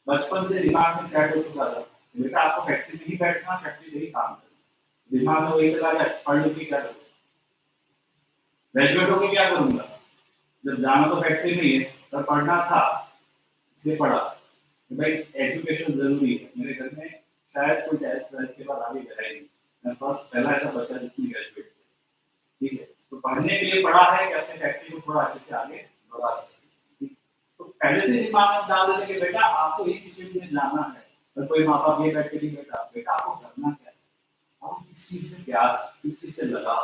बचपन से दिमाग में सेट हो चुका था, बेटा आपको फैक्ट्री में ही बैठना, फैक्ट्री में ही काम करना। दिमाग में वही चला गया, पढ़ लिख के क्या करूँ, ग्रेजुएट होकर क्या करूंगा, जब जाना तो फैक्ट्री में ही है, पर पढ़ना था इसलिए पढ़ा। भाई एजुकेशन जरूरी है। मेरे घर में शायद कोई 12th के बाद आगे बढ़ा ही नहीं, मैं फर्स्ट पहला ऐसा बच्चा जिसने ग्रेजुएट किया, ठीक है। तो पढ़ने के लिए पढ़ा है कि अपने फैक्ट्री को थोड़ा अच्छे से आगे बढ़ा सके, तो पहले से दिमाग में डाल देते कि बेटा आपको इस फील्ड में जाना है, और कोई माँ बाप ये बैठ के नहीं बेटा बेटा आपको करना क्या है, आप किस चीज में प्यार, किस चीज से लगा,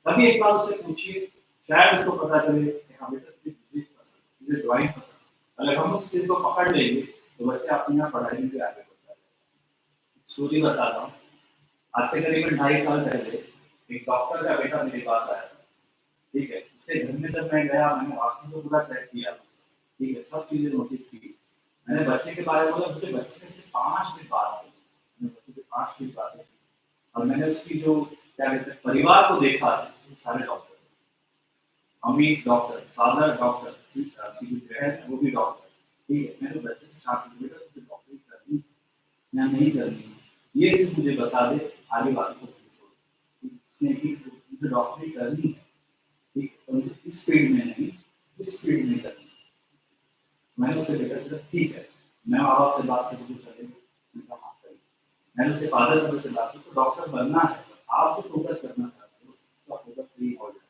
तभी एक बार उससे पूछिए, शायद उसको पता चले कि हाँ बेटा मुझे ड्राइंग पसंद। अगर हम उस चीज को पकड़ लेंगे तो बच्चे अपनी यहाँ पढ़ाई में भी आगे बढ़ता है। स्टोरी बताता हूँ। आज से करीबन 2.5 साल पहले एक डॉक्टर का बेटा मेरे पास आया, ठीक है। उसके घर में जब मैं गया, मैंने वास्तव में पूरा चेक किया, ठीक है, सब चीजें नोटिस की। मैंने बच्चे के बारे में बोला, मुझे बच्चे से 5 मिनट बात की, मैंने बच्चे से 5 मिनट बात की, और मैंने उसकी जो क्या कहते हैं परिवार को देखा, सारे doctor, mummy doctor, father doctor, वो भी डॉक्टर, ठीक है। मैंने बच्चे से पूछा, बेटा तुझे डॉक्टरी करनी या नहीं करनी, ये सिर्फ मुझे बता दे, आगे बात सब छोड़। उसने कि मुझे डॉक्टरी करनी है, ठीक है, मुझे इस फील्ड में नहीं, इस फील्ड में करनी है। मैंने उससे देखा, ठीक है, मैं माँ बाप से बात करके चलेंगे, मैंने उससे फादर मदर से बात की, तो डॉक्टर बनना है, आप जो फोकस करना चाहते हो उसका फोकस नहीं हो जाए।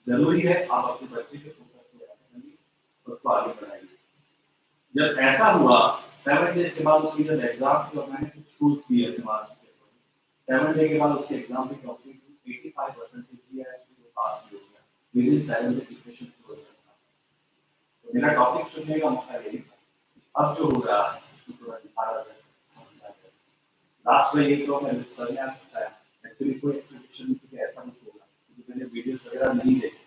जरूरी है आप अपने बच्चे के फोकस को रखेंगे और उसको आगे बढ़ाइए। जब ऐसा हुआ 7 डेज के बाद उसकी जब एग्जाम थी, और मैंने कुछ स्कूल्स दिए अपने मार्क्स के 7 डे के बाद उसके एग्जाम की टॉपिक 85% किया है, उसको पास भी हो गया, विद इन 7 डे प्रिपरेशन शुरू हो गया। तो मेरा टॉपिक चुनने का मौका यही था। अब जो हो रहा है उसको थोड़ा दिखा रहा है, लास्ट में ये तो मैं सर ने आ सकता है, एक्चुअली कोई एक्सपेक्टेशन नहीं थी कि ऐसा कुछ होगा, क्योंकि मैंने वीडियोस वगैरह नहीं देखे।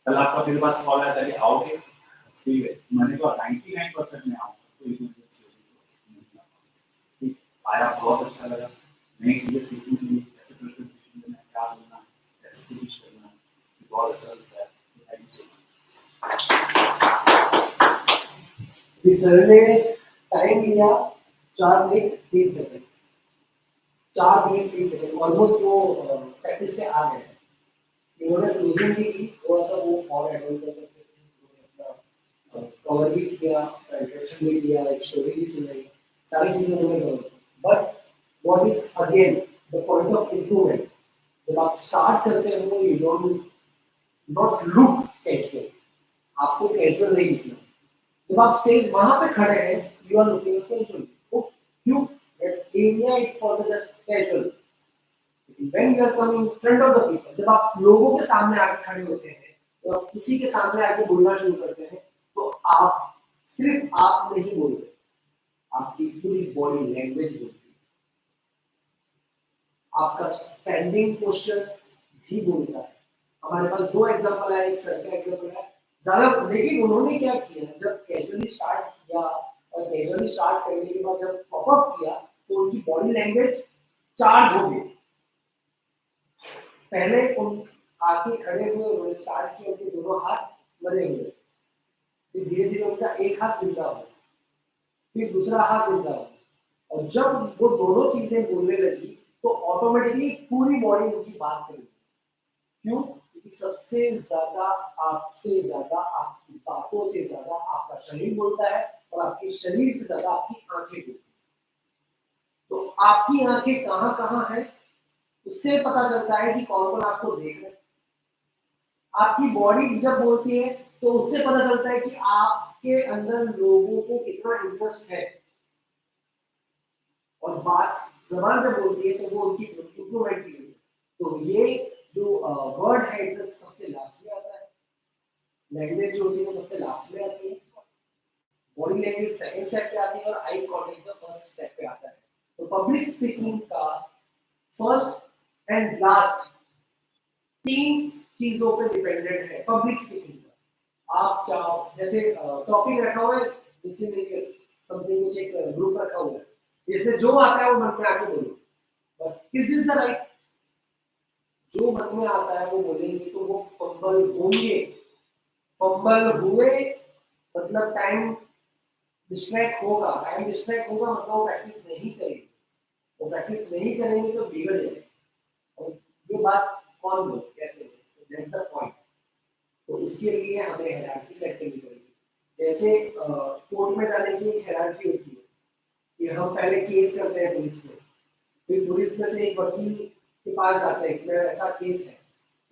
कल आपका मेरे पास कॉल आया था कि आओगे, ठीक है, मैंने कहा 99% में आऊँगा, कोई ठीक आया, बहुत अच्छा लगा, नई चीज़ें सीखने के लिए, कैसे प्रेजेंटेशन देना है, क्या बोलना है, कैसे फिनिश करना है, बहुत अच्छा लगता है। Thank you so much. Sir ने टाइम लिया 4 minute 30 second, 4 minute 30 second, almost वो प्रैक्टिस से आ गए। इन्होंने क्लोजिंग भी की, थोड़ा सा वो और एड कर सकते थे, कवर भी किया, इंट्रोडक्शन भी दिया, एक स्टोरी भी सुनाई, सारी चीजें उन्होंने कवर की। But what is again the point of improvement, जब आप स्टार्ट करते हो you don't not look casual, आपको कैजुअल नहीं दिखना। जब आप स्टेज वहां पे खड़े हैं, यू आर लुकिंग कैजुअल, क्यों? It's India, it's for the just casual. When you are coming in front of the people, जब आप लोगों के सामने आके खड़े होते हैं, तो आप किसी के सामने आके बोलना शुरू करते हैं, तो आप सिर्फ आप नहीं बोलते, आपकी पूरी बॉडी लैंग्वेज बोलती है, आपका स्टैंडिंग पोस्चर भी बोलता है। हमारे पास 2 एग्जांपल है, एक सर का एग्जांपल है ज्यादा, लेकिन उन्होंने क्या किया, जब कैजुअली स्टार्ट किया और कैजुअली स्टार्ट करने के बाद जब पॉपअप किया, तो उनकी बॉडी लैंग्वेज चार्ज हो गई। पहले उन आके खड़े हुए, उन्होंने स्टार्ट किया, उनके दोनों हाथ मरे हुए, फिर धीरे धीरे उनका एक हाथ जिंदा हुआ, फिर दूसरा हाथ जिंदा हुआ, और जब वो दोनों चीजें बोलने लगी तो ऑटोमेटिकली पूरी बॉडी उनकी बात करेगी। क्यों? क्योंकि सबसे ज्यादा, आपसे ज्यादा, आपकी बातों से ज्यादा आपका शरीर बोलता है, और आपके शरीर से ज्यादा आपकी आंखें बोलती है। तो आपकी आंखें कहाँ कहाँ है, उससे पता चलता है कि कौन कौन आपको देख रहे हैं। आपकी बॉडी जब बोलती है तो उससे पता चलता है कि आपके अंदर लोगों को कितना इंटरेस्ट है, और बात जबान जब बोलती है तो वो उनकी इम्प्रूवमेंट की है। तो ये जो वर्ड है इसे सबसे लास्ट में आता है, लैंग्वेज जो होती है वो सबसे लास्ट में आती है, बॉडी लैंग्वेज सेकंड स्टेप पे आती है, और eye contact the first step पे आता है। तो पब्लिक स्पीकिंग का फर्स्ट एंड लास्ट 3 चीजों पे डिपेंडेंट है पब्लिक स्पीकिंग का। आप चाहो, जैसे टॉपिक रखा हुआ है, जैसे मेरे समथिंग कुछ एक ग्रुप रखा हुआ है, इसमें जो आता है वो मन में आके बोलो, but is this the right? जो मन में आता है वो बोलेंगे तो वो फंबल होंगे, फंबल हुए मतलब टाइम डिस्ट्रैक्ट होगा, टाइम डिस्ट्रैक्ट होगा मतलब वो प्रैक्टिस नहीं करेंगे, वो प्रैक्टिस नहीं करेंगे तो बिगड़ जाएगा। और ये बात कौन बोले, कैसे, दैट्स द पॉइंट। तो इसके लिए हमें हायरार्की सेट करनी पड़ेगी। जैसे कोर्ट में जाने की एक हायरार्की होती है कि हम पहले केस करते हैं पुलिस में, फिर पुलिस में से एक वकील के पास जाते हैं कि ऐसा केस है,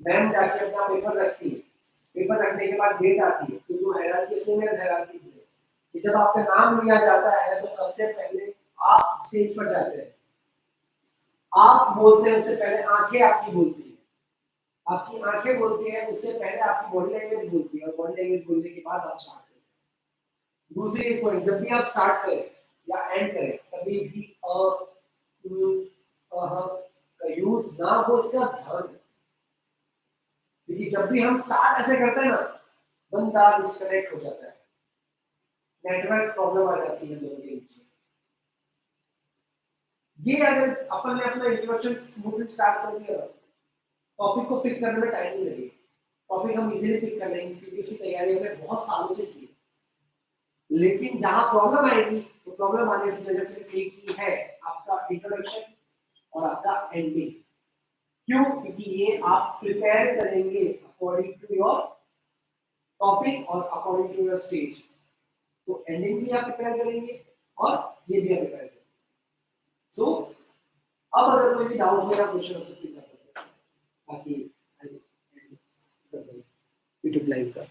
मैम जाके अपना पेपर रखती है, पेपर रखने के बाद डेट आती है, तो जो हायरार्की सेम है हायरार्की से कि जब आपका नाम लिया जाता है तो सबसे पहले आप स्टेज पर जाते हैं, आप बोलते हैं, उससे पहले आंखें आपकी बोलती है, आपकी आंखें बोलती है, उससे पहले आपकी बॉडी लैंग्वेज बोलती है, और बॉडी लैंग्वेज बोलने के बाद आप स्टार्ट करते हैं। दूसरी पॉइंट, जब भी आप स्टार्ट करें या एंड करें, कभी भी का यूज ना हो इसका ध्यान रखें, क्योंकि जब भी हम स्टार्ट ऐसे करते हैं ना बंदा डिस्कनेक्ट हो जाता है, नेटवर्क प्रॉब्लम आ जाती है दोनों के बीच में। ये अगर अपन ने अपना इंट्रोडक्शन स्मूथली स्टार्ट कर दिया, टॉपिक को पिक करने में टाइम नहीं लगेगा, टॉपिक हम इजीली पिक कर लेंगे क्योंकि उसकी तैयारी हमने बहुत सालों से की है। लेकिन जहां प्रॉब्लम आएगी तो प्रॉब्लम आने की वजह से एक ही है, आपका इंट्रोडक्शन और आपका एंडिंग। क्यों? क्योंकि ये आप प्रिपेयर करेंगे अकॉर्डिंग टू योर टॉपिक और अकॉर्डिंग टू योर स्टेज, तो एंडिंग भी आप प्रिपेयर करेंगे और ये भी आप प्रिपेयर करेंगे। सो अब अगर कोई भी डाउट हो या क्वेश्चन हो तो प्लीज आप बताइए, बाकी यूट्यूब लाइव का